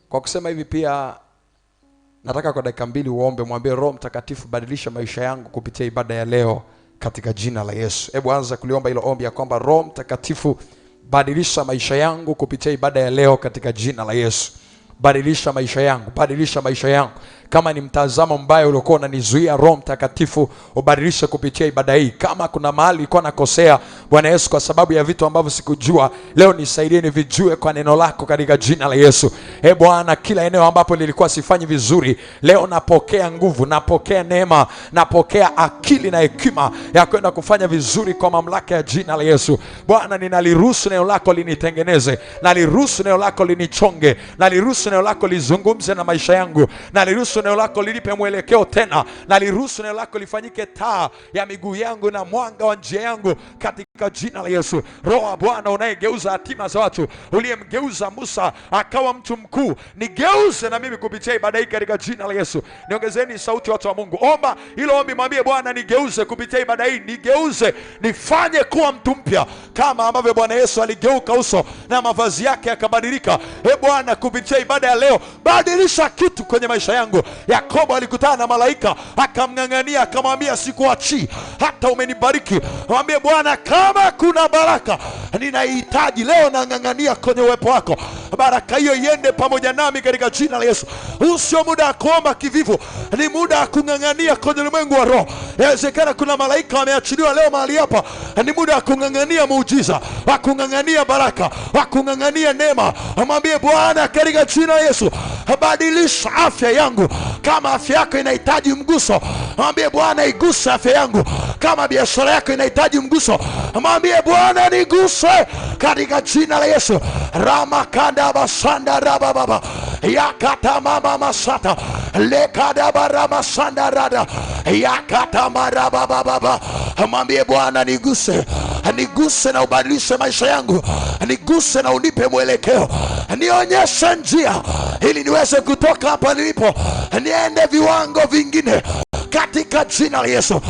Kwa kusema hivi pia nataka kwa dakika 2 uombe, mwambie Roho Mtakatifu badilisha maisha yangu kupitia ibada ya leo katika jina la Yesu. Hebu anza kuliomba hilo ombi ya kwamba Roho Mtakatifu badilisha maisha yangu kupitia ibada ya leo katika jina la Yesu. Badilisha maisha yangu, badilisha maisha yangu. Kama ni mtazamo mbaya uliokuwa unanizuia, Roho Mtakatifu ubadilishe kupitia ibada hii. Kama kuna mahali nilikuwa nakosea, Bwana Yesu, kwa sababu ya vitu ambavyo sikujua, leo nisaidie nivijue kwa neno lako katika jina la Yesu. Bwana, kila eneo ambapo nilikuwa sifanyi vizuri, leo napokea nguvu, napokea neema, napokea akili na hekima ya kwenda kufanya vizuri kwa mamlaka ya jina la Yesu. Bwana, ninaliruhusu neno lako linitengeneze, naliruhusu neno lako linichonge, naliruhusu neno lako lizungumze na maisha yangu, naliruhusu neno lako linipe mwelekeo tena, naliruhusu neno lako lifanyike taa ya miguu yangu na mwanga wa njia yangu katika jina la Yesu. Roho wa Bwana unayegeuza hatima za watu, uliyemgeuza Musa akawa mtu mkuu, nigeuze na mimi kupitia ibada hii katika jina la Yesu. Niongezeni sauti watu wa Mungu, omba hilo ombi, mwambie Bwana nigeuze kupitia ibada hii, nigeuze nifanye kuwa mtu mpya kama ambavyo Bwana Yesu aligeuka uso na mavazi yake yakabadilika. Bwana, kupitia ibada ya leo badilisha kitu kwenye maisha yangu. Yakobo alikutana na malaika akamng'ang'ania, akamwambia sikuachii hata umenibariki. Mwambie Bwana, kama kuna baraka ninahitaji leo, nang'ang'ania kwenye uwepo wako. Baraka hiyo iende pamoja nami katika jina la Yesu. Huu sio muda wa kuomba kivivu, ni muda wa kung'ang'ania kwenye ulimwengu wa roho. Inawezekana kuna malaika wameachiliwa leo mahali hapa, ni muda wa kung'ang'ania muujiza, wa kung'ang'ania baraka, wa kung'ang'ania neema. Mwambie Bwana katika jina la Yesu, badilisha afya yangu. Kama afya yako inahitaji mguso, mwambie Bwana iguse afya yangu. Kama biashara yako inahitaji mguso, mwambie Bwana niguse katika jina la Yesu. Ramakanda basanda rababa yakata mama masata lekada barama sanda rada yakata maraba baba. Mwambie Bwana niguse, niguse na ubadilishe maisha yangu, niguse na unipe mwelekeo, nionyeshe njia ili niweze kutoka hapa nilipo niende viwango vingine katika jina la Yesu.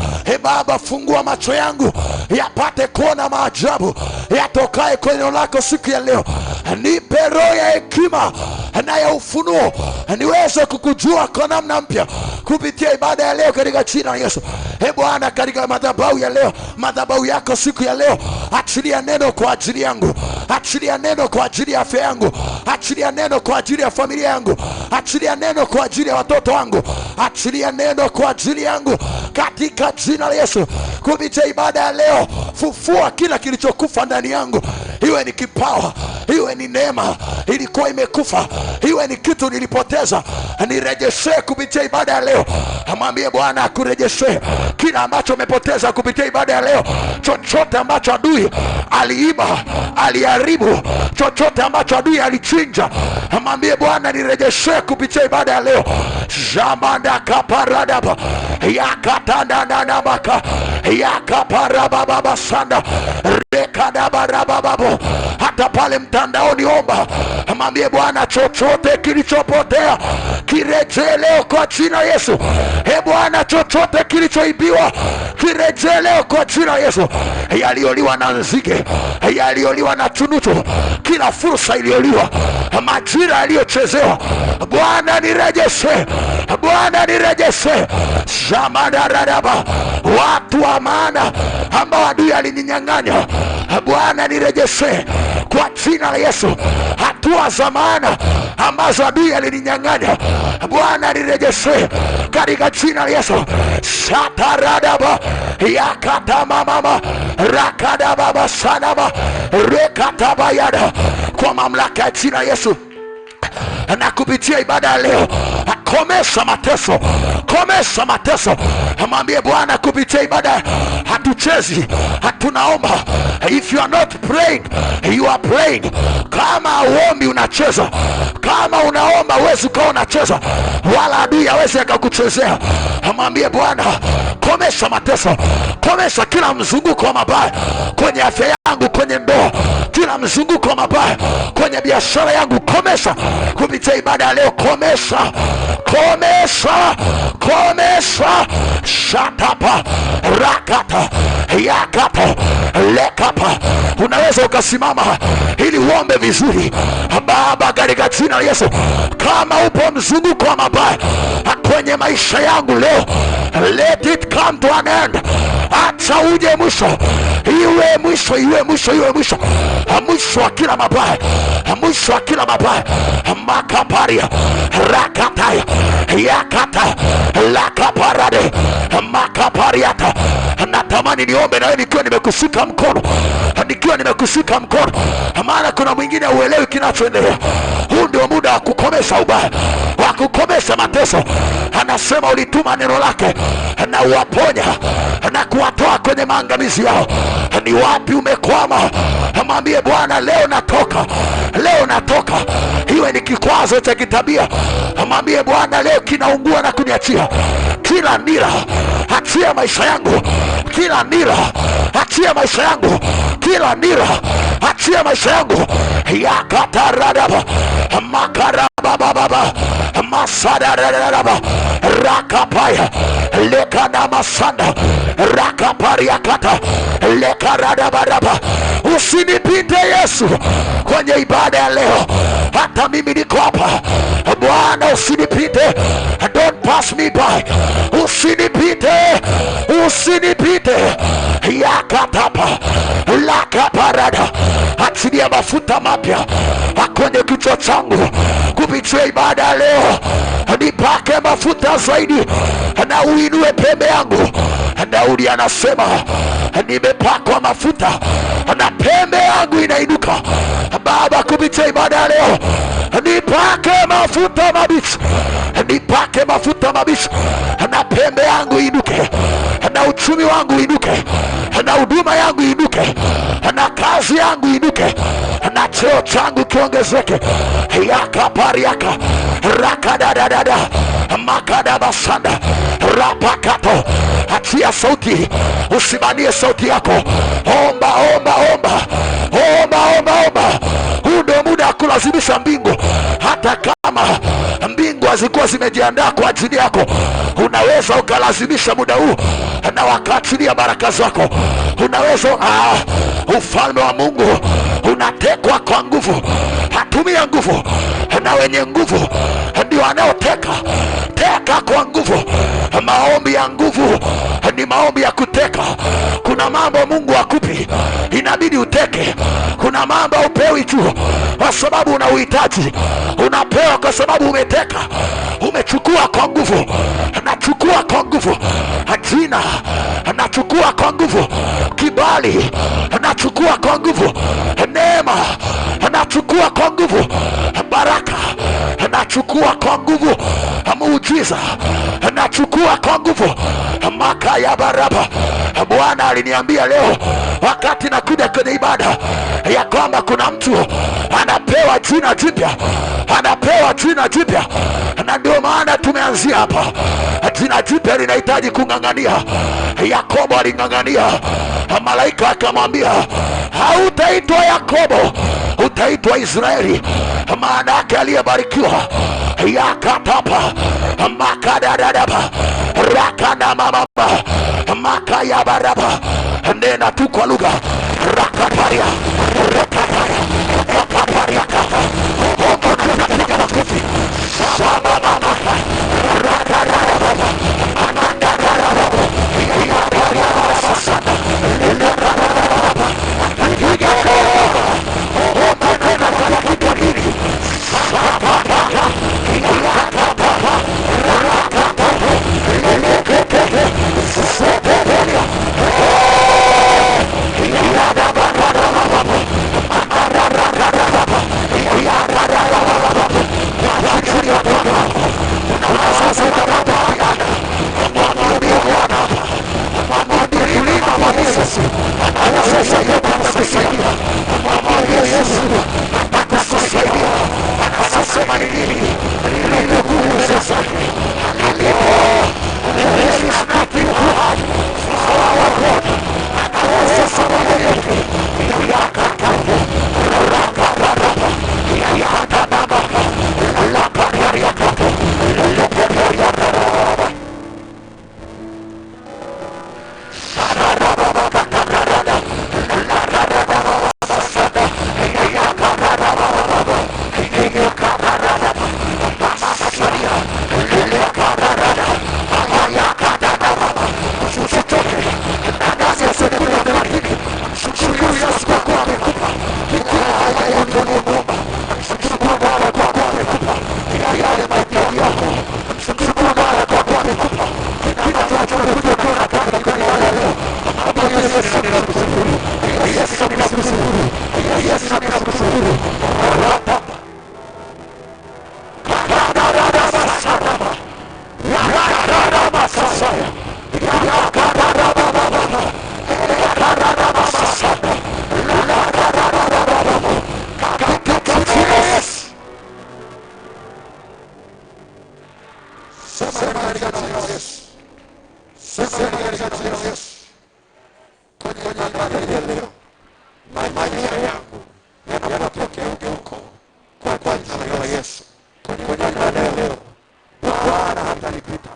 Baba, fungua macho yangu yapate kuona maajabu yatokaye kwenye neno lako siku ya leo. Nipe roho ya hekima na ya ufunuo niweze kukujua kwa namna mpya kupitia ibada ya leo katika jina la Yesu. Bwana, katika madhabahu ya leo, madhabahu yako siku ya leo, achilia neno kwa ajili yangu, achilia neno kwa ajili ya afya yangu, achilia neno kwa ajili ya familia yangu, achilia neno kwa ajili ya watoto wangu, achilia neno kwa ajili yangu katika jina la Yesu. Kupitia ibada ya leo, fufua kila kilichokufa ndani yangu, iwe ni kipawa, iwe ni neema ilikuwa imekufa, iwe ni kitu nilipoteza, nirejeshe kupitia ibada ya leo. Mwambie Bwana akurejeshe kila ambacho umepoteza kupitia ibada ya leo. Chochote ambacho adui aliiba, aliharibu, chochote ambacho adui alichinja, mwambie Bwana nirejeshe kupitia ibada ya leo. Jamanda kaparadaba yakatanda nanabaka yakaparababa sanda rekadabarababo. Hata pale mtandaoni omba, mwambie Bwana chochote kilichopotea kirejee leo kwa jina Yesu. Bwana, chochote kilichoibiwa kirejee leo kwa jina Yesu. Yaliyoliwa na nzige, yaliyoliwa na tunutu, kila fursa iliyoliwa, majira yaliyochezewa, Bwana nirejeshe, Bwana nirejeshe. Shamadaraba, watu wa maana ambao adui alininyang'anya, Bwana nirejeshe kwa jina la Yesu. Hatua za maana ambazo adui alininyang'anya, Bwana nirejeshe katika jina la Yesu. Shataradaba yakatama mama rakadaba sanaba rekatabayada, kwa mamlaka ya jina la Yesu na kupitia ibada ya leo, komesha mateso, komesha mateso. Mwambie Bwana kupitia ibada hatuchezi, hatunaomba. If you are not praying, you are playing. Kama uombi unacheza, kama unaomba huwezi ukawa unacheza, wala adui hawezi akakuchezea. Mwambie Bwana komesha mateso, komesha kila mzunguko wa mabaya kwenye afya yangu, kwenye ndoa, kila mzunguko wa mabaya kwenye biashara yangu, komesha kupitia ibada ya leo. Komesha, komesha, komesha. Shatapa rakata yakata lekapa. Unaweza ukasimama ili uombe vizuri. Baba, katika katika jina la Yesu. Kama upo mzunguko wa mabaya kwenye maisha yangu leo, let it come to an end. Acha uje mwisho, iwe mwisho, iwe mwisho, iwe mwisho, mwisho wa kila mabaya, mwisho wa kila mabaya. Makaparia rakataya yakata lakaparade makapariata. Natamani niombe nawe nikiwa nimekushika mkono, nikiwa nimekushika mkono, maana kuna mwingine uelewi kinachoendelea. Huu ndio muda wa kukomesha ubaya, wa kukomesha mateso. Anasema ulituma neno lake na uwaponya na kuwatoa kwenye maangamizi yao. Ni wapi umekwama? Mwambie Bwana, leo natoka, leo natoka. Iwe ni kikwazo cha kitabia, mwambie Bwana, leo kinaungua na kuniachia. Kila nira achia maisha yangu, kila nira achia maisha yangu, kila nira achia maisha yangu. Yakataradaba makarababa masadarababa rakapaya lekana masanda rakapariakata lekaradabaraba. Usinipite Yesu kwenye ibada ya leo, hata mimi niko hapa Bwana, usinipite. Don't pass me by, usinipite, usinipite. Yakatapa lakaparada. Achilia mafuta mapya kwenye kichwa changu kupitia ibada ya leo. Nipake mafuta zaidi na uinue pembe yangu. Daudi anasema nimepakwa mafuta na pembe yangu inainuka. Baba, kupitia ibada ya leo nipake mafuta mabichi, nipake mafuta mabichi na pembe yangu inuke, na uchumi wangu inuke, na huduma yangu inuke, na kazi yangu inuke, na cheo changu kiongezeke. Yakapariaka rakadadadada makadabasanda rapakato. Achia sauti, usibanie sauti yako. Omba, omba, omba, omba, omba, omba. Huu ndio muda wa kulazimisha mbingu. Hata kama mbingu hazikuwa zimejiandaa kwa ajili yako, unaweza ukalazimisha muda huu na wakaachilia baraka zako. Unaweza ufalme wa Mungu unatekwa kwa nguvu. Hatumia nguvu, na wenye nguvu ndio wanaoteka. Teka kwa nguvu. Maombi ya nguvu ni maombi ya kuteka. Kuna mambo Mungu akupi, inabidi uteke. Kuna mambo upewi tu kwa sababu una uhitaji, unapewa kwa sababu umeteka, umechukua kwa nguvu. Nachukua kwa nguvu jina, nachukua kwa nguvu kibali, nachukua kwa nguvu neema, nachukua kwa nguvu baraka, nachukua kwa nguvu muujiza, nachukua kwa nguvu makaya baraba. Bwana aliniambia leo wakati nakuja kwenye ibada ya kwamba kuna mtu anapewa jina jipya, anapewa jina jipya, na ndio maana tumeanzia hapa. Jina jipya linahitaji kung'ang'ania. Yakobo aling'ang'ania, malaika akamwambia hautaitwa Yakobo, utaitwa Israeli, maana yake aliyebarikiwa. Yakatapa makadadadaba rakana mama makaya baraba. Nena tu kwa lugha rakaparia rakaparia rakaparia kata opo tunapiga makofi shaba mama rakaparia anandarara yaparia sasa rakaparia piga opo tunapiga kidorini shaba Yeah. sema katika jina la Yesu. Sema katika jina la Yesu. Kwenye ibada ya leo, maisha yangu yanapokea ugeuko kwa jina la Yesu. Kwenye ibada ya leo, Bwana hatanipita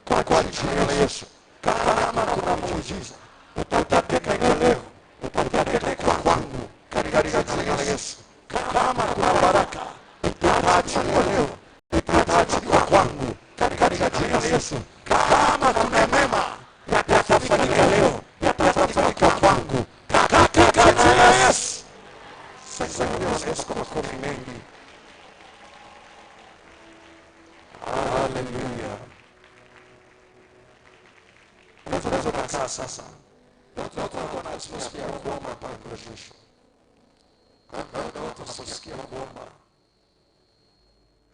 kwa jina la Yesu. Kama kuna muujiza utateka leo, utateka kwangu katika jina la Yesu. Kama kuna baraka itaachiliwa leo, itaachiliwa kwangu katika jina la Yesu. Kama kuna mema yatafanyika leo, yatafanyika kwangu katika jina la Yesu. Sasa Yesu kwa makofi mengi. Haleluya. Tunaweza kukaa sasa. Tutakuwa na atmosphere ya kuomba pale kwa mwisho. Watu wanaposikia kuomba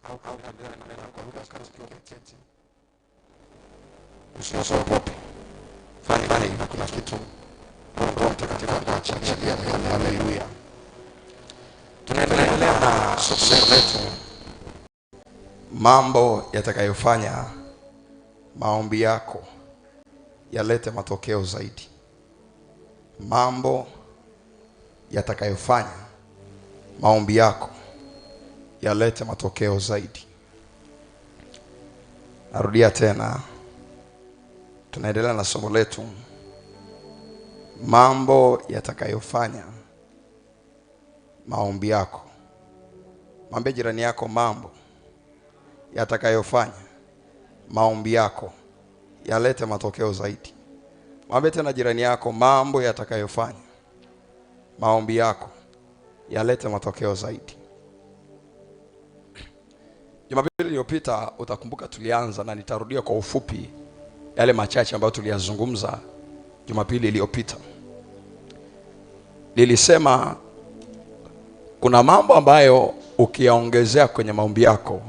au neno kwa lugha katika kiti. Usiogope. Fanya hivi, kuna kitu Roho Mtakatifu anaachilia. Haleluya. Tunaendelea na somo letu, mambo yatakayofanya maombi yako yalete matokeo zaidi. Mambo yatakayofanya maombi yako yalete matokeo zaidi. Narudia tena, tunaendelea na somo letu, mambo yatakayofanya maombi yako. Mwambie jirani yako, mambo yatakayofanya maombi yako yalete matokeo zaidi. Mwambie tena jirani yako, mambo yatakayofanya maombi yako yalete matokeo zaidi. Jumapili iliyopita utakumbuka tulianza, na nitarudia kwa ufupi yale machache ambayo tuliyazungumza Jumapili iliyopita. Nilisema kuna mambo ambayo ukiyaongezea kwenye maombi yako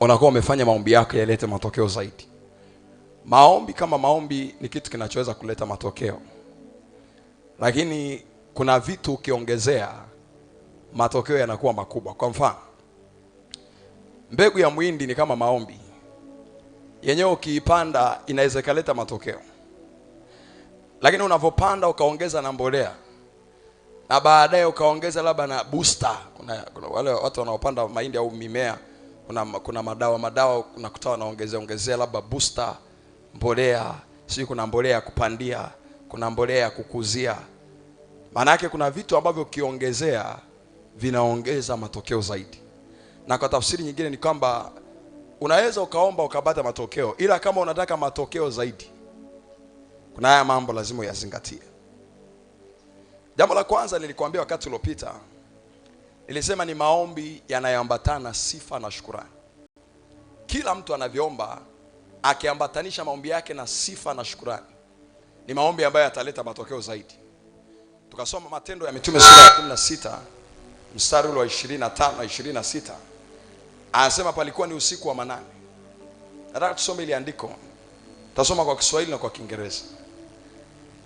unakuwa umefanya maombi yako yalete matokeo zaidi. Maombi kama maombi ni kitu kinachoweza kuleta matokeo, lakini kuna vitu ukiongezea matokeo yanakuwa makubwa. Kwa mfano, mbegu ya muhindi ni kama maombi yenyewe, ukiipanda inaweza kuleta matokeo, lakini unavopanda ukaongeza na mbolea na baadaye ukaongeza labda na booster. Kuna wale watu wanaopanda mahindi au mimea, kuna madawa unakuta wanaongezea labda booster, mbolea, sio kuna mbolea ya kupandia, kuna mbolea ya kukuzia. Maana yake kuna vitu ambavyo ukiongezea vinaongeza matokeo zaidi. Na kwa tafsiri nyingine ni kwamba unaweza ukaomba ukapata matokeo, ila kama unataka matokeo zaidi, kuna haya mambo lazima uyazingatie. Jambo la kwanza nilikwambia wakati uliopita, nilisema ni maombi yanayoambatana sifa na shukrani. Kila mtu anavyoomba akiambatanisha maombi yake na sifa na shukrani, ni maombi ambayo yataleta matokeo zaidi. Tukasoma Matendo ya Mitume sura ya 16 mstari wa 25 na 26. Anasema palikuwa ni usiku wa manane. Nataka tusome ile andiko. Tutasoma kwa Kiswahili na kwa Kiingereza.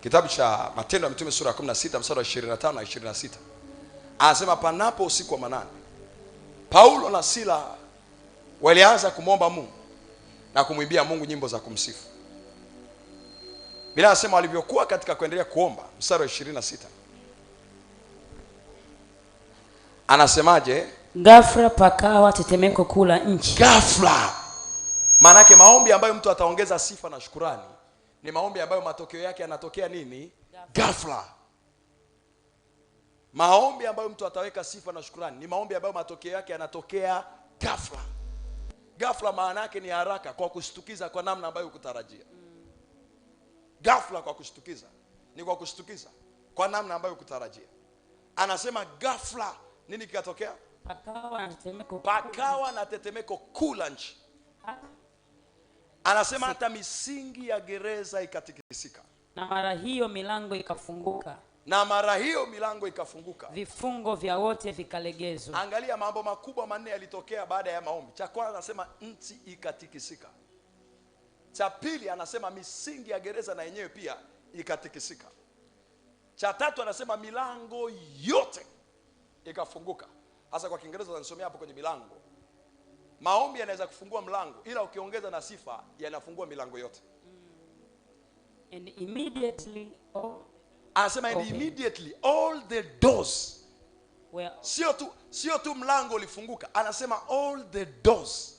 Kitabu cha Matendo ya Mitume sura ya 16 mstari wa 25 na 26. Anasema panapo usiku wa manane, Paulo na Sila walianza kumwomba Mungu na kumwimbia Mungu nyimbo za kumsifu. Bila anasema walivyokuwa katika kuendelea kuomba, mstari wa 26. Anasemaje? Ghafla pakawa tetemeko kuu la nchi. Ghafla. Maana yake maombi ambayo mtu ataongeza sifa na shukrani ni maombi ambayo matokeo yake yanatokea nini? Ghafla. Maombi ambayo mtu ataweka sifa na shukrani ni maombi ambayo matokeo yake yanatokea ghafla. Ghafla maana yake ni haraka, kwa kushtukiza, kwa namna ambayo hukutarajia. Ghafla kwa kushtukiza, ni kwa kushtukiza kwa namna ambayo hukutarajia. Anasema ghafla nini kikatokea? Pakawa na tetemeko kuu la nchi. Anasema hata misingi ya gereza ikatikisika. Na mara hiyo milango ikafunguka. Na mara hiyo milango ikafunguka. Vifungo vya wote vikalegezwa. Angalia mambo makubwa manne yalitokea baada ya maombi. Cha kwanza anasema nchi ikatikisika. Cha pili anasema misingi ya gereza na yenyewe pia ikatikisika. Cha tatu anasema milango yote ikafunguka. Hasa kwa Kiingereza unanisomea hapo kwenye milango. Maombi yanaweza kufungua mlango, ila ukiongeza na sifa yanafungua milango yote. And immediately Anasema and immediately all the doors. Sio tu mlango ulifunguka, anasema all the doors.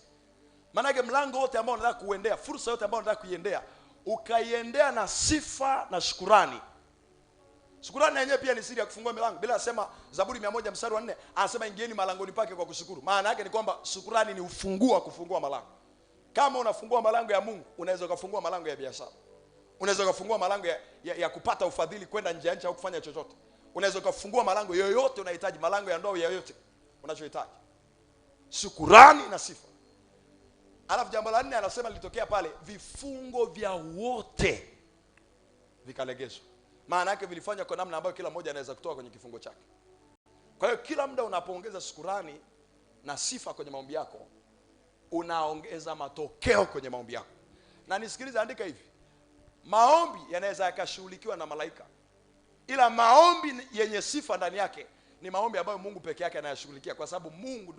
Maana mlango wote ambao unataka kuendea, fursa yote ambayo unataka kuiendea, ukaiendea na sifa na shukrani. Shukrani yenyewe pia ni siri ya kufungua milango. Bila asema Zaburi 100 mstari wa 4, anasema ingieni malangoni pake kwa kushukuru. Maana yake ni kwamba shukrani ni ufunguo wa kufungua malango. Kama unafungua malango ya Mungu, unaweza kufungua malango ya biashara. Unaweza kufungua malango ya kupata ufadhili kwenda nje ya nchi au kufanya chochote. Unaweza kufungua malango yoyote unahitaji, malango ya ndoa yoyote unachohitaji. Shukrani na sifa. Alafu jambo la 4 anasema litokea pale, vifungo vya wote vikalegezwa. Maana yake vilifanya kwa namna ambayo kila mmoja anaweza kutoa kwenye kifungo chake. Kwa hiyo kila muda unapoongeza shukrani na sifa kwenye maombi yako, unaongeza matokeo kwenye maombi yako. Na nisikilize, andika hivi. Maombi yanaweza yakashughulikiwa na malaika, ila maombi yenye sifa ndani yake ni maombi ambayo Mungu peke yake anayashughulikia, kwa sababu Mungu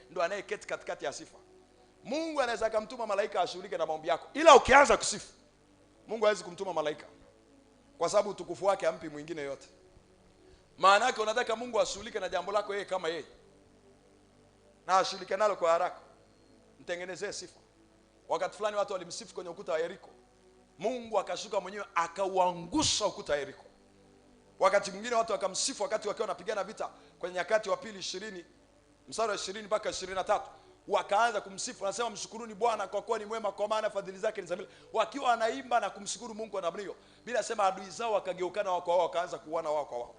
ndo anayeketi katikati ya sifa. Mungu anaweza kumtuma malaika ashughulike na maombi yako, ila ukianza kusifu, Mungu hawezi kumtuma malaika, kwa sababu utukufu wake hampi mwingine yote. Maana yake unataka Mungu ashughulike na jambo lako yeye kama yeye, na ashughulike nalo kwa haraka. Mtengenezee sifa. Wakati fulani watu walimsifu kwenye ukuta wa Yeriko, Mungu akashuka mwenyewe akauangusha ukuta wa Yeriko. Wakati mwingine watu wakamsifu wakati wakiwa wanapigana vita, kwenye Nyakati wa Pili 20 mstari wa 20 mpaka 23, wakaanza kumsifu. Anasema mshukuruni Bwana kwa kuwa ni mwema, kwa maana fadhili zake ni za milele. Wakiwa wanaimba na kumshukuru Mungu kwa namna hiyo, bila sema adui zao wakageukana wao kwa wao, wakaanza kuuana wao kwa wao.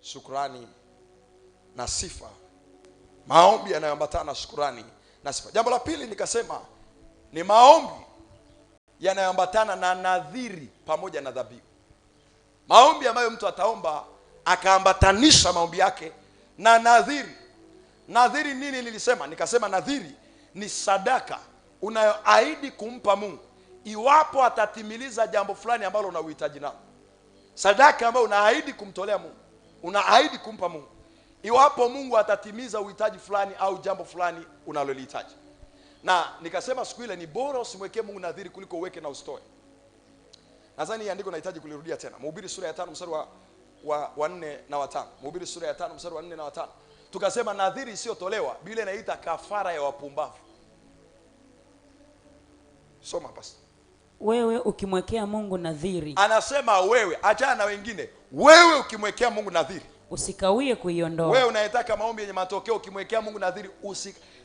Shukrani na sifa. Maombi yanayoambatana na shukrani na sifa. Jambo la pili nikasema ni maombi yanayoambatana na nadhiri pamoja na dhabihu. Maombi ambayo mtu ataomba akaambatanisha maombi yake na nadhiri. Nadhiri nini nilisema? Nikasema nadhiri ni sadaka unayoahidi kumpa Mungu iwapo atatimiliza jambo fulani ambalo unauhitaji nalo. Sadaka ambayo unaahidi kumtolea Mungu, unaahidi kumpa Mungu iwapo Mungu atatimiza uhitaji fulani au jambo fulani unalolihitaji. Na nikasema siku ile ni bora usimwekee Mungu nadhiri kuliko uweke na usitoe. Nadhani andiko nahitaji kulirudia tena. Mhubiri sura ya 5 mstari wa 4 na 5. Mhubiri sura ya 5 mstari wa 4 na 5. Tukasema nadhiri isiyotolewa Biblia inaita kafara ya wapumbavu. Soma basi. Wewe ukimwekea Mungu nadhiri. Anasema wewe, achana na wengine. Wewe ukimwekea Mungu nadhiri, usikawie kuiondoa. Wewe unayetaka maombi yenye matokeo, ukimwekea Mungu nadhiri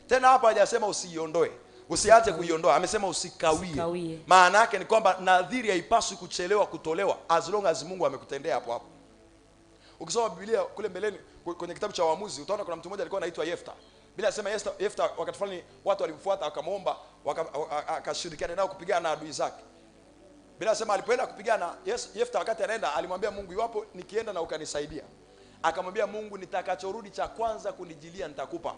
tena hapa hajasema usiiondoe, usiache kuiondoa, amesema usikawie. Maana yake ni kwamba nadhiri haipaswi kuchelewa kutolewa as long as Mungu amekutendea hapo hapo. Ukisoma Biblia kule mbeleni kwenye kitabu cha Waamuzi, utaona kuna mtu mmoja alikuwa anaitwa Yefta. Biblia inasema Yefta wakati fulani watu walimfuata wakamwomba, akashirikiana nao kupigana na adui zake. Biblia inasema alipoenda kupigana, Yefta wakati anaenda alimwambia Mungu, iwapo nikienda na ukanisaidia, akamwambia Mungu, nitakachorudi cha kwanza kunijilia nitakupa.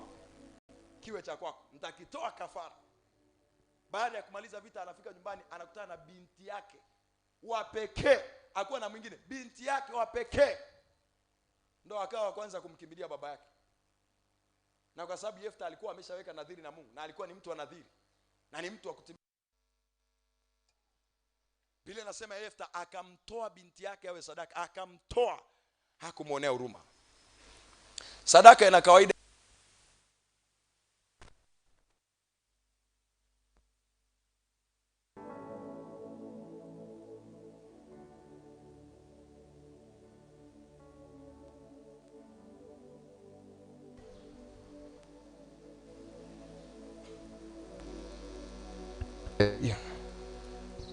Kiwe cha kwako, nitakitoa kafara. Baada ya kumaliza vita anafika nyumbani, anakutana na binti yake wa pekee, hakuwa na mwingine, binti yake wa pekee. Ndio akawa kwanza kumkimbilia baba yake. Na kwa sababu Yefta alikuwa ameshaweka nadhiri na Mungu, na alikuwa ni mtu wa nadhiri na ni mtu wa kutimiza. Biblia inasema Yefta akamtoa binti yake awe sadaka, akamtoa, hakumuonea huruma. Sadaka ina kawaida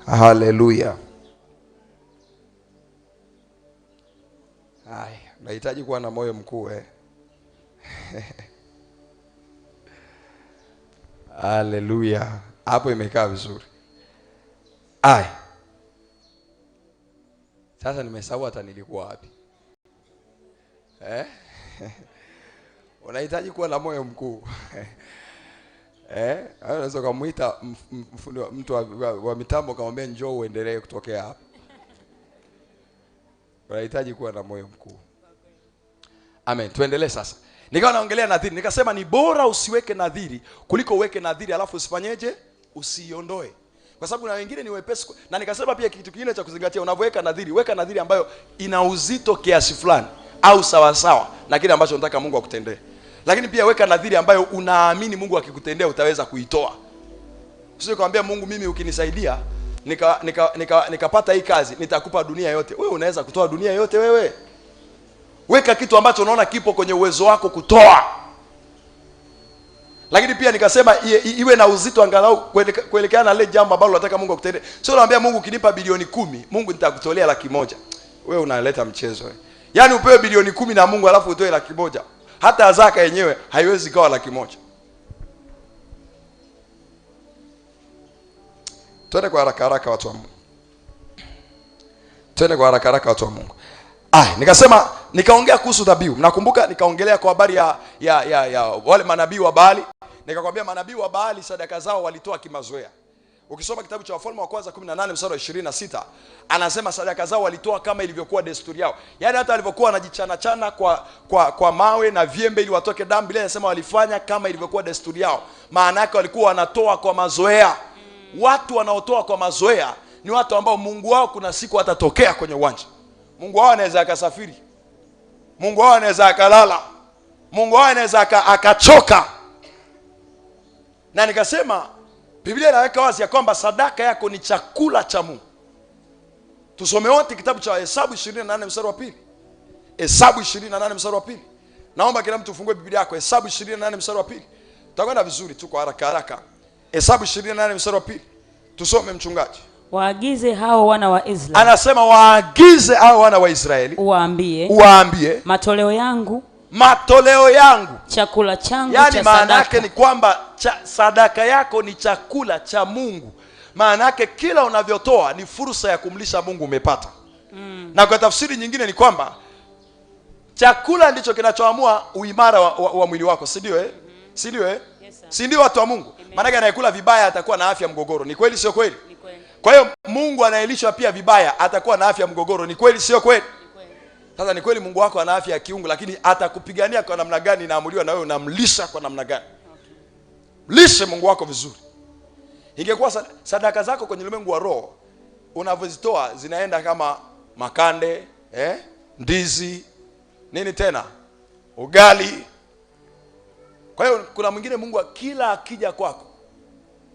Haleluya. Hai, nahitaji kuwa na moyo mkuu Haleluya. Hapo imekaa vizuri. Hai. Sasa nimesahau hata nilikuwa wapi. Unahitaji kuwa na moyo mkuu. Unaweza kumuita mtu wa mitambo kamwambia njoo uendelee kutokea hapa. Unahitaji kuwa na moyo mkuu. Amen. Tuendelee sasa. Nikawa naongelea nadhiri, nikasema ni bora usiweke nadhiri kuliko uweke nadhiri alafu usifanyeje, usiondoe, kwa sababu na wengine ni wepesi. Na nikasema pia kitu kingine cha kuzingatia, unapoweka nadhiri, weka nadhiri ambayo ina uzito kiasi fulani au sawa sawa na kile ambacho unataka Mungu akutendee. Lakini pia weka nadhiri ambayo unaamini Mungu akikutendea utaweza kuitoa. Sio kumwambia Mungu, mimi ukinisaidia nikapata hii kazi nitakupa dunia yote. Wewe unaweza kutoa dunia yote wewe? Weka kitu ambacho unaona kipo kwenye uwezo wako kutoa. Lakini pia nikasema iwe na uzito angalau kuelekea na ile jambo ambalo unataka Mungu akutendee. Sio unamwambia Mungu, ukinipa bilioni 10, Mungu nitakutolea 100,000. Wewe unaleta mchezo wewe. Yaani upewe bilioni 10 na Mungu alafu utoe 100,000. Hata zaka yenyewe haiwezi kawa 100,000. Twende kwa haraka haraka watu wa Mungu. Twende kwa haraka haraka watu wa Mungu. Nikasema nikaongea kuhusu dhabihu. Mnakumbuka nikaongelea kwa habari ya wale manabii wa Baali. Nikakwambia manabii wa Baali sadaka zao walitoa kimazoea. Ukisoma kitabu cha Wafalme wa kwanza 18 mstari wa 26, anasema sadaka zao walitoa kama ilivyokuwa desturi yao. Yaani hata walivyokuwa wanajichana kwa mawe na viembe ili watoke damu, Biblia inasema walifanya kama ilivyokuwa desturi yao. Maana yake walikuwa wanatoa kwa mazoea. Watu wanaotoa kwa mazoea ni watu ambao Mungu wao kuna siku atatokea kwenye uwanja. Mungu wao anaweza akasafiri. Mungu wao anaweza akalala. Mungu wao anaweza akachoka. Na nikasema Biblia inaweka wazi ya kwamba sadaka yako ni chakula cha Mungu. Tusome wote kitabu cha Hesabu 28 mstari wa 2. Hesabu 28 mstari wa 2. Naomba kila mtu ufungue Biblia yako, Hesabu 28 mstari wa 2. Tutakwenda vizuri tu kwa haraka haraka. Hesabu 28 mstari wa 2. Tusome mchungaji. Waagize hao wana wa Israeli. Anasema waagize hao wana wa Israeli. Uwaambie matoleo yangu chakula changu yani cha maana sadaka. yake ni kwamba sadaka yako ni chakula cha Mungu. Maana yake kila unavyotoa ni fursa ya kumlisha Mungu umepata. Na kwa tafsiri nyingine ni kwamba chakula ndicho kinachoamua uimara wa mwili wako, si ndio Si ndio Yes, si ndio watu wa Mungu? Maana yake anayekula vibaya atakuwa na afya mgogoro. Ni kweli sio kweli? Ni kweli. Kwa hiyo Mungu anaelishwa pia vibaya atakuwa na afya mgogoro. Ni kweli sio kweli? Ni kweli. Sasa ni kweli Mungu wako ana afya ya kiungu, lakini atakupigania kwa namna gani inaamuliwa na wewe unamlisha kwa namna gani. Lishe Mungu wako vizuri. Ingekuwa sadaka zako kwenye ulimwengu wa roho unavyozitoa zinaenda kama makande, ndizi, nini tena? Ugali. Kwa hiyo kuna mwingine Mungu kila akija kwako,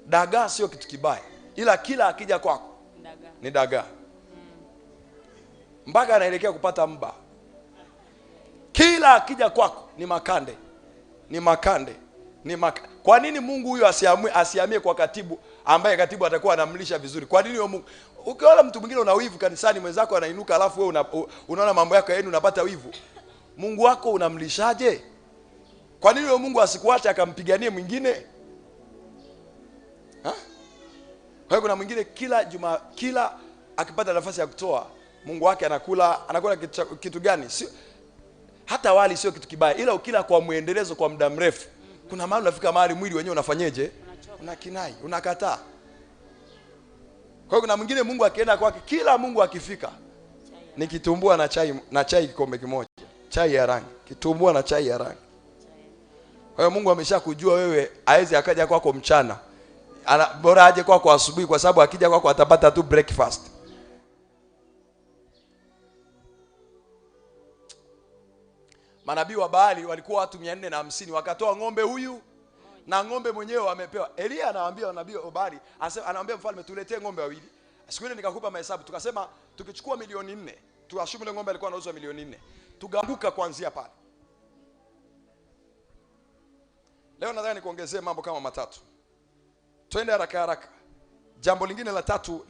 dagaa sio kitu kibaya, ila kila akija kwako ni dagaa. Mpaka anaelekea kupata mba. Kila akija kwako ni makande. Kwa nini Mungu huyo asiamie kwa katibu ambaye katibu atakuwa anamlisha vizuri? Kwa nini Mungu? Ukiona mtu mwingine una wivu kanisani, mwenzako anainuka alafu wewe unaona mambo yako yenu unapata wivu. Mungu wako unamlishaje? Kwa nini Mungu asikuache akampiganie mwingine? Kwa hiyo kuna mwingine kila akipata nafasi ya kutoa, Mungu wake anakula kitu gani? Sio hata wali sio kitu kibaya, ila ukila kwa muendelezo kwa muda mrefu, kuna mahali unafika mahali mwili wenyewe unafanyeje? Unakinai, unakataa. Kwa hiyo kuna mwingine Mungu akienda kwake, kila Mungu akifika ni kitumbua na chai kikombe kimoja, chai ya rangi, kitumbua na chai ya rangi. Kwa hiyo Mungu ameshakujua wewe, hawezi akaja kwako mchana. Bora aje kwako asubuhi, kwa sababu akija kwako atapata tu breakfast. Manabii wa Baali walikuwa watu 450, wakatoa ng'ombe huyu na ng'ombe mwenyewe wamepewa. Elia anawaambia nabii wa Baali, anawaambia mfalme, tuletee ng'ombe wawili. Siku ile nikakupa mahesabu, tukasema tukichukua milioni 4, tuashumu ile ng'ombe alikuwa anauzwa milioni 4. Tuganguka kuanzia pale. Leo nadhani nikuongezee mambo kama matatu. Twende haraka haraka. Jambo lingine la tatu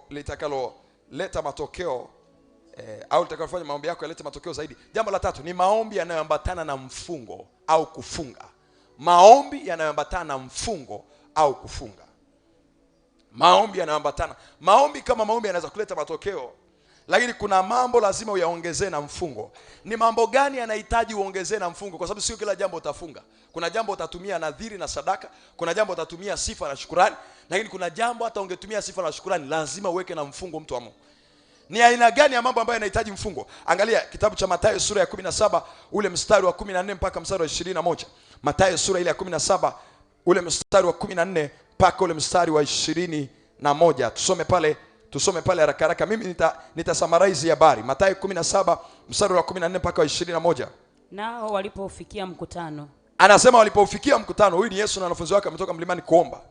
litakalo leta matokeo au litakalofanya maombi yako yalete matokeo zaidi. Jambo la tatu ni maombi yanayoambatana na mfungo au kufunga. Maombi yanayoambatana na mfungo au kufunga. Maombi yanayoambatana. Maombi kama maombi yanaweza kuleta matokeo, lakini kuna mambo lazima uyaongezee na mfungo. Ni mambo gani yanahitaji uongezee na mfungo? Kwa sababu sio kila jambo utafunga. Kuna jambo utatumia nadhiri na sadaka, kuna jambo utatumia sifa na shukrani, lakini kuna jambo hata ungetumia sifa na shukrani lazima uweke na mfungo, mtu wa Mungu. Ni aina gani ya mambo ambayo yanahitaji mfungo? Angalia kitabu cha Mathayo sura ya 17 ule mstari wa 14 mpaka mstari wa 21. Mathayo sura ile ya 17 ule mstari wa 14 mpaka ule mstari wa 21. Tusome pale haraka haraka. Mimi nitasummarize habari. Mathayo 17 mstari wa 14 mpaka wa 21. Nao walipoufikia mkutano. Anasema walipoufikia mkutano, huyu ni Yesu na wanafunzi wake wametoka mlimani kuomba.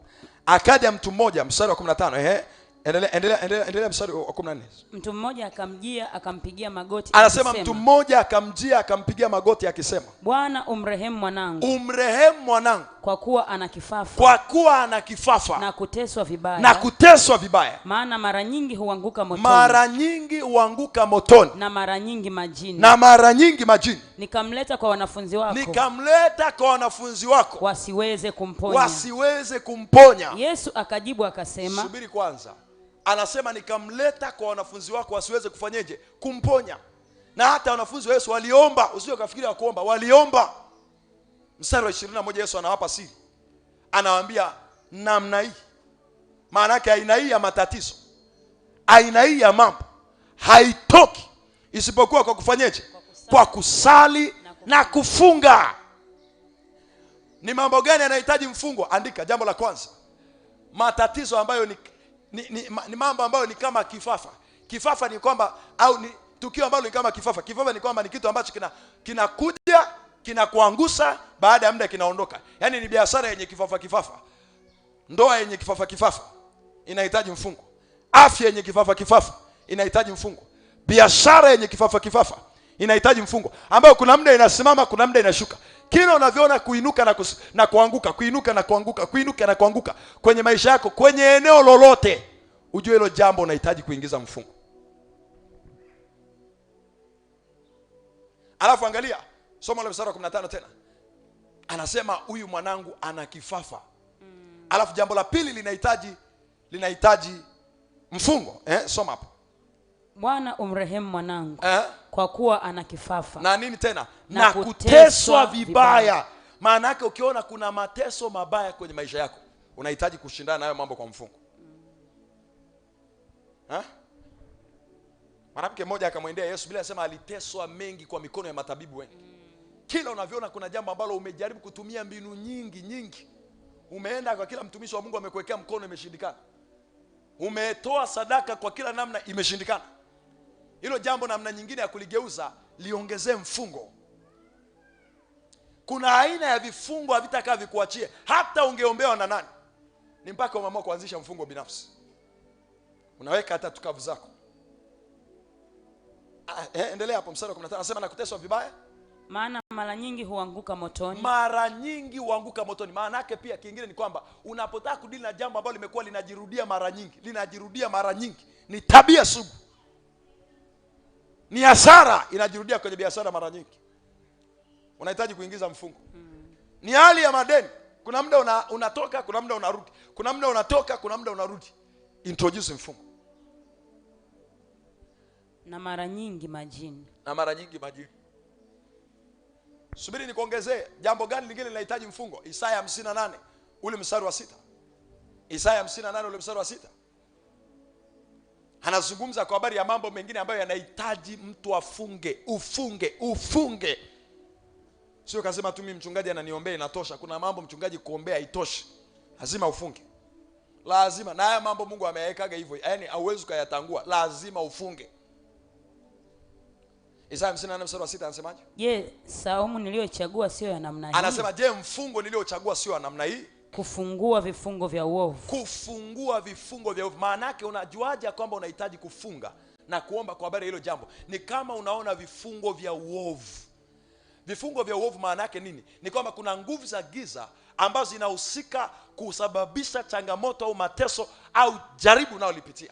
Akaja mtu mmoja, mstari wa 15. Endelea mstari wa 14. Mtu mmoja akamjia akampigia magoti. Anasema mtu mmoja akamjia akampigia magoti akisema, Bwana, umrehemu mwanangu. Umrehemu mwanangu. Kwa kuwa ana kifafa. Kwa kuwa ana kifafa. Na kuteswa vibaya. Na kuteswa vibaya. Maana mara nyingi huanguka motoni. Mara nyingi huanguka motoni. Na mara nyingi majini. Na mara nyingi majini. Nikamleta kwa wanafunzi wako. Nikamleta kwa wanafunzi wako. Wasiweze kumponya. Wasiweze kumponya. Yesu akajibu akasema. Subiri kwanza. Anasema nikamleta kwa wanafunzi wako wasiweze kufanyeje? Kumponya. Na hata wanafunzi wa Yesu waliomba, usije ukafikiri wa kuomba, waliomba. Mstari wa 21 Yesu anawapa siri. Anawaambia namna hii. Maana yake aina hii ya matatizo, aina hii ya mambo haitoki isipokuwa kwa kufanyeje? Kwa kusali na kufunga. Ni mambo gani yanahitaji mfungo? Andika jambo la kwanza. Matatizo ambayo ni mambo ambayo ni kama kifafa. Kifafa ni kwamba au ni tukio ambalo ni kama kifafa. Kifafa ni kwamba ni kitu ambacho kinakuja, kinakuangusha, baada ya muda kinaondoka. Yaani ni biashara yenye kifafa. Ndoa yenye kifafa inahitaji mfungo. Afya yenye kifafa inahitaji mfungo. Biashara yenye kifafa inahitaji mfungo, ambayo kuna muda inasimama, kuna muda inashuka. Kila unavyoona kuinuka na kuanguka, kuinuka na kuanguka, kuinuka na kuanguka kwenye maisha yako, kwenye eneo lolote, ujue hilo jambo unahitaji kuingiza mfungo. Alafu angalia, soma ile mstari wa 15 tena. Anasema huyu mwanangu ana kifafa. Alafu jambo la pili linahitaji mfungo. Soma hapo. Bwana, umrehemu mwanangu. Kwa kuwa ana kifafa. Na nini tena? Na kuteswa vibaya. Maana yake ukiona kuna mateso mabaya kwenye maisha yako, unahitaji kushindana na hayo mambo kwa mfungo. Mwanamke mmoja akamwendea Yesu, bila sema aliteswa mengi kwa mikono ya matabibu wengi. Kila unavyoona kuna jambo ambalo umejaribu kutumia mbinu nyingi. Umeenda kwa kila mtumishi wa Mungu amekuwekea mkono, imeshindikana. Umetoa sadaka kwa kila namna, imeshindikana. Hilo jambo namna nyingine ya kuligeuza, liongezee mfungo. Kuna aina ya vifungo havitakaa vikuachie hata ungeombewa na nani. Ni mpaka umeamua kuanzisha mfungo binafsi. Unaweka hata tukavu zako. Endelea hapo mstari wa 15. Anasema na kuteswa vibaya. Maana mara nyingi huanguka motoni. Mara nyingi huanguka motoni. Maana yake pia kingine ni kwamba unapotaka kudili na jambo ambalo limekuwa linajirudia mara nyingi, ni tabia sugu. Ni hasara inajirudia kwenye biashara mara nyingi. Unahitaji kuingiza mfungo. Ni hali ya madeni. Kuna muda unatoka, kuna muda unarudi. Kuna muda unatoka, kuna muda unarudi. Introduce mfungo. Na mara nyingi majini. Subiri nikuongezee jambo gani lingine linahitaji mfungo. Isaya 58 ule mstari wa 6. Isaya 58 ule mstari wa 6. Anazungumza kwa habari ya mambo mengine ambayo yanahitaji mtu afunge. Ufunge. Sio kasema tu mimi mchungaji ananiombea inatosha. Kuna mambo mchungaji kuombea haitoshi. Lazima ufunge. Lazima. Na haya mambo Mungu ameyawekaga hivyo. Yaani hauwezi kuyatangua. Lazima ufunge. Isaya 58 mstari wa 6 anasemaje? Je, saumu niliyochagua sio ya namna hii? Anasema je, mfungo niliochagua sio ya namna hii? Kufungua vifungo vya uovu. Kufungua vifungo vya uovu. Maana yake unajuaje kwamba unahitaji kufunga na kuomba kwa habari ya hilo jambo? Ni kama unaona vifungo vya uovu. Vifungo vya uovu maana yake nini? Ni kwamba kuna nguvu za giza ambazo zinahusika kusababisha changamoto au mateso au jaribu unalolipitia.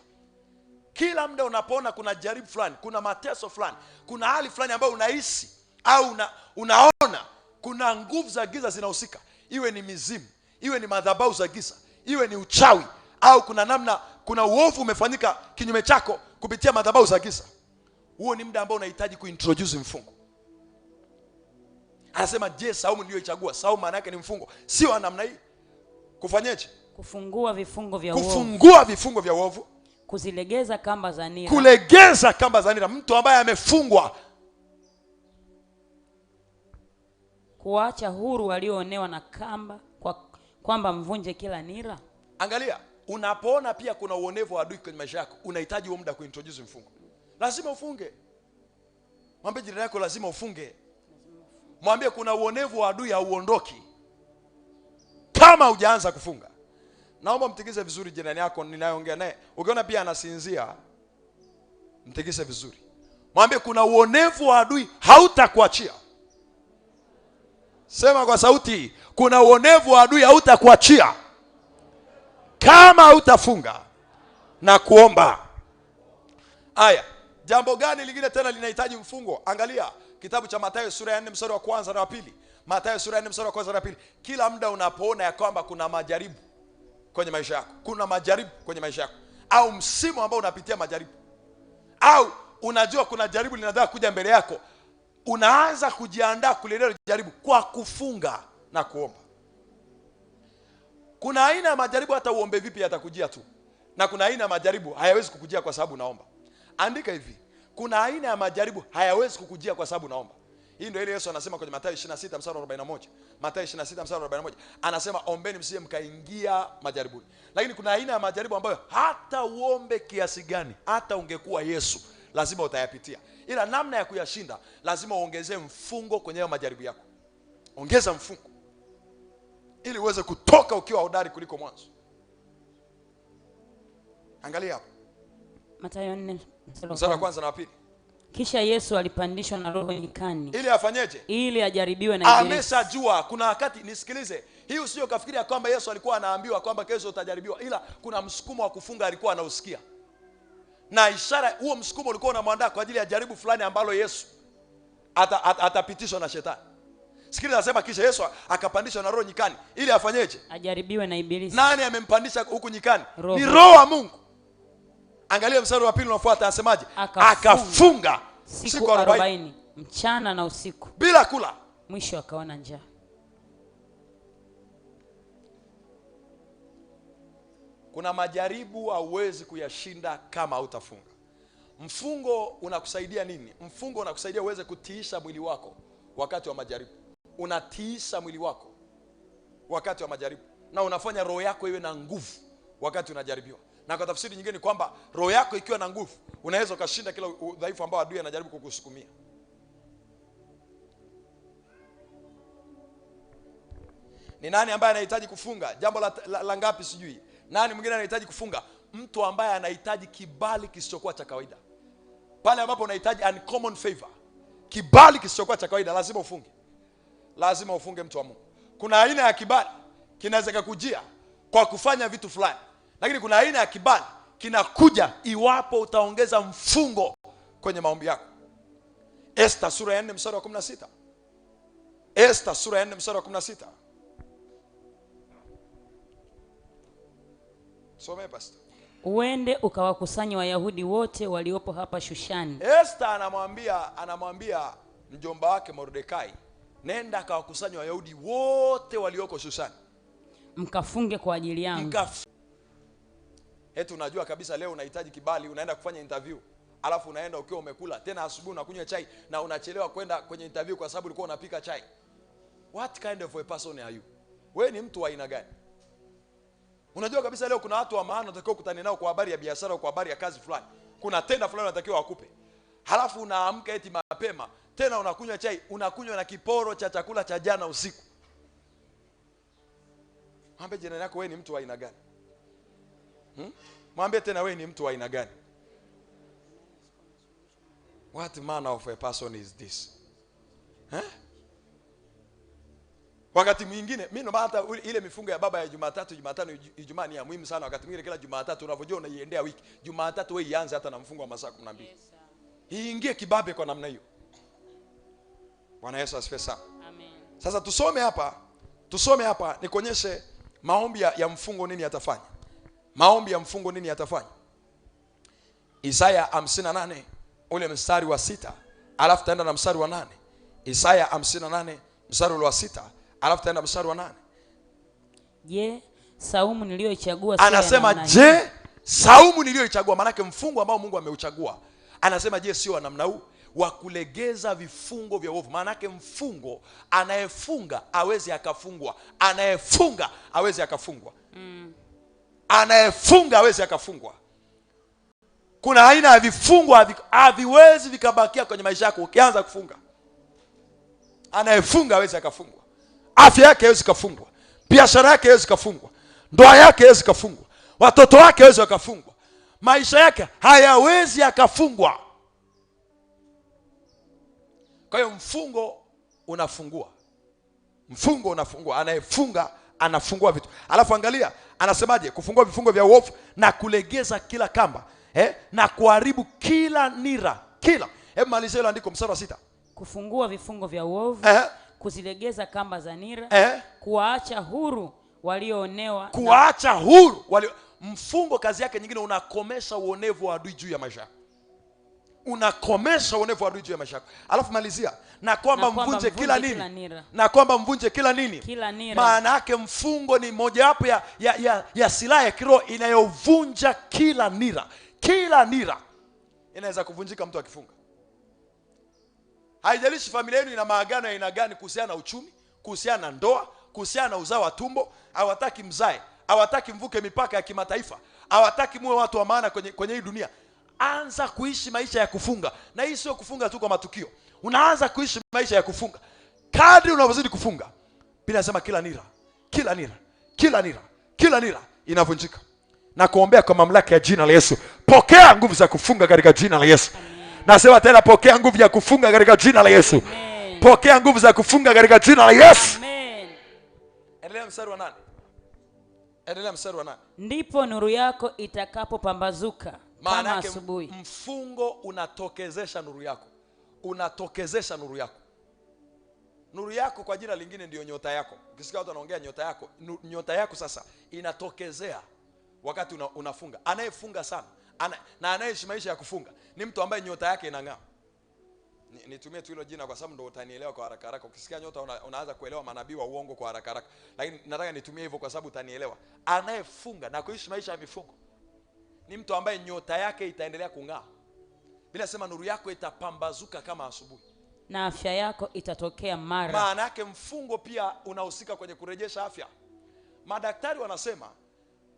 Kila muda unapoona kuna jaribu fulani, kuna mateso fulani, kuna hali fulani ambayo unahisi au unaona kuna nguvu za giza zinahusika, iwe ni mizimu, iwe ni madhabahu za giza, iwe ni uchawi, au kuna uovu umefanyika kinyume chako kupitia madhabahu za giza, huo ni muda ambao unahitaji kuintroduce mfungo. Anasema je, saumu niliyoichagua, saumu maana yake ni mfungo, sio namna hii. Kufanyeje? Kufungua vifungo vya uovu. Kufungua vifungo vya uovu. kuzilegeza kamba za nira. Kulegeza kamba za nira, mtu ambaye amefungwa. Kuacha huru walioonewa na kamba, kwamba mvunje kila nira. Angalia, unapoona pia kuna uonevu wa adui kwenye maisha yako, unahitaji muda kuintroduce mfungo. Lazima ufunge. Mwambie jirani yako lazima ufunge. Mwambie kuna uonevu wa adui hauondoki kama hujaanza kufunga. Naomba mtikise vizuri jirani yako ninayeongea naye. Ukiona pia anasinzia, mtikise vizuri. Mwambie kuna uonevu wa adui hautakuachia. Sema kwa sauti, kuna uonevu wa adui hautakuachia kama hautafunga na kuomba. Aya, jambo gani lingine tena linahitaji mfungo? Angalia kitabu cha Mathayo sura ya 4 mstari wa kwanza na wa pili. Mathayo sura ya 4 mstari wa kwanza na wa pili. Kila muda unapoona ya kwamba kuna majaribu kwenye maisha yako, kuna majaribu kwenye maisha yako, au msimu ambao unapitia majaribu, au unajua kuna jaribu linataka kuja mbele yako, unaanza kujiandaa kulelea jaribu kwa kufunga na kuomba. Kuna aina ya majaribu hata uombe vipi yatakujia tu, na kuna aina ya majaribu hayawezi kukujia kwa sababu naomba. Andika hivi, kuna aina ya majaribu hayawezi kukujia kwa sababu naomba. Hii ndio ile Yesu anasema kwenye Mathayo 26 mstari wa 41. Mathayo 26 mstari wa 41 anasema ombeni msije mkaingia majaribuni. Lakini kuna aina ya majaribu ambayo hata uombe kiasi gani, hata ungekuwa Yesu, lazima utayapitia. Ila namna ya kuyashinda lazima uongezee mfungo kwenye hayo majaribu yako. Ongeza mfungo ili uweze kutoka ukiwa hodari kuliko mwanzo. Angalia hapo. Mathayo 4 mstari wa kwanza na wa pili. Kisha Yesu alipandishwa na Roho nyikani. Ili afanyeje? Ili ajaribiwe na Ibilisi. Ameshajua. Kuna wakati, nisikilize, hii usije ukafikiria kwamba Yesu alikuwa anaambiwa kwamba kesho utajaribiwa, ila kuna msukumo wa kufunga alikuwa anausikia. Na ishara huo msukumo ulikuwa unamwandaa kwa ajili ya jaribu fulani ambalo Yesu atapitishwa na shetani. Sikiliza, anasema kisha Yesu akapandishwa na Roho nyikani ili afanyeje? Ajaribiwe na Ibilisi. Nani amempandisha huku nyikani? Roho. Ni Roho wa Mungu. Angalia mstari wa pili unafuata, anasemaje? Akafunga siku 40 mchana na usiku bila kula, mwisho akaona njaa. Kuna majaribu hauwezi kuyashinda kama hautafunga. Mfungo unakusaidia nini? Mfungo unakusaidia uweze kutiisha mwili wako wakati wa majaribu. Unatiisha mwili wako wakati wa majaribu, na unafanya roho yako iwe na nguvu wakati unajaribiwa. Na kwa tafsiri nyingine ni kwamba roho yako ikiwa na nguvu, unaweza ukashinda kila udhaifu ambao adui anajaribu kukusukumia. Ni nani ambaye anahitaji kufunga? Jambo la ngapi sijui. Nani mwingine anahitaji kufunga? Mtu ambaye anahitaji kibali kisichokuwa cha kawaida. Pale ambapo unahitaji uncommon favor, kibali kisichokuwa cha kawaida, lazima ufunge. Lazima ufunge, mtu wa Mungu. Kuna aina ya kibali kinaweza kukujia kwa kufanya vitu fulani, lakini kuna aina ya kibali kinakuja iwapo utaongeza mfungo kwenye maombi yako. Esther sura ya 4 mstari wa 16. Esther sura ya 4 mstari wa 16. Some pastor. Uende ukawakusanya Wayahudi wote waliopo hapa Shushani. Esther anamwambia mjomba wake Mordekai, nenda akawakusanya Wayahudi wote walioko Shushani, mkafunge kwa ajili yangu. Eti unajua kabisa leo unahitaji kibali, unaenda kufanya interview, alafu unaenda ukiwa umekula, tena asubuhi unakunywa chai na unachelewa kwenda kwenye interview kwa sababu ulikuwa unapika chai. What kind of a person are you? Wewe ni mtu wa aina gani? Unajua kabisa leo kuna watu wa maana unatakiwa kukutana nao kwa habari ya biashara au kwa habari ya kazi fulani. Kuna tenda fulani unatakiwa wakupe. Halafu unaamka eti mapema, tena unakunywa chai, unakunywa na kiporo cha chakula cha jana usiku. Mwambie jirani yako wewe ni mtu wa aina gani? Mwambie tena wewe ni mtu wa aina gani? What manner of a person is this? Wakati mwingine mimi ndo hata ile mifungo ya baba ya Jumatatu, Jumatano, Ijumaa ni ya muhimu sana. Wakati mwingine kila Jumatatu unavyojua unaiendea wiki, Jumatatu wewe ianze hata na mfungo wa masaa 12. Iingie kibabe kwa namna hiyo. Bwana Yesu asifiwe sana. Amen. Sasa tusome hapa nikuonyeshe maombi ya mfungo nini yatafanya. Maombi ya mfungo nini yatafanya? Isaya 58 ule mstari wa 6, alafu taenda na mstari wa 8. Isaya 58 mstari wa 6, alafu taenda mstari wa 8. Je, saumu niliyoichagua anasema je, Saumu niliyoichagua, maana mfungo ambao Mungu ameuchagua. Anasema je, sio wa namna huu wa kulegeza vifungo vya uovu? Maana mfungo, anayefunga hawezi akafungwa. Anayefunga hawezi akafungwa. Anayefunga hawezi akafungwa. Kuna aina ya vifungo haviwezi vikabakia kwenye maisha yako ukianza kufunga. Anayefunga hawezi akafungwa. Afya yake haiwezi kufungwa. Biashara yake haiwezi kufungwa. Ndoa yake haiwezi kufungwa. Watoto wake hawezi wakafungwa. Maisha yake hayawezi yakafungwa. Kwa hiyo mfungo unafungua. Mfungo unafungua. Anayefunga anafungua vitu. Alafu angalia, anasemaje? Kufungua vifungo vya uovu na kulegeza kila kamba, na kuharibu kila nira. Kila. Hebu malizia ile andiko mstari wa 6. Kufungua vifungo vya uovu, kuzilegeza kamba za nira, kuwaacha huru walioonewa. Kuwaacha huru mfungo kazi yake nyingine, unakomesha uonevu wa adui juu ya maisha yako. Unakomesha uonevu wa adui juu ya maisha yako. Alafu malizia na kwamba mvunje kila nini? Na kwamba mvunje kila nini? Kila nira. Maana yake mfungo ni mojawapo ya silaha ya kiroho inayovunja kila nira. Kila nira inaweza kuvunjika mtu akifunga. Haijalishi familia yenu ina maagano ya aina gani kuhusiana na uchumi, kuhusiana na ndoa, kuhusiana na uzao wa tumbo, hawataki mzae, hawataki mvuke mipaka ya kimataifa, hawataki muwe watu wa maana kwenye hii dunia. Anza kuishi maisha ya kufunga. Na hii sio kufunga tu kwa matukio. Unaanza kuishi maisha ya kufunga. Kadri unavyozidi kufunga, Biblia inasema kila nira, kila nira, kila nira, kila nira inavunjika. Na kuombea kwa mamlaka ya jina la Yesu, pokea nguvu za kufunga katika jina la Yesu. Nasema tena, pokea nguvu ya kufunga katika jina la Yesu. Amen. Pokea nguvu za kufunga katika jina la Yesu. Amen. Endelea mstari wa 8. Endelea mstari wa 8. Ndipo nuru yako itakapopambazuka kama asubuhi. Mfungo unatokezesha nuru yako. Unatokezesha nuru yako. Nuru yako kwa jina lingine ndio nyota yako. Ukisikia watu wanaongea nyota yako, nyota yako sasa inatokezea wakati unafunga. Anayefunga sana na anayeishi maisha ya kufunga ni mtu ambaye nyota yake inang'aa. Nitumie tu hilo jina kwa sababu ndio utanielewa kwa haraka haraka. Ukisikia nyota unaanza kuelewa manabii wa uongo kwa haraka haraka. Lakini nataka nitumie hivyo kwa sababu utanielewa. Anayefunga na kuishi maisha ya mifungo ni mtu ambaye nyota yake itaendelea kung'aa. Bila sema nuru yako itapambazuka kama asubuhi. Na afya yako itatokea mara. Maana yake mfungo pia unahusika kwenye kurejesha afya. Madaktari wanasema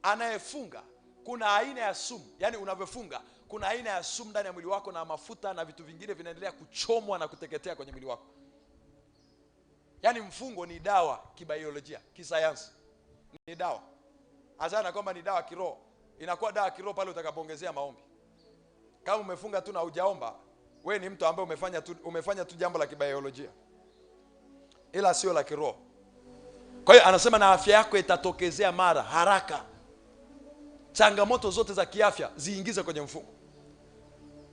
anayefunga kuna aina ya sumu, yani unavyofunga kuna aina ya sumu ndani ya mwili wako, na mafuta na vitu vingine vinaendelea kuchomwa na kuteketea kwenye mwili wako. Yani mfungo ni dawa kibiolojia, kisayansi. Ni dawa. Achana kwamba ni dawa kiroho. Inakuwa dawa kiroho pale utakapoongezea maombi. Kama umefunga tu na hujaomba, wewe ni mtu ambaye umefanya tu jambo la kibiolojia, ila sio la kiroho. Kwa hiyo anasema na afya yako itatokezea mara, haraka. Changamoto zote za kiafya ziingize kwenye mfungo.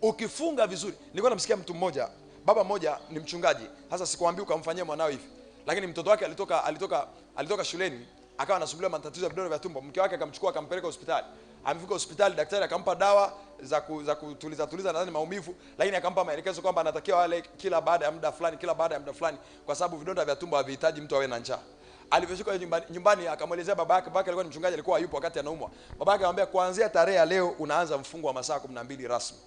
Ukifunga vizuri. Nilikuwa namsikia mtu mmoja, baba mmoja ni mchungaji. Sasa sikwambii ukamfanyia mwanao hivi. Lakini mtoto wake alitoka shuleni, akawa anasumbuliwa matatizo ya vidonda vya tumbo. Mke wake akamchukua akampeleka hospitali. Amefika hospitali, daktari akampa dawa za kutuliza nadhani maumivu, lakini akampa maelekezo kwamba anatakiwa ale kila baada ya muda fulani, kwa sababu vidonda vya tumbo havihitaji mtu awe na njaa. Alipofika nyumbani akamwelezea babake alikuwa ni mchungaji, alikuwa yupo wakati anaumwa. Babake akamwambia kuanzia tarehe ya leo unaanza mfungo wa masaa 12 rasmi.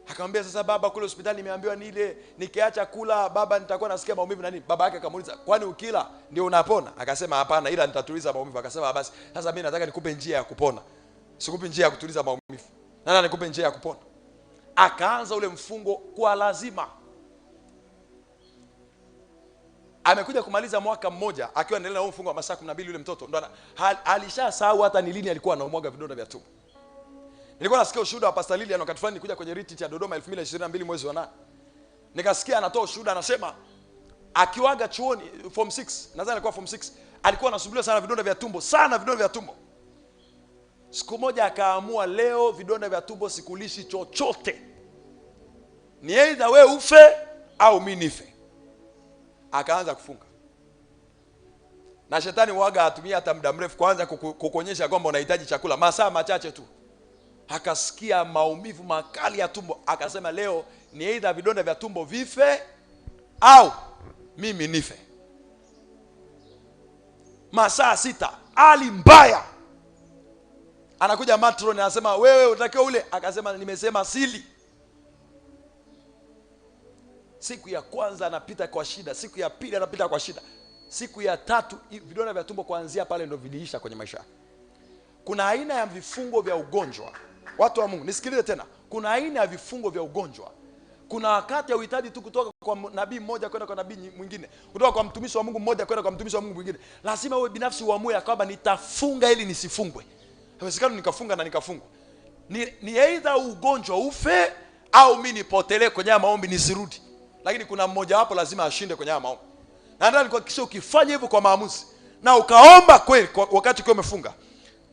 Akamwambia sasa baba, kule hospitali nimeambiwa nile nikiacha kula baba nitakuwa nasikia maumivu na nini. Babake akamuuliza kwani ukila ndio unapona? Akasema hapana, ila nitatuliza maumivu. Akasema basi sasa mimi nataka nikupe njia ya kupona, sikupi njia ya kutuliza maumivu, nataka nikupe njia ya kupona. Akaanza ule mfungo kwa lazima. Amekuja kumaliza mwaka mmoja akiwa anaendelea na mfungo wa masaa 12. Yule mtoto ndo alishasahau hata ni lini alikuwa anaumwaga vidonda vya tumbo. Nilikuwa nasikia ushuhuda wa Pastor Lilian wakati fulani nikuja kwenye retreat ya Dodoma 2022 mwezi wa 8. Nikasikia anatoa ushuhuda, anasema akiwaga chuoni form 6, nadhani alikuwa form 6, alikuwa anasumbuliwa sana vidonda vya tumbo, vidonda vya tumbo. Siku moja akaamua, leo vidonda vya tumbo sikulishi chochote. Ni either wewe ufe au mimi nife. Akaanza kufunga. Na shetani waga atumia hata muda mrefu kwanza kukuonyesha kwamba unahitaji chakula, masaa machache tu. Akasikia maumivu makali ya tumbo, akasema leo ni either vidonda vya tumbo vife au mimi nife. Masaa 6, hali mbaya. Anakuja matron anasema wewe utakiwa ule, akasema nimesema sili. Siku ya kwanza anapita kwa shida, siku ya pili anapita kwa shida, siku ya tatu vidonda vya tumbo kuanzia pale ndio viliisha kwenye maisha. Kuna aina ya vifungo vya ugonjwa. Watu wa Mungu nisikilize tena, kuna aina ya vifungo vya ugonjwa. Kuna wakati hauhitaji tu kutoka kwa nabii mmoja kwenda kwa nabii mwingine, kutoka kwa mtumishi wa Mungu mmoja kwenda kwa mtumishi wa Mungu mwingine. Lazima wewe binafsi uamue kwamba nitafunga ili nisifungwe. Haiwezekani nikafunga na nikafungwa. Ni either ugonjwa ufe au mimi nipotelee kwenye maombi nisirudi. Lakini kuna mmoja wapo lazima ashinde kwenye maombi. Na ndio nikuhakikishia ukifanya hivyo kwa maamuzi na ukaomba kweli wakati ukiwa umefunga,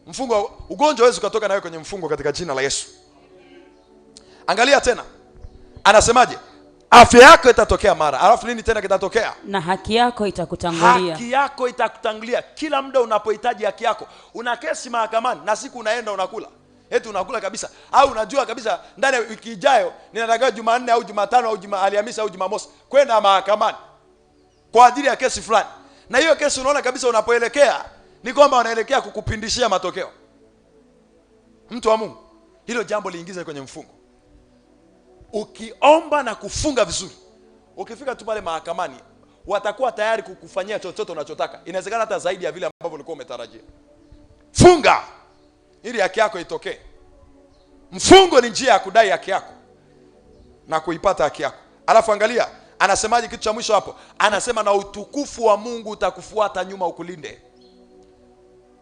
mfungo ugonjwa hawezi kutoka nawe kwenye mfungo katika jina la Yesu. Angalia tena. Anasemaje? Afya yako itatokea mara. Alafu nini tena kitatokea? Na haki yako itakutangulia. Haki yako itakutangulia. Kila muda unapohitaji haki yako. Una kesi mahakamani na siku unaenda unakula. Eti unakula kabisa. Au unajua kabisa ndani ya wiki ijayo ninataka Jumanne au Jumatano au Alhamisi au Jumamosi kwenda mahakamani kwa ajili ya kesi fulani. Na hiyo kesi unaona kabisa unapoelekea ni kwamba wanaelekea kukupindishia matokeo. Mtu wa Mungu, hilo jambo liingize kwenye mfungo. Ukiomba na kufunga vizuri, ukifika tu pale mahakamani watakuwa tayari kukufanyia chochote unachotaka. Inawezekana hata zaidi ya vile ambavyo ulikuwa umetarajia. Funga ili haki yako itokee. Mfungo ni njia ya kudai haki yako na kuipata haki yako. Alafu angalia, anasemaje kitu cha mwisho hapo? Anasema na utukufu wa Mungu utakufuata nyuma ukulinde.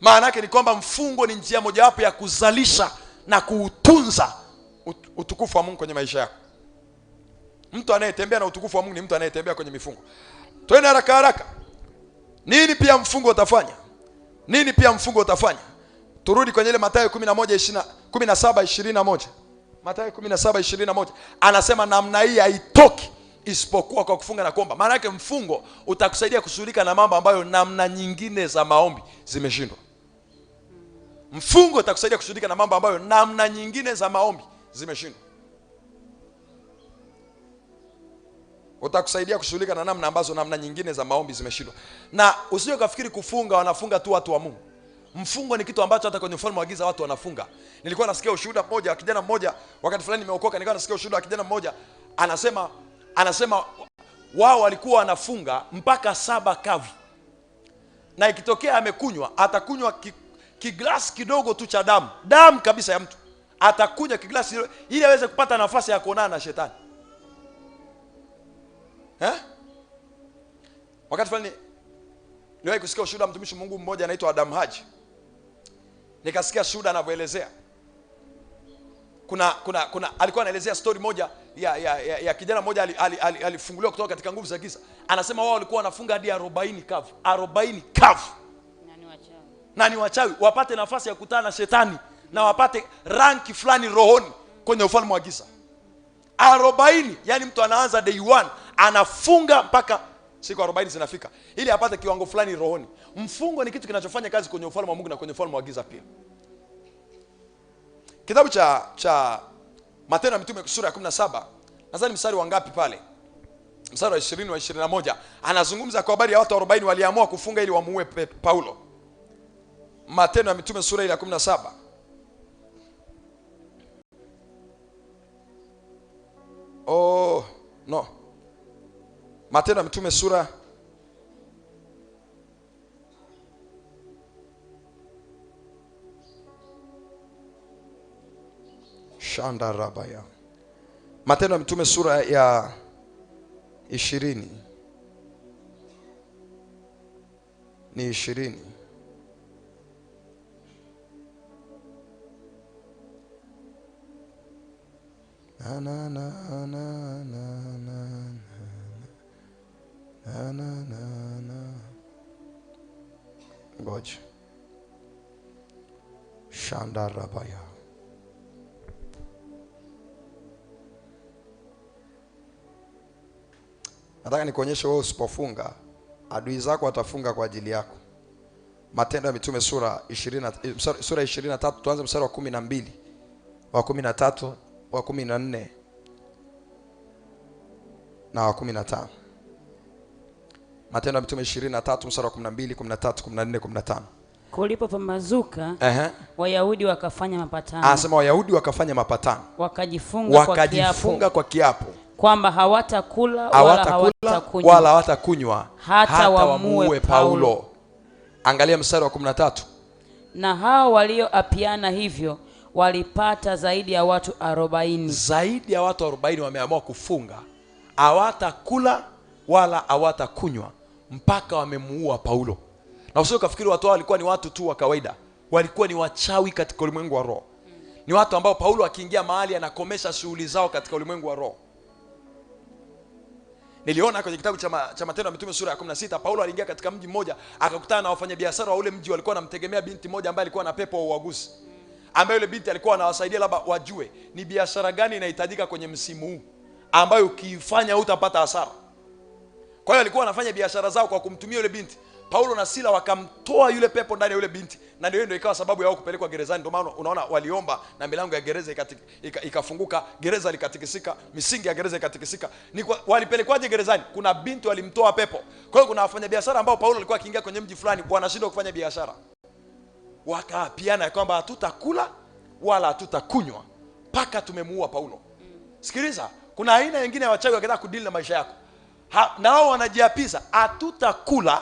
Maana yake ni kwamba mfungo ni njia mojawapo ya kuzalisha na kuutunza utukufu wa Mungu kwenye maisha yako. Mtu anayetembea na utukufu wa Mungu ni mtu anayetembea kwenye mifungo. Twende haraka haraka. Nini pia mfungo utafanya? Nini pia mfungo utafanya? Turudi kwenye ile Mathayo 17:21. Mathayo 17:21. Anasema namna hii haitoki isipokuwa kwa kufunga na kuomba. Maana yake mfungo utakusaidia kushughulika na mambo ambayo namna nyingine za maombi zimeshindwa. Mfungo utakusaidia kushughulika na mambo ambayo namna nyingine za maombi zimeshindwa. Utakusaidia kushughulika na namna ambazo namna nyingine za maombi zimeshindwa. Na usije ukafikiri kufunga wanafunga tu watu wa Mungu. Mfungo ni kitu ambacho hata kwenye ufalme wa giza watu wanafunga. Nilikuwa nasikia ushuhuda mmoja wa kijana mmoja wakati fulani nimeokoka, nilikuwa nasikia ushuhuda wa kijana mmoja anasema wao walikuwa wanafunga mpaka 7 kavu. Na ikitokea amekunywa, atakunywa kiglasi kidogo tu cha damu kabisa ya mtu. Atakunywa kiglasi ili aweze kupata nafasi ya kuonana na shetani. Wakati fulani niliwahi kusikia ushuhuda mtumishi Mungu mmoja anaitwa Adam Haji. Nikasikia shuhuda anavyoelezea. Kuna alikuwa anaelezea story moja ya kijana mmoja alifunguliwa kutoka katika nguvu za giza. Anasema wao walikuwa wanafunga hadi 40 kavu. 40 kavu. Na ni wachawi wapate nafasi ya kukutana na shetani na wapate ranki fulani rohoni kwenye ufalme wa giza. 40, yani mtu anaanza day 1 anafunga mpaka siku 40 zinafika ili apate kiwango fulani rohoni. Mfungo ni kitu kinachofanya kazi kwenye ufalme wa Mungu na kwenye ufalme wa giza pia. Kitabu cha Matendo ya Mitume sura ya 17, nadhani mstari wa ngapi pale? Mstari wa 20 wa 21, anazungumza kwa habari ya watu 40 waliamua kufunga ili wamuue Paulo. Matendo ya Mitume sura ile ya 17. Matendo ya Mitume sura Shanda Rabaya. Matendo ya Mitume sura ya 20. Ni 20. Ngoja. Shanda Rabaya. Nataka nikuonyeshe wewe usipofunga adui zako watafunga kwa ajili yako. Matendo ya Mitume sura 23, tuanze mstari wa 12, wa 13, wa 14 na wa 15. Matendo ya Mitume 23 mstari wa 12, 13, 14, 15. Kulipopambazuka, Wayahudi wakafanya mapatano. Anasema Wayahudi wakafanya mapatano. Wakajifunga kwa kiapo kwamba hawatakula wala hawatakunywa hata wamuue Paulo. Angalia mstari wa 13. Na hao walioapiana hivyo walipata zaidi ya watu 40. Zaidi ya watu 40 wameamua kufunga, hawatakula wala hawatakunywa mpaka wamemuua Paulo. Na usio kafikiri watu hao walikuwa ni watu tu wa kawaida, walikuwa ni wachawi katika ulimwengu wa roho. Ni watu ambao Paulo akiingia mahali anakomesha shughuli zao katika ulimwengu wa roho. Niliona kwenye kitabu cha Matendo ya Mitume sura ya 16, Paulo aliingia katika mji mmoja, akakutana na wafanyabiashara wa ule mji, walikuwa wanamtegemea binti moja ambaye alikuwa na pepo wa uaguzi, ambaye yule binti alikuwa anawasaidia labda wajue ni biashara gani inahitajika kwenye msimu huu ambayo ukifanya hutapata hasara. Kwa hiyo alikuwa anafanya biashara zao kwa kumtumia yule binti. Paulo na Sila wakamtoa yule pepo ndani ya yule binti, na ndio ikawa sababu ya wao kupelekwa gerezani. Ndio maana unaona waliomba na milango ya gereza ikafunguka, gereza likatikisika, misingi ya gereza ikatikisika. Walipelekwaje gerezani? Kuna binti walimtoa pepo. Kwa hiyo kuna wafanyabiashara ambao Paulo alikuwa akiingia kwenye mji fulani wanashindwa kufanya biashara, wakaapiana kwamba hatutakula wala hatutakunywa mpaka tumemuua Paulo. Sikiliza, kuna aina nyingine ya wachawi wakitaka kudili na maisha yako. Nao wanajiapiza, hatutakula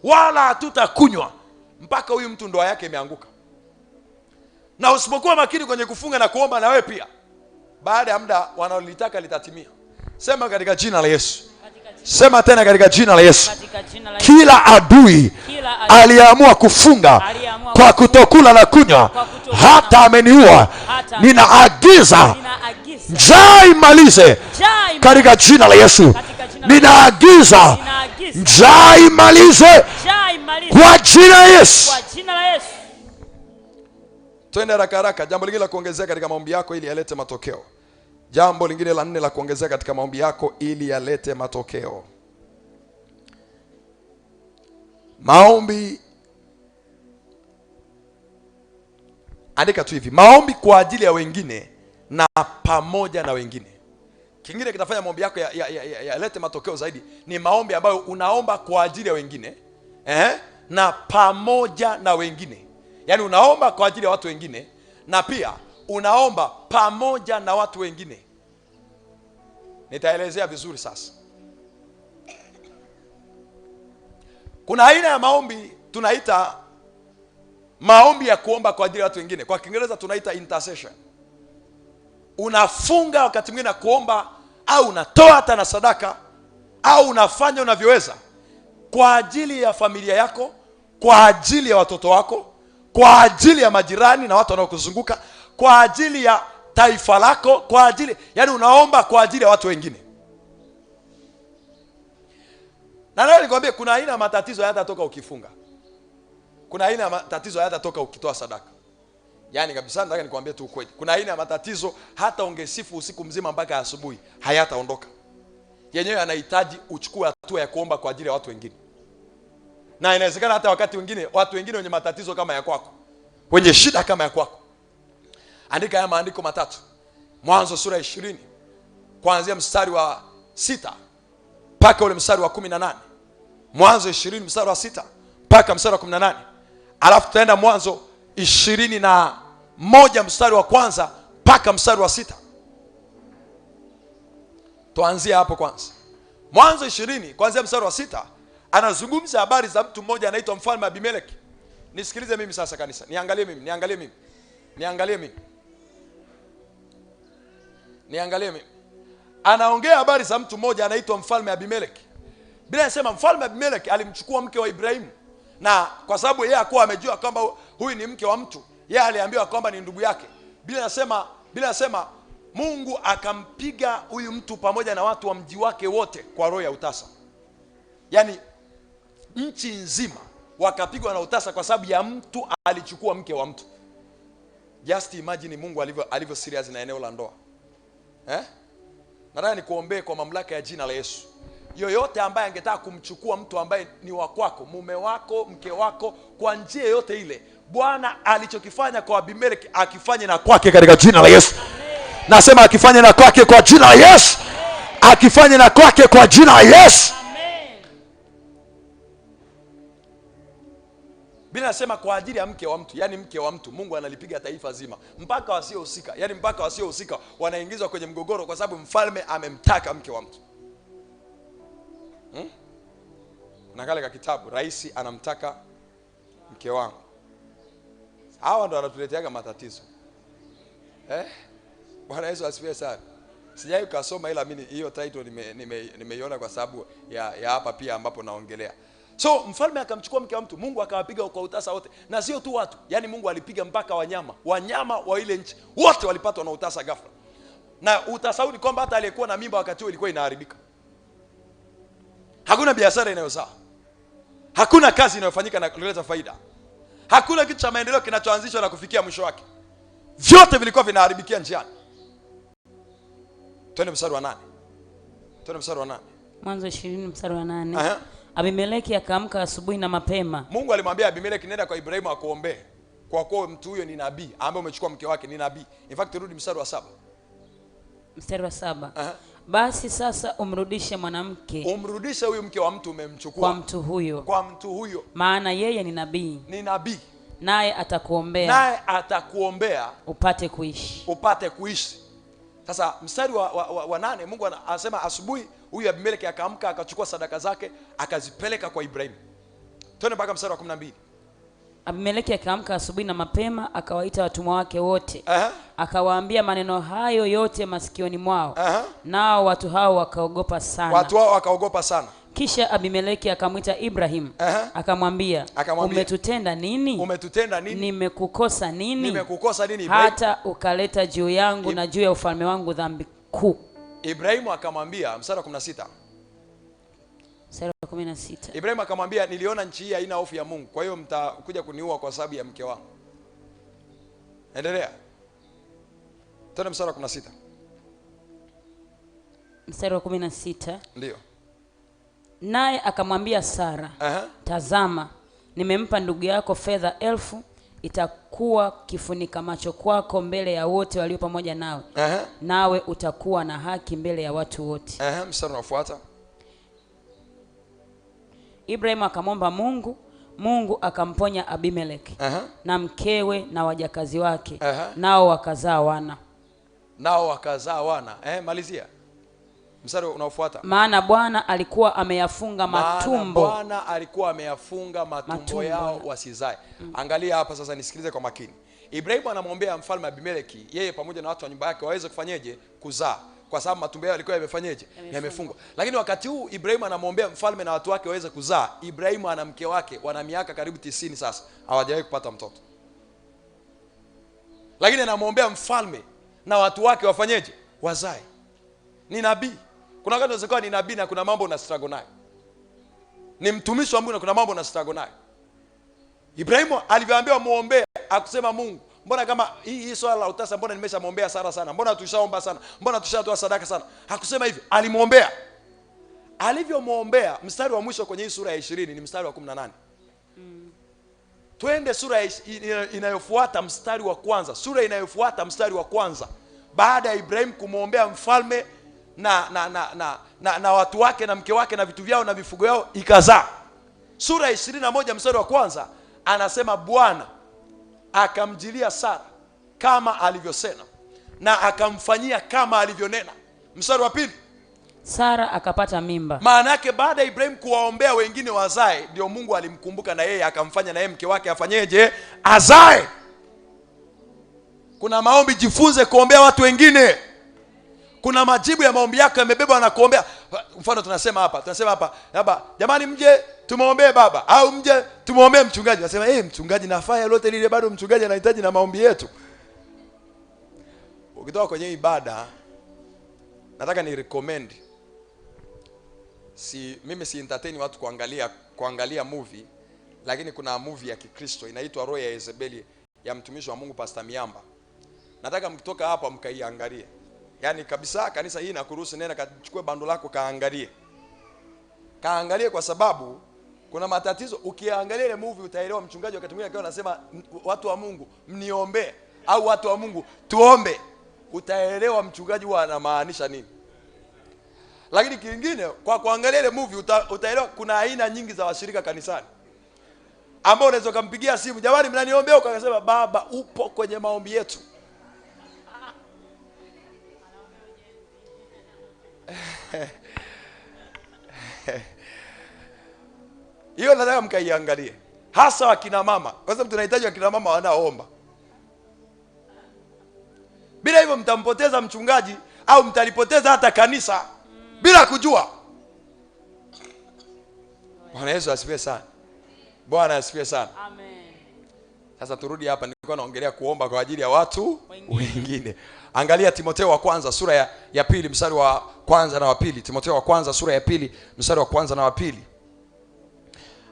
wala hatutakunywa mpaka huyu mtu ndoa yake imeanguka. Na usipokuwa makini kwenye kufunga na kuomba, na wewe pia baada ya muda wanaolitaka litatimia. Sema katika jina la Yesu. Sema tena katika jina la Yesu. Kila adui aliamua kufunga kwa kutokula na kunywa hata ameniua, ninaagiza njaa imalize katika jina la Yesu. Ninaagiza njaa imalize kwa jina la Yesu. Twende haraka haraka. Jambo lingine la kuongezea katika maombi yako ili yalete matokeo. Jambo lingine la 4 la kuongezea katika maombi yako ili yalete matokeo. Maombi, andika tu hivi: maombi kwa ajili ya wengine na pamoja na wengine. Kingine kitafanya maombi yako yalete matokeo zaidi ni maombi ambayo unaomba kwa ajili ya wengine na pamoja na wengine. Yaani unaomba kwa ajili ya watu wengine na pia unaomba pamoja na watu wengine. Nitaelezea vizuri sasa. Kuna aina ya maombi tunaita maombi ya kuomba kwa ajili ya watu wengine. Kwa Kiingereza tunaita intercession. Unafunga wakati mwingine na kuomba, au unatoa hata na sadaka, au unafanya unavyoweza kwa ajili ya familia yako, kwa ajili ya watoto wako, kwa ajili ya majirani na watu wanaokuzunguka, kwa ajili ya taifa lako, kwa ajili, yani unaomba kwa ajili ya watu wengine. Na leo nikwambie kuna aina ya matatizo hayatatoka ukifunga. Kuna aina ya matatizo hayatatoka ukitoa sadaka. Yaani kabisa nataka nikwambie tu ukweli. Kuna aina ya matatizo hata ungesifu usiku mzima mpaka asubuhi hayataondoka. Yenyewe yanahitaji uchukue hatua ya kuomba kwa ajili ya watu wengine. Na inawezekana hata wakati mwingine watu wengine wenye matatizo kama ya kwako, wenye shida kama ya kwako. Andika haya maandiko matatu. Mwanzo sura 20 kuanzia mstari wa 6 mpaka ule mstari wa 18. Mwanzo 20 mstari wa 6 mpaka mstari wa 18. Alafu tutaenda Mwanzo 21 mstari wa kwanza mpaka mstari wa 6. Tuanzie hapo kwanza. Mwanzo 20 kuanzia mstari wa 6 anazungumza habari za mtu mmoja anaitwa mfalme Abimeleki. Nisikilize mimi sasa kanisa. Niangalie mimi. Anaongea habari za mtu mmoja anaitwa mfalme Abimeleki. Biblia inasema mfalme Abimeleki alimchukua mke wa Ibrahimu, na kwa sababu yeye hakuwa amejua kwamba huyu ni mke wa mtu, yeye aliambiwa kwamba ni ndugu yake. Biblia inasema Mungu akampiga huyu mtu pamoja na watu wa mji wake wote kwa roho ya utasa. Yaani nchi nzima wakapigwa na utasa kwa sababu ya mtu alichukua mke wa mtu. Just imagine Mungu alivyo serious na eneo la ndoa. Nataka nikuombee kwa mamlaka ya jina la Yesu. Yoyote ambaye angetaka kumchukua mtu ambaye ni wa kwako, mume wako, mke wako, kwa njia yote ile, Bwana alichokifanya kwa Abimeleki akifanye na kwake katika jina la Yesu. Nasema akifanye na kwake kwa jina la Yesu. Akifanye na kwake kwa jina la Yesu. Biblia inasema kwa ajili ya mke wa mtu, yani mke wa mtu, Mungu analipiga taifa zima, mpaka wasiohusika, yani mpaka wasiohusika wanaingizwa kwenye mgogoro kwa sababu mfalme amemtaka mke wa mtu. Na kale ka kitabu, rais anamtaka mke wangu. Hawa ndo wanatuleteaga matatizo. Bwana Yesu asifiwe sana. Sijai kusoma, ila mimi hiyo title nimeiona kwa sababu ya hapa pia ambapo naongelea. So mfalme akamchukua mke wa mtu, Mungu akawapiga kwa utasa wote. Na sio tu watu, yani Mungu alipiga mpaka wanyama wa ile nchi wote walipatwa na utasa ghafla. Na utasa ni kwamba hata aliyekuwa na mimba wakati huo ilikuwa inaharibika. Hakuna biashara inayozaa, hakuna kazi inayofanyika na kuleta faida, hakuna kitu cha maendeleo kinachoanzishwa na kufikia mwisho wake. Vyote vilikuwa vinaharibikia njiani. Twende mstari wa 8. Mwanzo 20 mstari wa 8. Abimeleki akaamka asubuhi na mapema. Mungu alimwambia Abimeleki, nenda kwa Ibrahimu akuombee, kwa kuwa mtu huyo ni nabii ambaye umechukua mke wake ni nabii. In fact rudi mstari wa 7. Mstari wa 7. Basi sasa umrudishe mwanamke. Umrudishe huyu mke wa mtu umemchukua. Kwa mtu huyo. Maana yeye ni nabii. Naye atakuombea. Upate kuishi. Sasa mstari wa 8 Mungu anasema asubuhi huyu Abimeleki akaamka akachukua sadaka zake akazipeleka kwa Ibrahimu. Twende mpaka mstari wa 12. Abimeleki akaamka asubuhi na mapema akawaita watumwa wake wote. Akawaambia maneno hayo yote masikioni mwao. Nao watu hao wakaogopa sana. Kisha Abimeleki akamwita Ibrahim. Akamwambia, umetutenda nini? Nimekukosa nini? Hata ukaleta juu yangu na juu ya ufalme wangu dhambi kuu. Ibrahimu akamwambia, mstari wa 16. Ibrahimu akamwambia, niliona nchi hii haina hofu ya Mungu, kwa hiyo mtakuja kuniua kwa sababu ya mke wangu. Endelea. Tena mstari wa 16. Mstari wa 16. Ndio. Naye akamwambia Sara, tazama, nimempa ndugu yako fedha 1000, itakuwa kifunika macho kwako mbele ya wote walio pamoja nawe. Nawe utakuwa na haki mbele ya watu wote. Mstari unaofuata. Ibrahim akamwomba Mungu akamponya Abimeleki na mkewe na wajakazi wake. Nao wakazaa wana. Malizia. Mstari unaofuata. Maana Bwana alikuwa ameyafunga matumbo yao wasizae. Angalia hapa sasa, nisikilize kwa makini. Ibrahimu anamwombea mfalme Abimeleki yeye pamoja na watu wa nyumba yake waweze kufanyeje? Kuzaa, kwa sababu matumbo yao yalikuwa yamefanyeje? Yamefungwa. Lakini wakati huu Ibrahimu anamwombea mfalme na watu wake waweze kuzaa. Ibrahimu ana mke wake, wana miaka karibu 90 sasa, hawajawahi kupata mtoto. Lakini anamwombea mfalme na watu wake wafanyeje? Wazae. Ni nabii. Kuna wakati unaweza kuwa ni nabii na kuna mambo una struggle nayo. Ni mtumishi wa Mungu na kuna mambo una struggle nayo. Ibrahimu alivyoambiwa muombe, akusema Mungu, mbona kama hii swala la utasa, mbona nimeshamwombea Sara sana, mbona tushaomba sana, mbona tushatoa sadaka sana. Hakusema hivyo, alimuombea. Alivyomwombea, mstari wa mwisho kwenye hii sura ya 20 ni mstari wa 18. Twende sura inayofuata mstari wa kwanza. Sura inayofuata mstari wa kwanza. Baada ya Ibrahimu kumwombea mfalme na watu wake na mke wake na vitu vyao na vifugo yao, ikazaa. Sura 21 mstari wa kwanza anasema Bwana akamjilia Sara kama alivyosema na akamfanyia kama alivyonena. Mstari wa pili, Sara akapata mimba. Maana yake baada ya Ibrahim kuwaombea wengine wazae, ndio Mungu alimkumbuka na yeye akamfanya na yeye mke wake afanyeje? Azae. Kuna maombi, jifunze kuombea watu wengine. Kuna majibu ya maombi yako yamebeba na kuombea. Mfano tunasema hapa, jamani mje tumuombee baba, au mje tumuombee mchungaji. Nasema mchungaji nafanya lote lile, bado mchungaji anahitaji na maombi yetu. Ukitoka kwenye ibada, nataka ni recommend, mimi si entertain watu kuangalia movie, lakini kuna movie ya Kikristo inaitwa Roho ya Yezebeli ya mtumishi wa Mungu Pastor Miamba. Nataka mkitoka hapa mkaiangalie. Yaani kabisa kanisa hii inakuruhusu, nenda kachukue bando lako kaangalie, kwa sababu kuna matatizo. Ukiangalia ile movie utaelewa mchungaji wakati mwingine akiwa anasema watu wa Mungu mniombe, au watu wa Mungu tuombe, utaelewa mchungaji huwa anamaanisha nini. Lakini kingine, kwa kuangalia ile movie utaelewa kuna aina nyingi za washirika kanisani. ambao unaweza kumpigia simu, jamani mnaniombea, ukasema baba upo kwenye maombi yetu. Hiyo nataka mkaiangalie, hasa wakina mama, kwa sababu tunahitaji wakina mama wanaoomba. Bila hivyo mtampoteza mchungaji au mtalipoteza hata kanisa bila kujua. Bwana Yesu asifiwe sana. Bwana asifiwe sana. Amen. Sasa turudi hapa, nilikuwa naongelea kuomba kwa ajili ya watu wengine. Angalia Timotheo wa kwanza sura ya pili mstari wa kwanza na wa pili. Timotheo wa kwanza sura ya pili mstari wa kwanza na wa pili.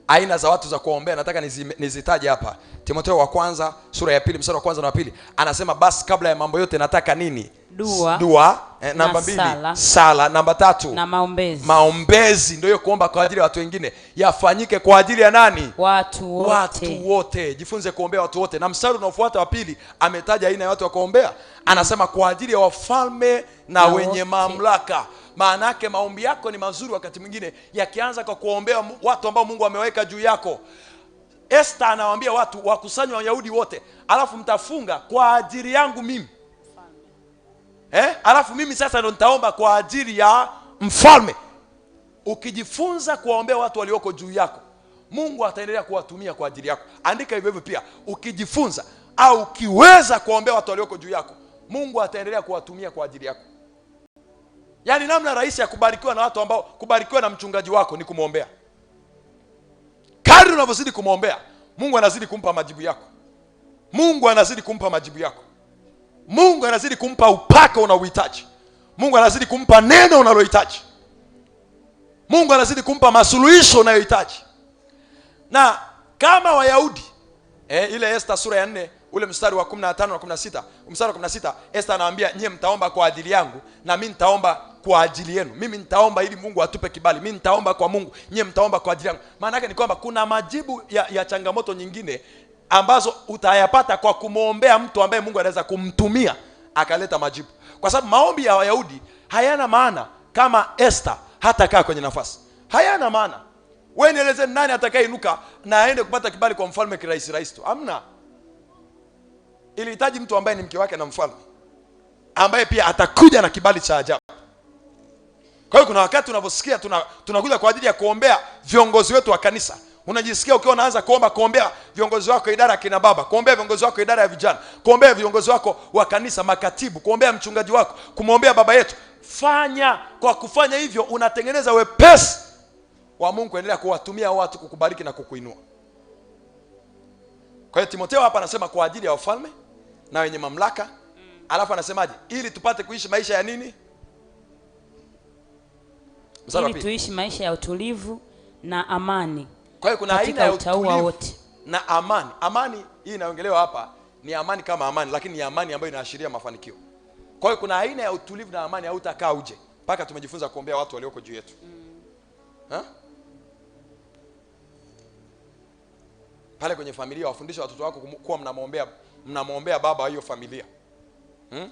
Aina za watu za kuombea nataka nizitaje hapa. Timotheo wa kwanza sura ya pili mstari wa kwanza na wa pili. Anasema basi kabla ya mambo yote nataka nini? Dua. Namba 2 sala. Namba 3 na maombezi. Maombezi ndio kuomba kwa ajili ya watu wengine yafanyike kwa ajili ya nani? Watu wote. Watu wote. Jifunze kuombea watu wote. Na mstari unaofuata wa pili ametaja aina ya watu wa kuombea. Anasema kwa ajili ya wafalme na wenye wote mamlaka. Maana yake maombi yako ni mazuri wakati mwingine yakianza kwa kuombea watu ambao Mungu ameweka juu yako. Esther anawaambia watu wakusanywe Wayahudi wote, alafu mtafunga kwa ajili yangu mimi. Alafu mimi sasa ndo nitaomba kwa ajili ya mfalme. Ukijifunza kuwaombea watu walioko juu yako, Mungu ataendelea kuwatumia kwa ajili yako. Andika hivyo hivyo pia, ukijifunza au ukiweza kuwaombea watu walioko juu yako, Mungu ataendelea kuwatumia kwa ajili yako. Yaani namna rahisi ya kubarikiwa na watu ambao, kubarikiwa na mchungaji wako ni kumwombea. Kadri unavyozidi kumwombea, Mungu anazidi kumpa majibu yako. Mungu anazidi kumpa majibu yako. Mungu anazidi kumpa upako unaohitaji. Mungu anazidi kumpa neno unalohitaji. Mungu anazidi kumpa masuluhisho unayohitaji. Na kama Wayahudi, ile Esther sura ya 4 ule mstari wa 15 na 16, mstari wa 16, Esther anawaambia nyie mtaomba kwa ajili yangu na mimi nitaomba kwa ajili yenu. Mimi nitaomba ili Mungu atupe kibali. Mimi nitaomba kwa Mungu, nyie mtaomba kwa ajili yangu. Maana yake ni kwamba kuna majibu ya changamoto nyingine ambazo utayapata kwa kumwombea mtu ambaye Mungu anaweza kumtumia akaleta majibu. Kwa sababu maombi ya Wayahudi hayana maana kama Esther hata kaa kwenye nafasi. Hayana maana. Wewe nieleze nani atakayeinuka na aende kupata kibali kwa mfalme kirahisi tu? Hamna. Ilihitaji mtu ambaye ni mke wake na mfalme, ambaye pia atakuja na kibali cha ajabu. Kwa hiyo kuna wakati unaposikia tunakuja kwa ajili ya kuombea viongozi wetu wa kanisa, unajisikia ukiwa unaanza kuombea viongozi wako idara ya kina baba, kuombea viongozi wako idara ya vijana, kuombea viongozi wako wa kanisa, makatibu, kuombea mchungaji wako, kumwombea baba yetu. Fanya, kwa kufanya hivyo unatengeneza wepesi wa Mungu kuendelea kuwatumia watu kukubariki na kukuinua. Kwa hiyo Timotheo hapa anasema kwa ajili ya wafalme na wenye mamlaka. Alafu anasemaje? Ili tupate kuishi maisha ya nini? Ili tuishi maisha ya utulivu na amani. Kwa hiyo kuna aina ya utulivu wote na amani. Amani hii inaongelewa hapa ni amani kama amani, lakini ni amani ambayo inaashiria mafanikio. Kwa hiyo kuna aina ya utulivu na amani hautakaa uje mpaka tumejifunza kuombea watu walioko juu yetu. Pale kwenye familia wafundisha watoto wako kuwa mnamwombea baba wa hiyo familia.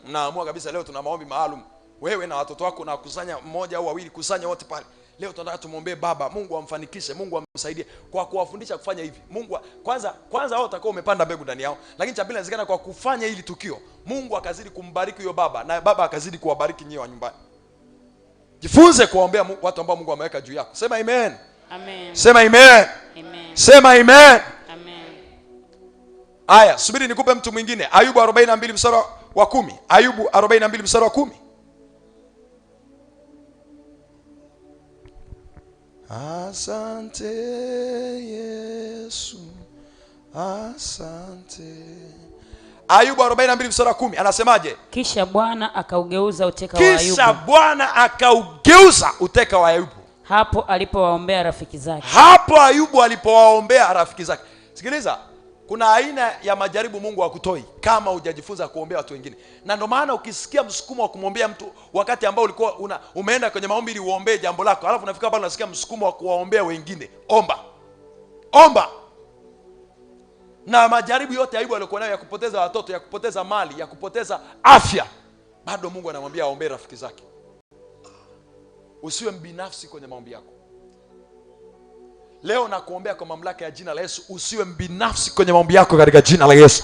Mnaamua kabisa leo tuna maombi maalum. Wewe na watoto wako na kusanya mmoja au wawili, kusanya wote pale. Leo tunataka tumwombee baba, Mungu amfanikishe, Mungu amsaidie. Kwa kuwafundisha kufanya hivi. Mungu kwanza wao utakuwa umepanda mbegu ndani yao. Lakini cha pili inawezekana kwa kufanya hili tukio, Mungu akazidi kumbariki huyo baba na baba akazidi kuwabariki nyinyi wa nyumbani. Jifunze kuombea watu ambao Mungu ameweka juu yako. Sema amen. Amen. Sema amen. Amen. Sema amen. Amen. Aya, subiri nikupe mtu mwingine. Ayubu 42 mstari wa 10. Ayubu 42 mstari wa 10. Asante Yesu, asante. Ayubu 42 mstari wa 10 anasemaje? Kisha Bwana akaugeuza uteka wa Ayubu. Kisha Bwana akaugeuza uteka wa Ayubu. Hapo alipowaombea rafiki zake. Hapo Ayubu alipowaombea rafiki zake. Sikiliza, kuna aina ya majaribu Mungu hakutoi kama hujajifunza kuombea watu wengine. Na ndio maana ukisikia msukumo wa kumwombea mtu wakati ambao ulikuwa umeenda kwenye maombi ili uombee jambo lako, alafu unafika pale unasikia msukumo wa kuwaombea wengine, omba. Na majaribu yote Ayubu alikuwa nayo ya kupoteza watoto, ya kupoteza mali, ya kupoteza afya, bado Mungu anamwambia aombee rafiki zake. Usiwe mbinafsi kwenye maombi yako. Leo nakuombea kwa mamlaka ya jina la Yesu, usiwe mbinafsi kwenye maombi yako katika jina la Yesu.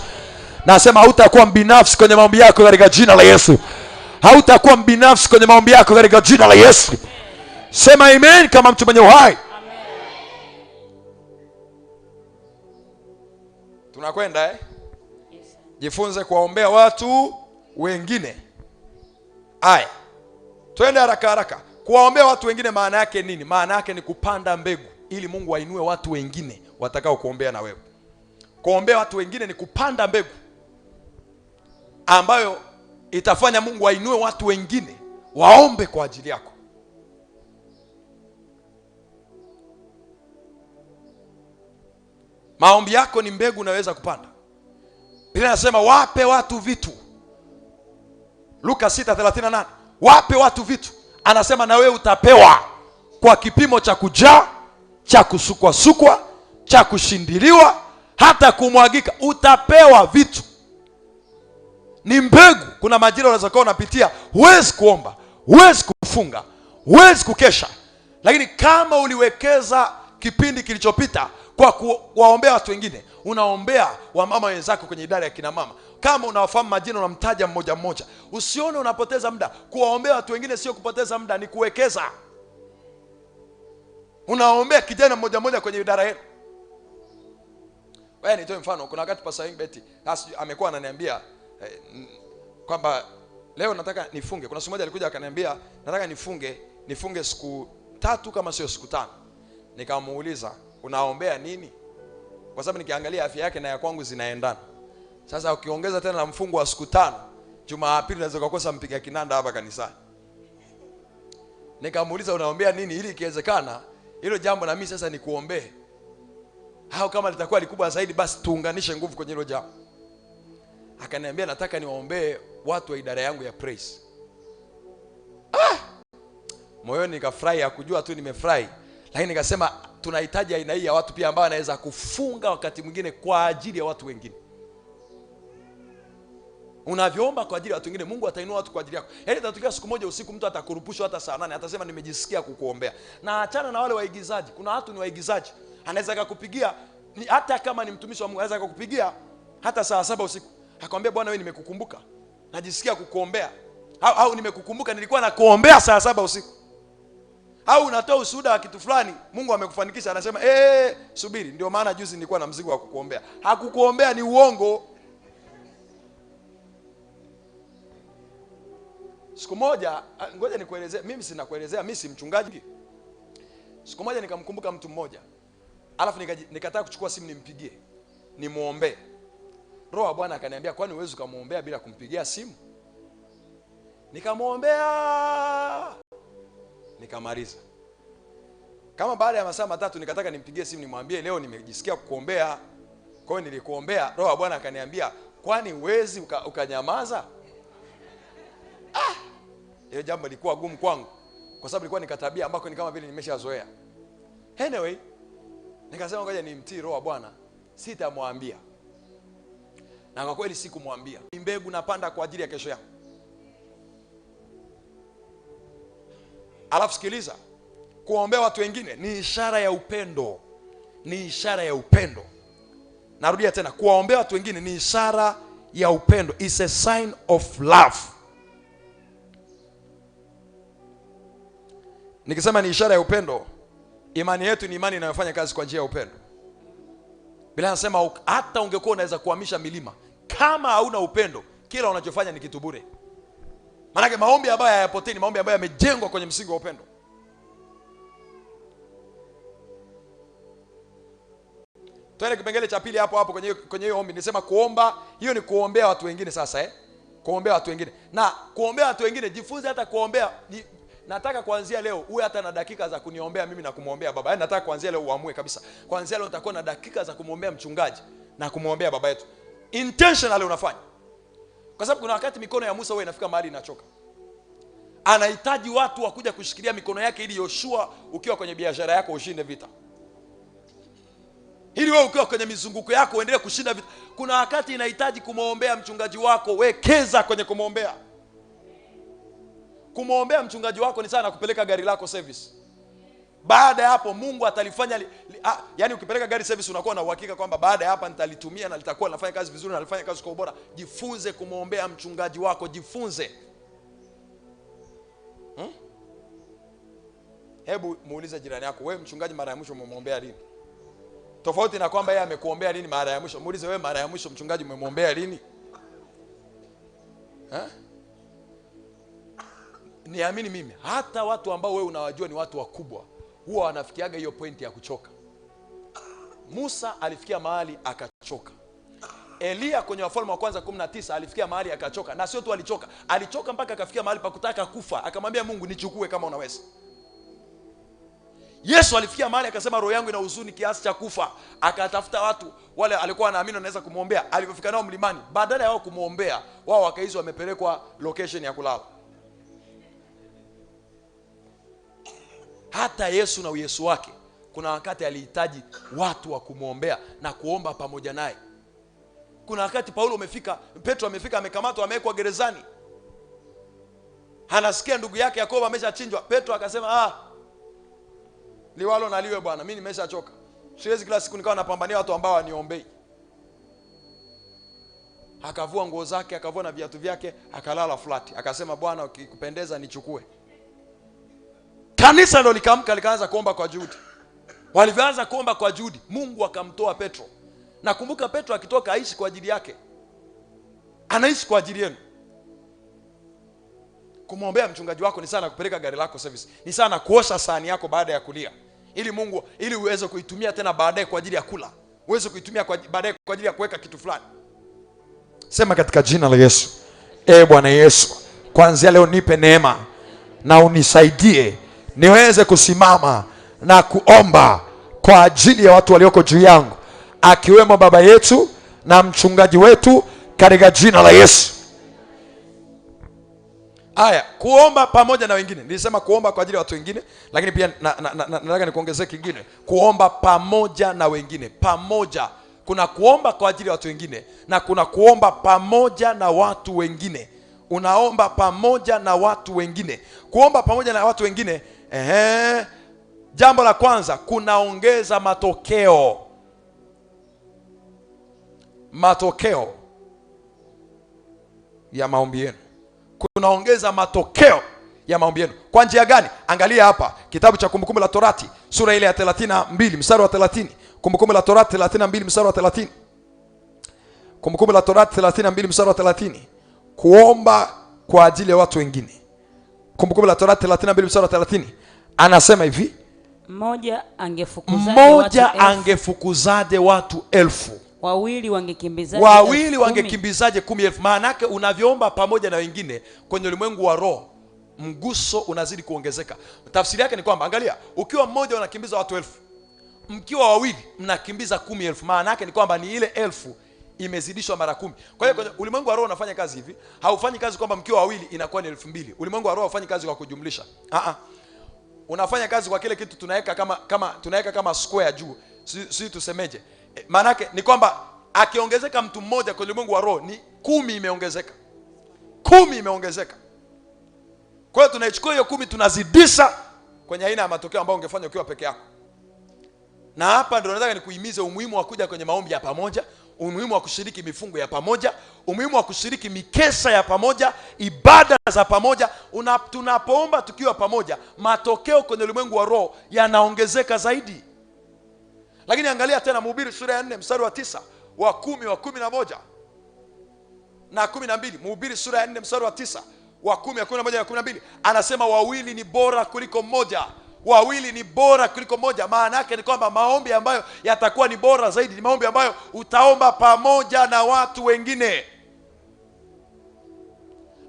Nasema hautakuwa mbinafsi kwenye maombi yako katika jina la Yesu. Hautakuwa mbinafsi kwenye maombi yako katika jina la Yesu. Sema amen kama mtu mwenye uhai. Tunakwenda Yes. Jifunze kuwaombea watu wengine. Aya. Twende haraka haraka. Kuwaombea watu wengine maana yake nini? Maana yake ni kupanda mbegu ili Mungu ainue watu wengine watakao kuombea na wewe. Kuombea watu wengine ni kupanda mbegu ambayo itafanya Mungu ainue watu wengine waombe kwa ajili yako. Maombi yako ni mbegu unaweza kupanda. Biblia inasema wape watu vitu. Luka 6:38. Wape watu vitu. Anasema na wewe utapewa kwa kipimo cha kujaa, cha kusukwa, cha kushindiliwa, hata kumwagika. Utapewa vitu. Ni mbegu. Kuna majira unaweza kuwa unapitia, huwezi kuomba, huwezi kufunga, huwezi kukesha. Lakini kama uliwekeza kipindi kilichopita kwa kuwaombea watu wengine, unaombea wamama wenzako kwenye idara ya kina mama. Kama unawafahamu majina unamtaja mmoja mmoja. Usione unapoteza muda. Kuwaombea watu wengine sio kupoteza muda, ni kuwekeza. Unaombea kijana mmoja mmoja kwenye idara yenu. Wewe nitoe mfano, kuna wakati Pastor Betty amekuwa ananiambia kwamba leo nataka nifunge. Kuna siku moja alikuja akaniambia nataka nifunge siku 3 kama sio siku 5. Nikamuuliza unaombea nini? Kwa sababu nikiangalia afya yake na ya kwangu zinaendana. Sasa ukiongeza tena na mfungo wa siku 5, Jumapili unaweza kukosa mpiga kinanda hapa kanisani. Nikamuuliza unaombea nini ili ikiwezekana hilo jambo na mimi sasa nikuombee. Hao kama litakuwa likubwa zaidi basi tuunganishe nguvu kwenye hilo jambo. Akaniambia nataka niwaombee watu wa idara yangu ya praise. Moyoni nikafurahi, hakujua tu nimefurahi. Lakini nikasema tunahitaji aina hii ya watu pia ambao wanaweza kufunga wakati mwingine kwa ajili ya watu wengine. Unavyoomba kwa ajili ya watu wengine, Mungu atainua watu kwa ajili yako. Yaani itatokea siku moja usiku mtu atakurupushwa hata saa 8, atasema nimejisikia kukuombea. Na achana na wale waigizaji. Kuna watu ni waigizaji. Anaweza kukupigia hata kama ni mtumishi wa Mungu, anaweza kukupigia hata saa 7 usiku. Akamwambia bwana wewe nimekukumbuka. Najisikia kukuombea. Au nimekukumbuka nilikuwa nakuombea saa 7 usiku. Au unatoa ushuhuda wa kitu fulani, Mungu amekufanikisha, anasema subiri, ndio maana juzi nilikuwa na mzigo wa kukuombea. Hakukuombea, ni uongo. Siku moja, ngoja nikuelezee, mimi sina kuelezea, mimi si mchungaji. Siku moja nikamkumbuka mtu mmoja. Alafu nikataka kuchukua simu nimpigie, nimuombe. Roho wa Bwana akaniambia kwani huwezi kumuombea bila kumpigia simu? Nikamuombea. Nikamaliza. Kama baada ya masaa 3 nikataka nimpigie simu nimwambie leo nimejisikia kukuombea. Kwa hiyo nilikuombea, Roho wa Bwana akaniambia kwani huwezi ukanyamaza? Hiyo jambo lilikuwa gumu kwangu kwa sababu ilikuwa ni katabia ambako ni kama vile nimeshazoea. Anyway, nikasema ngoja nimtii Roho wa Bwana, sitamwambia. Na kwa kweli sikumwambia. Mbegu napanda kwa ajili ya kesho yangu. Alafu sikiliza, kuombea watu wengine ni ishara ya upendo. Ni ishara ya upendo. Narudia tena, kuombea watu wengine ni ishara ya upendo. It's a sign of love. Nikisema ni ishara ya upendo, imani yetu ni imani inayofanya kazi kwa njia ya upendo. Biblia inasema hata ungekuwa unaweza kuhamisha milima, kama hauna upendo, kila unachofanya ni kitu bure. Maana maombi ambayo hayapotei ni maombi ambayo yamejengwa kwenye msingi wa upendo. Tuende kipengele cha pili hapo kwenye hiyo ombi. Nisema kuomba, hiyo ni kuombea watu wengine sasa kuombea watu wengine. Na kuombea watu wengine, jifunze hata kuombea. Nataka kuanzia leo uwe hata na dakika za kuniombea mimi na kumwombea baba. Yaani nataka kuanzia leo uamue kabisa. Kuanzia leo utakuwa na dakika za kumwombea mchungaji na kumwombea baba yetu. Intentionally unafanya. Kwa sababu kuna wakati mikono ya Musa wewe inafika mahali inachoka. Anahitaji watu wakuja kushikilia mikono yake ili Yoshua ukiwa kwenye biashara yako ushinde vita. Ili wewe ukiwa kwenye mizunguko yako uendelee kushinda vita. Kuna wakati inahitaji kumwombea mchungaji wako, wekeza kwenye kumwombea. Kumwombea mchungaji wako ni sana kupeleka gari lako service. Baada ya hapo Mungu atalifanya yani ukipeleka gari service unakuwa na uhakika kwamba baada ya hapa nitalitumia na litakuwa linafanya kazi vizuri na linafanya kazi kwa ubora. Jifunze kumwombea mchungaji wako, jifunze. Hebu muulize jirani yako, wewe mchungaji mara ya mwisho umemwombea lini? Tofauti na kwamba yeye amekuombea lini mara ya mwisho. Muulize wewe, mara ya mwisho mchungaji umemwombea lini? Niamini mimi, hata watu ambao wewe unawajua ni watu wakubwa, huwa wanafikiaga hiyo pointi ya kuchoka. Musa alifikia mahali akachoka. Elia kwenye Wafalme wa kwanza 19 alifikia mahali akachoka, na sio tu alichoka mpaka akafikia mahali pa kutaka kufa. Akamwambia Mungu, nichukue kama unaweza. Yesu alifikia mahali akasema roho yangu ina huzuni kiasi cha kufa. Akatafuta watu wale alikuwa anaamini anaweza kumuombea. Alipofika nao mlimani, badala ya wao kumuombea, wao wakaizi wamepelekwa location ya kulala. Hata Yesu na uyesu wake, kuna wakati alihitaji watu wa kumuombea na kuomba pamoja naye. Kuna wakati Petro amefika, amekamatwa, amewekwa gerezani. Anasikia ndugu yake Yakobo ameshachinjwa. Petro akasema, liwalo na liwe Bwana, mimi nimeshachoka. Siwezi kila siku nikawa napambania watu ambao waniombei. Akavua nguo zake, akavua na viatu vyake, akalala flat. Akasema, Bwana ukikupendeza nichukue. Kanisa ndo likaamka, likaanza kuomba kwa juhudi. Walivyoanza kuomba kwa juhudi, Mungu akamtoa Petro. Nakumbuka Petro akitoka aishi kwa ajili yake, anaishi kwa ajili yenu. Kumwombea mchungaji wako ni sana kupeleka gari lako service, ni sana kuosha sahani yako baada ya kulia, ili uweze kuitumia tena baadaye kwa ajili ya kula, uweze kuitumia baadaye kwa ajili ya kuweka kitu fulani. Sema katika jina la Yesu, Bwana Yesu, kuanzia leo nipe neema na unisaidie niweze kusimama na kuomba kwa ajili ya watu walioko juu yangu, akiwemo baba yetu na mchungaji wetu, katika jina la Yesu. Haya, kuomba pamoja na wengine. Nilisema kuomba kwa ajili ya watu wengine, lakini pia nataka nikuongezee kingine, kuomba pamoja na wengine. Pamoja, kuna kuomba kwa ajili ya watu wengine na kuna kuomba pamoja na watu wengine. Unaomba pamoja na watu wengine. Kuomba pamoja na watu wengine, jambo la kwanza, kunaongeza matokeo ya maombi yenu. Kunaongeza matokeo ya maombi yenu. Kwa njia gani? Angalia hapa kitabu cha Kumbukumbu la Torati sura ile ya 32 mstari wa 30. Kumbukumbu la Torati 32 mstari wa 30. Kumbukumbu la Torati 32 mstari wa 30. Kuomba kwa ajili ya watu wengine. Kumbukumbu la Torati 32 mstari wa 30. Anasema hivi, mmoja angefukuzaje watu 1000? Wawili wangekimbizaje 10,000? Maana yake unavyoomba pamoja na wengine kwenye ulimwengu wa roho, mguso unazidi kuongezeka. Tafsiri yake ni kwamba, angalia, ukiwa mmoja unakimbiza watu 1000, mkiwa wawili mnakimbiza 10,000. Maana yake ni kwamba ni ile 1000 imezidishwa mara 10. Kwa hiyo kwenye ulimwengu wa roho unafanya kazi hivi. Haufanyi kazi kwamba mkiwa wawili inakuwa ni 2000. Ulimwengu wa roho haufanyi kazi kwa kujumlisha. Unafanya kazi kwa kile kitu tunaweka kama square juu. Si tusemeje? Maana yake ni kwamba akiongezeka mtu mmoja kwenye ulimwengu wa roho ni 10 imeongezeka. 10 imeongezeka. Kwa hiyo tunaichukua hiyo 10 tunazidisha kwenye aina ya matokeo ambayo ungefanya ukiwa peke yako. Na hapa ndio nataka nikuhimize umuhimu wa kuja kwenye maombi ya pamoja, umuhimu wa kushiriki mifungo ya pamoja, umuhimu wa kushiriki mikesha ya pamoja, ibada za pamoja. Tunapoomba tukiwa pamoja, matokeo kwenye ulimwengu wa roho yanaongezeka zaidi. Lakini angalia tena Mhubiri sura ya 4 mstari wa 9, wa 10, wa 11 na 12. Mhubiri sura ya 4 mstari wa 9, wa 10, wa 11 na 12. Anasema wawili ni bora kuliko mmoja. Wawili ni bora kuliko mmoja. Maana yake ni kwamba maombi ambayo yatakuwa ni bora zaidi ni maombi ambayo utaomba pamoja na watu wengine.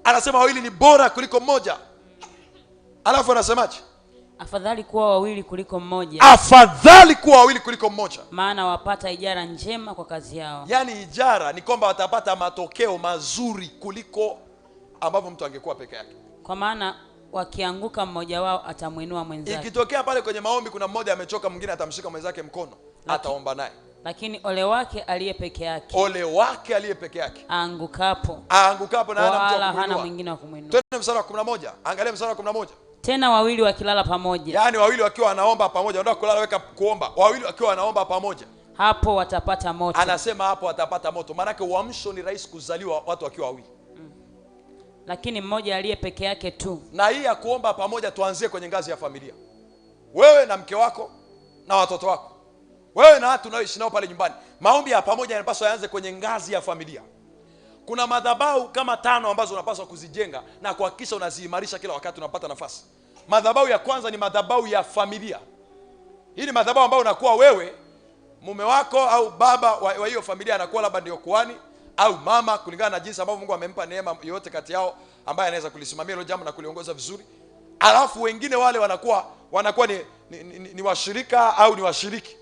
Anasema wawili ni bora kuliko mmoja. Alafu anasemaje? Afadhali kuwa wawili kuliko mmoja. Afadhali kuwa wawili kuliko mmoja. Maana wapata ijara njema kwa kazi yao. Yaani ijara ni kwamba watapata matokeo mazuri kuliko ambavyo mtu angekuwa peke yake. Kwa maana wakianguka mmoja wao atamuinua mwenzake. Ikitokea pale kwenye maombi kuna mmoja amechoka, mwingine atamshika mwenzake mkono, ataomba naye. Lakini ole wake aliye peke yake. Ole wake aliye peke yake. Aangukapo na wala hana mwingine wa kumuinua. Twende mstari wa 11. Angalia mstari wa 11. Tena wawili wakilala pamoja. Yaani wawili wakiwa wanaomba pamoja, ndio kulala weka kuomba. Wawili wakiwa wanaomba pamoja, hapo watapata moto. Anasema hapo watapata moto. Maana yake uamsho ni rahisi kuzaliwa watu wakiwa wawili. Lakini mmoja aliye peke yake tu. Na hii ya kuomba pamoja tuanzie kwenye ngazi ya familia. Wewe na mke wako na watoto wako. Wewe na watu unaoishi nao pale nyumbani. Maombi ya pamoja yanapaswa yaanze kwenye ngazi ya familia. Kuna madhabahu kama 5 ambazo unapaswa kuzijenga na kuhakikisha unaziimarisha kila wakati unapata nafasi. Madhabahu ya kwanza ni madhabahu ya familia. Hii ni madhabahu ambayo unakuwa wewe, mume wako au baba wa hiyo familia anakuwa labda ndio kuhani au mama, kulingana na jinsi ambavyo Mungu amempa neema yote kati yao ambaye anaweza kulisimamia hilo jambo na kuliongoza vizuri. Alafu wengine wale wanakuwa ni washirika au ni washiriki.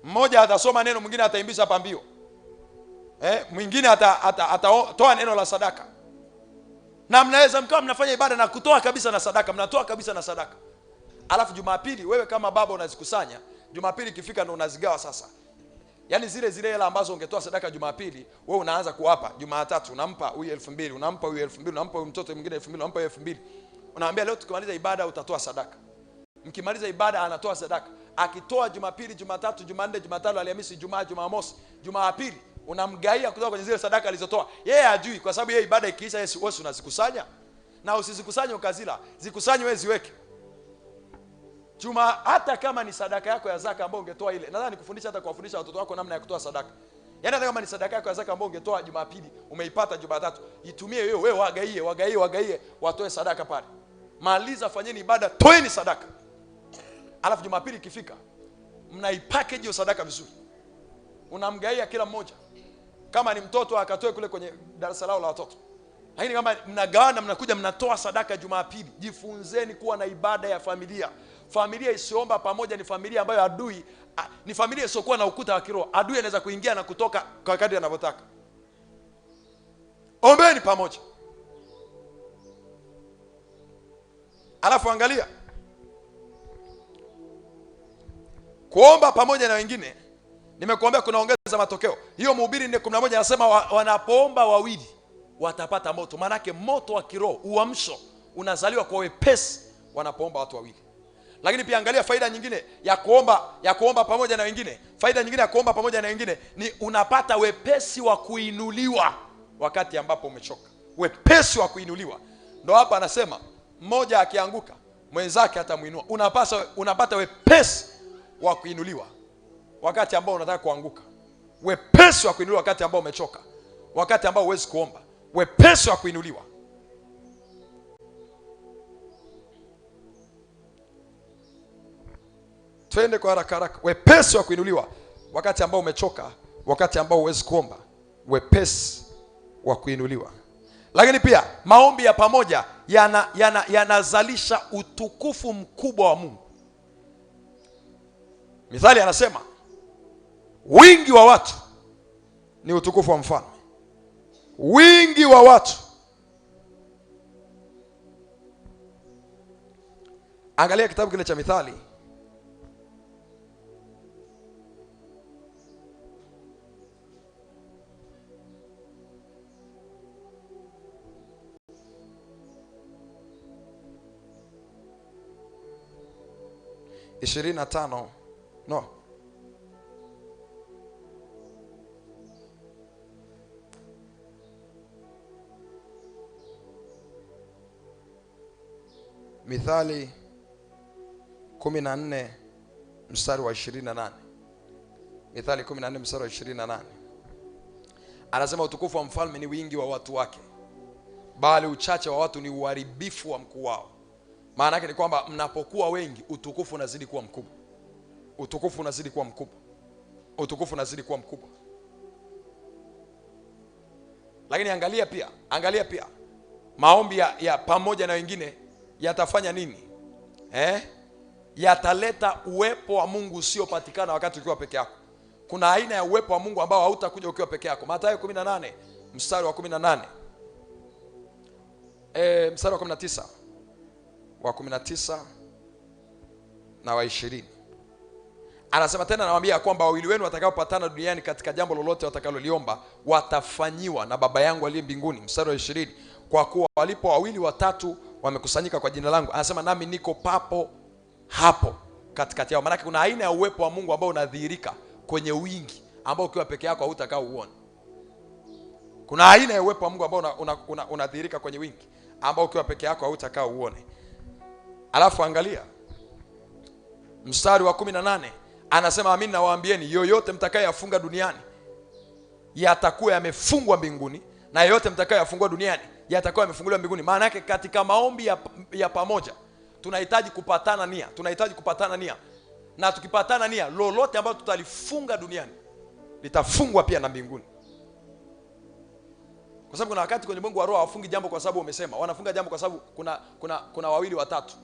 Mmoja atasoma neno, mwingine ataimbisha pambio. Mwingine atatoa neno la sadaka. Na mnaweza mkawa mnafanya ibada na kutoa kabisa na sadaka, mnatoa kabisa na sadaka. Alafu Jumapili wewe kama baba unazikusanya, Jumapili ikifika ndo unazigawa sasa. Yaani zile hela ambazo ungetoa sadaka Jumapili, wewe unaanza kuwapa Jumatatu, unampa huyu 2000, unampa huyu 2000, unampa huyu mtoto mwingine 2000, unampa huyu 2000. Unaambia leo tukimaliza ibada utatoa sadaka. Mkimaliza ibada anatoa sadaka. Akitoa Jumapili, Jumatatu, Jumanne, Jumatano, Alhamisi, Ijumaa, Jumamosi, Jumapili unamgaia kutoka kwenye zile sadaka alizotoa. Yeye hajui kwa sababu yeye ibada ikiisha yeye wewe unazikusanya. Na usizikusanye ukazila, zikusanye wewe ziweke. Hata kama ni sadaka yako ya zaka ambayo ungetoa ile. Nadhani nikufundisha hata kuwafundisha watoto wako namna ya kutoa sadaka. Yaani hata kama ni sadaka yako ya zaka ambayo ungetoa Jumapili, umeipata Jumatatu, itumie wewe wagaie, watoe sadaka pale. Maliza, fanyeni ibada, toeni sadaka. Alafu Jumapili ikifika, mnaipackage hiyo sadaka vizuri. Unamgaia kila mmoja. Kama ni mtoto akatoe kule kwenye darasa lao la watoto. Lakini kama mnagawana, mnakuja mnatoa sadaka Jumapili. Jifunzeni kuwa na ibada ya familia. Familia isiomba pamoja ni familia ambayo adui, ni familia isiyokuwa na ukuta wa kiroho. Adui anaweza kuingia na kutoka kwa kadri anavyotaka. Ombeni pamoja. Alafu angalia, kuomba pamoja na wengine, nimekuambia kunaongeza matokeo. Hiyo Mhubiri 4:11 anasema wanapoomba wawili watapata moto. Maana yake moto wa kiroho, uamsho unazaliwa kwa wepesi wanapoomba watu wawili. Lakini pia angalia faida nyingine ya kuomba pamoja na wengine. Faida nyingine ya kuomba pamoja na wengine ni unapata wepesi wa kuinuliwa wakati ambapo umechoka. Wepesi wa kuinuliwa. Ndio hapa anasema mmoja akianguka mwenzake atamuinua. Unapata wepesi wa kuinuliwa wakati ambao unataka kuanguka. Wepesi wa kuinuliwa wakati ambao umechoka. Wakati ambao huwezi kuomba. Wepesi wa kuinuliwa. Twende kwa haraka. Wepesi wa kuinuliwa wakati ambao umechoka, wakati ambao huwezi kuomba. Wepesi wa kuinuliwa. Lakini pia maombi ya pamoja yanazalisha utukufu mkubwa wa Mungu. Mithali anasema wingi wa watu ni utukufu wa mfalme. Wingi wa watu. Angalia kitabu kile cha Mithali. Mithali 14 mstari wa 28. Mithali 14 mstari wa 28. Anasema utukufu wa mfalme ni wingi wa watu wake, bali uchache wa watu ni uharibifu wa mkuu wao. Maana yake ni kwamba mnapokuwa wengi utukufu unazidi kuwa mkubwa. Utukufu unazidi kuwa mkubwa. Utukufu unazidi kuwa mkubwa. Lakini angalia pia maombi ya pamoja na wengine yatafanya nini? Yataleta uwepo wa Mungu usiopatikana wakati ukiwa peke yako. Kuna aina ya uwepo wa Mungu ambao hautakuja ukiwa peke yako. Mathayo 18 mstari wa 18. Mstari wa 19. Wa 19 na wa 20. Anasema tena, nawaambia kwamba wawili wenu watakaopatana duniani katika jambo lolote watakaloliomba watafanyiwa na Baba yangu aliye mbinguni. Mstari wa 20. Kwa kuwa walipo wawili watatu wamekusanyika kwa jina langu, anasema nami niko papo hapo katikati yao. Maana kuna aina ya uwepo wa Mungu ambao unadhihirika kwenye wingi, ambao ukiwa peke yako hautakao uone. Kuna aina ya uwepo wa Mungu ambao unadhihirika kwenye wingi, ambao ukiwa peke yako hautakao uone. Alafu angalia mstari wa 18, anasema amini nawaambieni, yoyote mtakayoyafunga duniani yatakuwa yamefungwa mbinguni, na yoyote mtakayoyafungua duniani yatakuwa yamefunguliwa mbinguni. Maana yake katika maombi ya pamoja tunahitaji kupatana nia, na tukipatana nia, lolote ambalo tutalifunga duniani litafungwa pia na mbinguni. Kwa sababu kuna wakati kwenye Mungu wa roho hawafungi jambo kwa sababu umesema, wanafunga jambo kwa sababu kuna wawili watatu.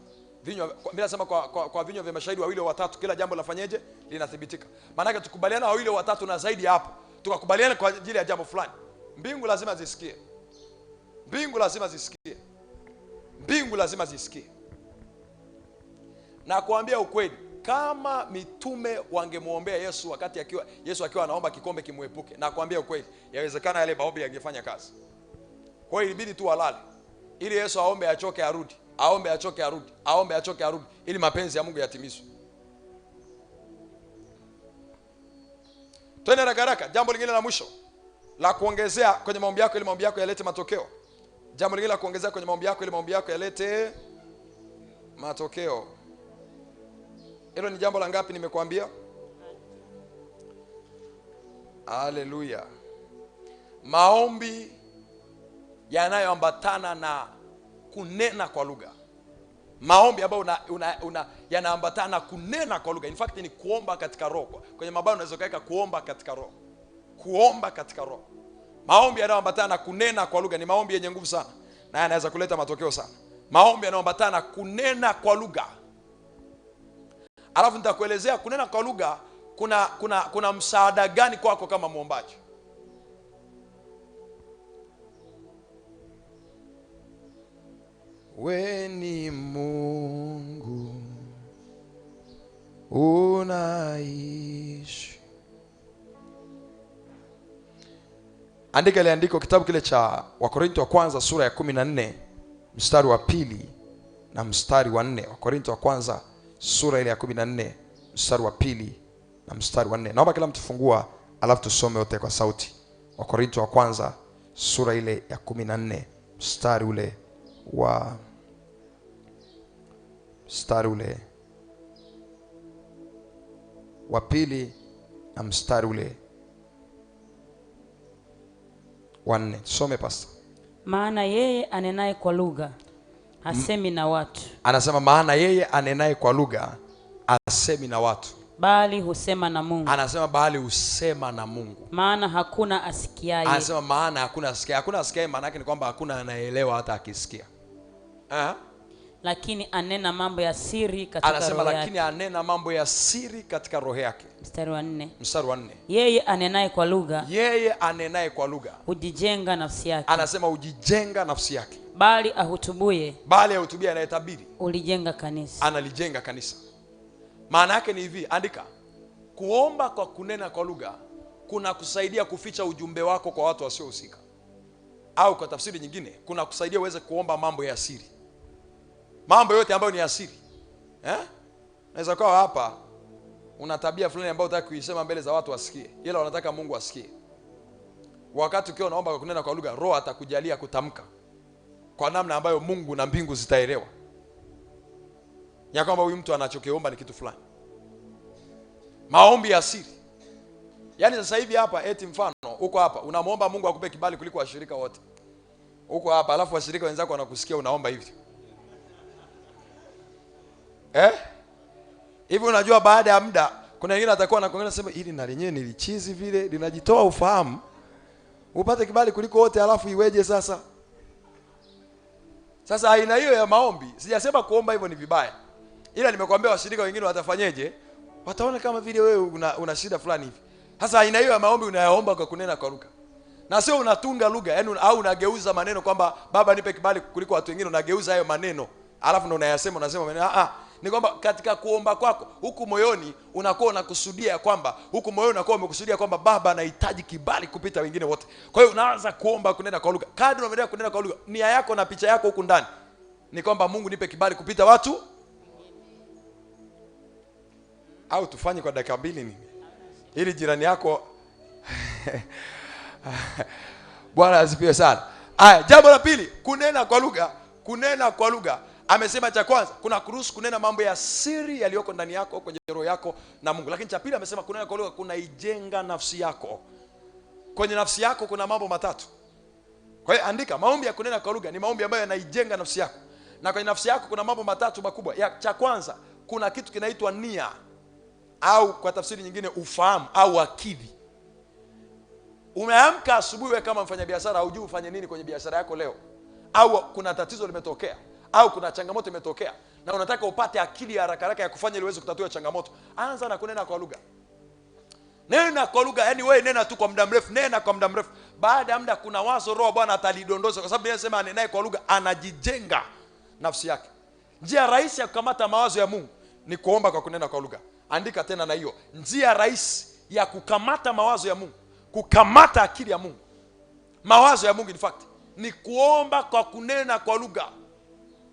Vinywa bila sema kwa vinywa vya mashahidi wawili watatu, kila jambo lafanyeje? Linathibitika. Maana yake tukubaliana wawili watatu na zaidi hapo, tukakubaliana kwa ajili ya jambo fulani, mbingu lazima zisikie. Mbingu lazima zisikie. Na kuambia ukweli, kama mitume wangemuombea Yesu wakati Yesu akiwa anaomba kikombe kimuepuke, na kuambia ukweli, yawezekana yale maombi yangefanya kazi. Kwa hiyo ilibidi tu walale ili Yesu aombe achoke arudi, aombe achoke arudi, ili mapenzi ya Mungu yatimizwe. Twende haraka. Jambo lingine la mwisho la kuongezea kwenye maombi yako ili maombi yako yalete matokeo. Jambo lingine la kuongezea kwenye maombi yako ili maombi yako yalete matokeo. Hilo ni jambo la ngapi nimekuambia? Haleluya. Maombi yanayoambatana na kunena kwa lugha. Maombi ambayo yanaambatana na kunena kwa lugha. In fact ni kuomba katika roho. Kwenye mabao unaweza kaeka kuomba katika roho. Kuomba katika roho. Maombi yanayoambatana na kunena kwa lugha ni maombi yenye nguvu sana, na yanaweza kuleta matokeo sana. Maombi yanayoambatana na kunena kwa lugha. Alafu nitakuelezea kunena kwa lugha kuna msaada gani kwako kama muombaji. We ni Mungu unaishi. Andika ile andiko, kitabu kile cha Wakorintho wa kwanza sura ya 14 mstari wa 2 na mstari wa 4. Wakorintho wa kwanza sura ile ya 14 mstari wa 2 na mstari wa 4. Naomba kila mtu fungua, alafu tusome wote kwa sauti. Wakorintho wa kwanza sura ile ya 14 mstari ule wa 2 na mstari ule wa 4. Tusome pasta. Maana yeye anenaye kwa lugha hasemi na watu. Anasema maana yeye anenaye kwa lugha hasemi na watu, bali husema na Mungu. Anasema bali husema na Mungu. Maana hakuna asikiaye. Anasema maana hakuna asikiaye. Hakuna asikiaye maana yake ni kwamba hakuna anaelewa hata akisikia. Lakini anena mambo ya siri katika roho yake. Anasema lakini anena mambo ya siri katika roho yake. Mstari wa 4. Yeye anenaye kwa lugha hujijenga nafsi yake. Anasema hujijenga nafsi yake. Bali ahutubuye anayetabiri ulijenga kanisa. Analijenga kanisa. Maana yake ni hivi, andika. Kuomba kwa kunena kwa lugha kuna kusaidia kuficha ujumbe wako kwa watu wasiohusika. Au kwa tafsiri nyingine, kuna kusaidia uweze kuomba mambo ya siri. Mambo yote ambayo ni ya siri. Naweza kuwa hapa una tabia fulani ambayo unataka kuisema mbele za watu wasikie, ila unataka Mungu asikie. Wakati ukiwa unaomba kwa kunena kwa lugha, Roho atakujalia kutamka kwa namna ambayo Mungu na mbingu zitaelewa ya kwamba huyu mtu anachokiomba ni kitu fulani. Maombi ya siri. Yaani sasa hivi hapa eti mfano uko hapa unamuomba Mungu akupe kibali kuliko washirika wote. Uko hapa alafu washirika wenzako wanakusikia unaomba hivi. Hivi unajua baada ya muda kuna wengine atakuwa anakuongea sema hili na lenyewe nilichizi vile linajitoa ufahamu. Upate kibali kuliko wote alafu iweje sasa? Sasa aina hiyo ya maombi, sijasema kuomba hivyo ni vibaya. Ila nimekuambia washirika wengine watafanyeje? Wataona kama vile wewe una shida fulani hivi. Sasa aina hiyo ya maombi unayaomba kwa kunena kwa lugha. Na sio unatunga lugha, yani au unageuza maneno kwamba Baba nipe kibali kuliko watu wengine, unageuza hayo maneno. Alafu ndo unasema maneno. Ni kwamba katika kuomba kwako huku moyoni unakuwa unakusudia kwamba Baba anahitaji kibali kupita wengine wote. Kwa hiyo unaanza kuomba kunena kwa lugha. Kadri unaendelea kunena kwa lugha, nia yako na picha yako huku ndani ni kwamba Mungu nipe kibali kupita watu. Au tufanye kwa dakika 2 nini? Ili jirani yako Bwana asifiwe sana. Haya, jambo la pili, kunena kwa lugha. Kunena kwa lugha. Amesema cha kwanza, kuna kuruhusu kunena mambo ya siri yaliyoko ndani yako, kwenye roho yako na Mungu. Lakini cha pili amesema kunena kwa lugha kunaijenga nafsi yako. Kwenye nafsi yako kuna mambo matatu. Kwa hiyo andika, maombi ya kunena kwa lugha ni maombi ambayo yanaijenga nafsi yako. Na kwenye nafsi yako kuna mambo matatu makubwa. Cha kwanza, kuna kitu kinaitwa nia, au kwa tafsiri nyingine ufahamu au akili. Umeamka asubuhi wewe kama mfanyabiashara, hujui ufanye nini kwenye biashara yako leo, au kuna tatizo limetokea, au kuna changamoto imetokea na unataka upate akili ya haraka haraka ya kufanya ili uweze kutatua changamoto. Anza na kunena kwa lugha. Nena kwa lugha, yani wewe nena tu kwa muda mrefu, nena kwa muda mrefu. Baada ya muda kuna wazo Roho Bwana atalidondoza, kwa sababu yeye anasema anenaye kwa lugha anajijenga nafsi yake. Njia rahisi ya kukamata mawazo ya Mungu ni kuomba kwa kunena kwa lugha. Andika tena na hiyo. Njia rahisi ya kukamata mawazo ya Mungu, kukamata akili ya Mungu, mawazo ya Mungu in fact, ni kuomba kwa kunena kwa lugha.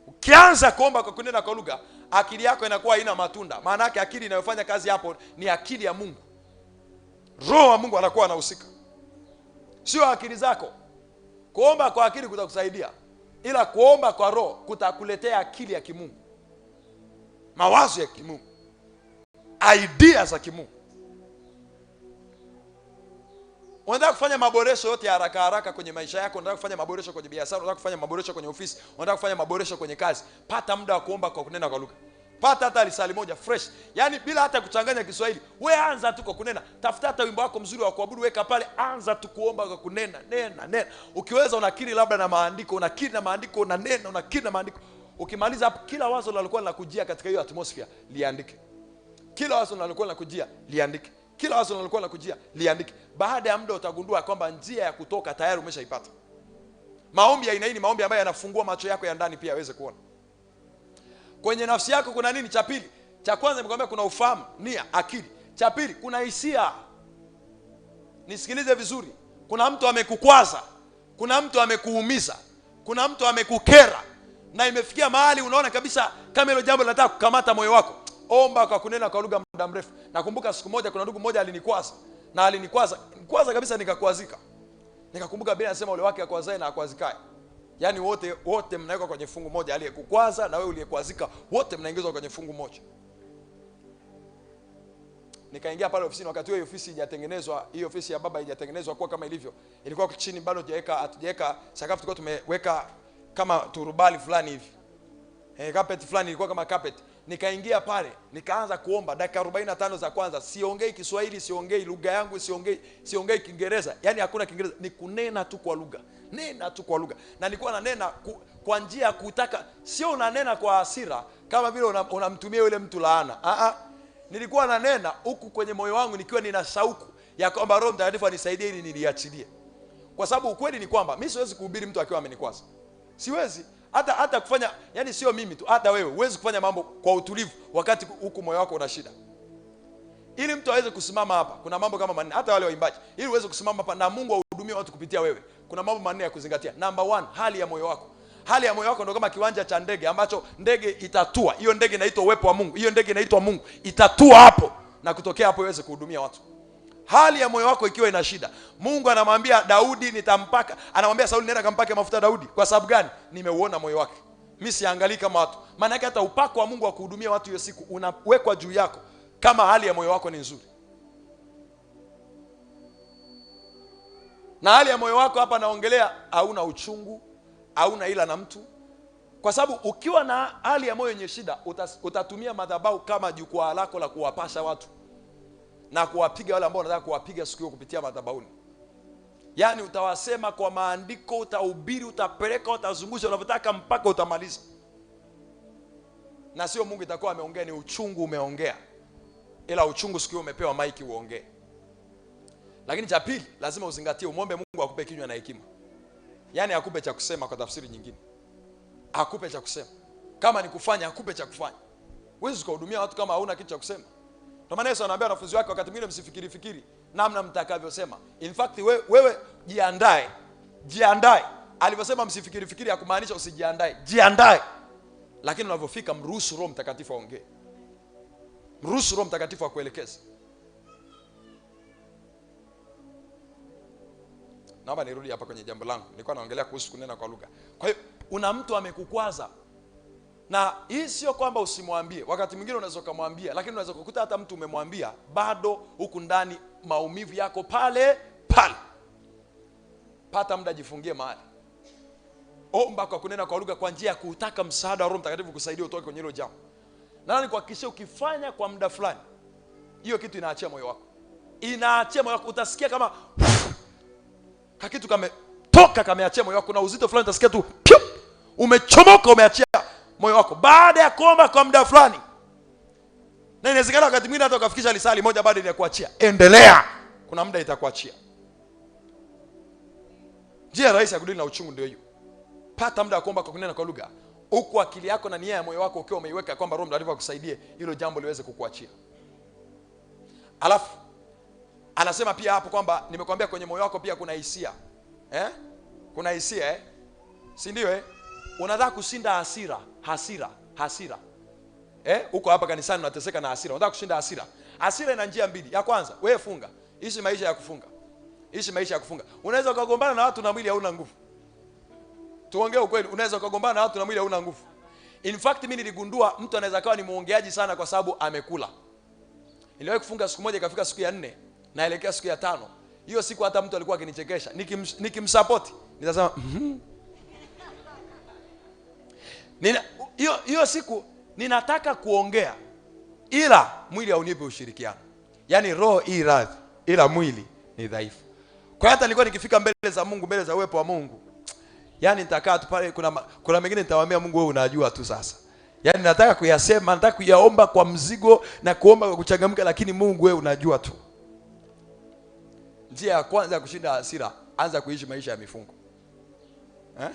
Ukianza kuomba kwa kunena kwa lugha, akili yako inakuwa haina matunda. Maana yake akili inayofanya kazi hapo ni akili ya Mungu. Roho wa Mungu anakuwa anahusika, sio akili zako. Kuomba kwa akili kutakusaidia, ila kuomba kwa roho kutakuletea akili ya kimungu, mawazo ya kimungu, ideas za kimungu. Unataka kufanya maboresho yote ya haraka haraka kwenye maisha yako, unataka kufanya maboresho kwenye biashara, unataka kufanya maboresho kwenye ofisi, unataka kufanya maboresho kwenye kazi, pata muda wa kuomba kwa kunena kwa lugha. Pata hata risali moja fresh, yani bila hata kuchanganya Kiswahili. Wewe anza tu kwa kunena. Tafuta hata wimbo wako mzuri wa kuabudu, weka pale, anza tu kuomba kwa kunena. Nena. Ukiweza unakiri labda na maandiko, unakiri na maandiko, unanena, unakiri na maandiko. Ukimaliza hapo, kila wazo linalokuwa linakujia katika hiyo atmosphere liandike. Kila wazo linalokuwa linakujia liandike. Kila wazo linalokuwa linakujia liandike. Baada ya muda utagundua kwamba njia ya kutoka tayari umeshaipata. Maombi ya aina hii ni maombi ambayo yanafungua macho yako ya ndani pia yaweze kuona. Kwenye nafsi yako kuna nini? Cha pili. Cha kwanza nimekwambia kuna ufahamu, nia, akili. Cha pili kuna hisia. Nisikilize vizuri. Kuna mtu amekukwaza, kuna mtu amekuumiza, kuna mtu amekukera, na imefikia mahali unaona kabisa kama hilo jambo linataka kukamata moyo wako. Omba kwa kunena kwa lugha muda mrefu. Nakumbuka siku moja kuna ndugu mmoja alinikwaza, na alinikwaza kabisa, nikakwazika. Nikakumbuka Biblia inasema ule wake akwazae na akwazikae. Yaani wote mnawekwa kwenye fungu moja, aliyekukwaza na wewe uliyekwazika, wote mnaingizwa kwenye fungu moja. Nikaingia pale ofisini, wakati hiyo ofisi haijatengenezwa, hiyo ofisi ya baba haijatengenezwa kwa kama ilivyo. Ilikuwa chini bado hatujaweka sakafu, tulikuwa tumeweka kama turubali fulani hivi. Carpet fulani ilikuwa kama carpet. Nikaingia pale, nikaanza kuomba dakika 45 za kwanza. Siongei Kiswahili, siongei lugha yangu, siongei Kiingereza. Yaani hakuna Kiingereza, ni kunena tu kwa lugha. Nena tu kwa lugha. Na nilikuwa nanena kwa njia ya kutaka, sio unanena kwa hasira kama vile unamtumia yule mtu laana. Nilikuwa nanena huku kwenye moyo wangu nikiwa nina shauku ya kwamba Roho Mtakatifu anisaidie ili niliachilie. Kwa sababu ukweli ni kwamba mimi siwezi kuhubiri mtu akiwa amenikwaza. Siwezi. Hata kufanya, yani sio mimi tu, hata wewe huwezi kufanya mambo kwa utulivu wakati huku moyo wako una shida. Ili mtu aweze kusimama hapa, kuna mambo kama manne, hata wale waimbaji, ili uweze kusimama hapa na Mungu ahudumie watu kupitia wewe, kuna mambo manne ya kuzingatia. Number 1, hali ya moyo wako. Hali ya moyo wako ndio kama kiwanja cha ndege ambacho ndege itatua. Hiyo ndege inaitwa uwepo wa Mungu. Hiyo ndege inaitwa Mungu. Itatua hapo na kutokea hapo iweze kuhudumia watu. Hali ya moyo wako ikiwa ina shida, Mungu anamwambia Daudi nitampaka, anamwambia Sauli nenda kampake mafuta Daudi. Kwa sababu gani? Nimeuona moyo wake. Mimi siangalii kama watu. Maana yake hata upako wa Mungu wa kuhudumia watu hiyo siku unawekwa juu yako kama hali ya moyo wako ni nzuri. Na hali ya moyo wako hapa naongelea hauna uchungu, hauna ila na mtu. Kwa sababu ukiwa na hali ya moyo yenye shida, utatumia madhabahu kama jukwaa lako la kuwapasha watu na kuwapiga wale ambao wanataka kuwapiga siku hiyo kupitia madhabahuni. Yaani utawasema kwa maandiko, utahubiri, utapeleka, utazungusha unavyotaka mpaka utamaliza. Na sio Mungu itakuwa ameongea, ni uchungu umeongea. Ila uchungu siku hiyo umepewa maiki uongee. Lakini cha pili, lazima uzingatie, umwombe Mungu akupe kinywa na hekima. Yaani akupe cha kusema, kwa tafsiri nyingine. Akupe cha kusema. Kama ni kufanya, akupe cha kufanya. Huwezi kuhudumia watu kama hauna kitu cha kusema. Ndio maana Yesu anaambia wanafunzi wake wakati mwingine msifikiri namna mtakavyosema. In fact wewe jiandae. Alivyosema msifikiri hakumaanisha usijiandae. Jiandae. Lakini unapofika, mruhusu Roho Mtakatifu aongee. Mruhusu Roho Mtakatifu akuelekeze. Naomba nirudi hapa kwenye jambo langu. Nilikuwa naongelea kuhusu kunena kwa lugha. Kwa hiyo una mtu amekukwaza. Na hii sio kwamba usimwambie. Wakati mwingine unaweza kumwambia, lakini unaweza kukuta hata mtu umemwambia bado huku ndani maumivu yako pale pale. Pata muda, jifungie mahali. Omba kwa kunena kwa lugha kwa njia ya kutaka msaada wa Roho Mtakatifu kusaidia utoke kwenye hilo jambo. Na nani kuhakikisha ukifanya kwa muda fulani, hiyo kitu inaachia moyo wako. Inaachia moyo wako, utasikia kama kitu kametoka, kameachia moyo wako, na uzito fulani utasikia tu umechomoka, umeachia moyo wako baada ya kuomba kwa muda fulani. Na inawezekana wakati mwingine hata ukafikisha lisali moja bado inakuachia. Endelea, kuna muda itakuachia. Njia rahisi ya kudili na uchungu ndio hiyo. Pata muda wa kuomba kwa kunena kwa lugha, huku akili yako na nia ya moyo wako ukiwa umeiweka kwamba Roho Mtakatifu akusaidie hilo jambo liweze kukuachia. Alafu anasema pia hapo kwamba nimekwambia kwenye moyo wako pia kuna hisia. Kuna hisia si ndio? Unataka kushinda hasira. Huko hapa kanisani unateseka na hasira. Unataka kushinda hasira. Hasira ina njia mbili. Ya kwanza, wewe funga. Ishi maisha ya kufunga. Unaweza ukagombana na watu na mwili hauna nguvu. Tuongee ukweli, unaweza ukagombana na watu na mwili hauna nguvu. In fact mimi niligundua mtu anaweza kawa ni muongeaji sana kwa sababu amekula. Niliwahi kufunga siku moja, ikafika siku ya 4 naelekea siku ya 5. Hiyo siku hata mtu alikuwa akinichekesha. Nikimsupport nitasema hiyo siku ninataka kuongea ila mwili haunipi ushirikiano. Yaani roho hii radhi ila mwili ni dhaifu. Kwa hata nilikuwa nikifika mbele za Mungu, mbele za uwepo wa Mungu, yaani nitakaa tu pale, kuna mengine nitawaambia Mungu, wewe unajua tu sasa. Yaani nataka kuyasema, nataka kuyaomba kwa mzigo na kuomba kwa kuchangamka, lakini Mungu wewe unajua tu. Njia ya kwanza ya kushinda hasira, anza kuishi maisha ya mifungo. Hata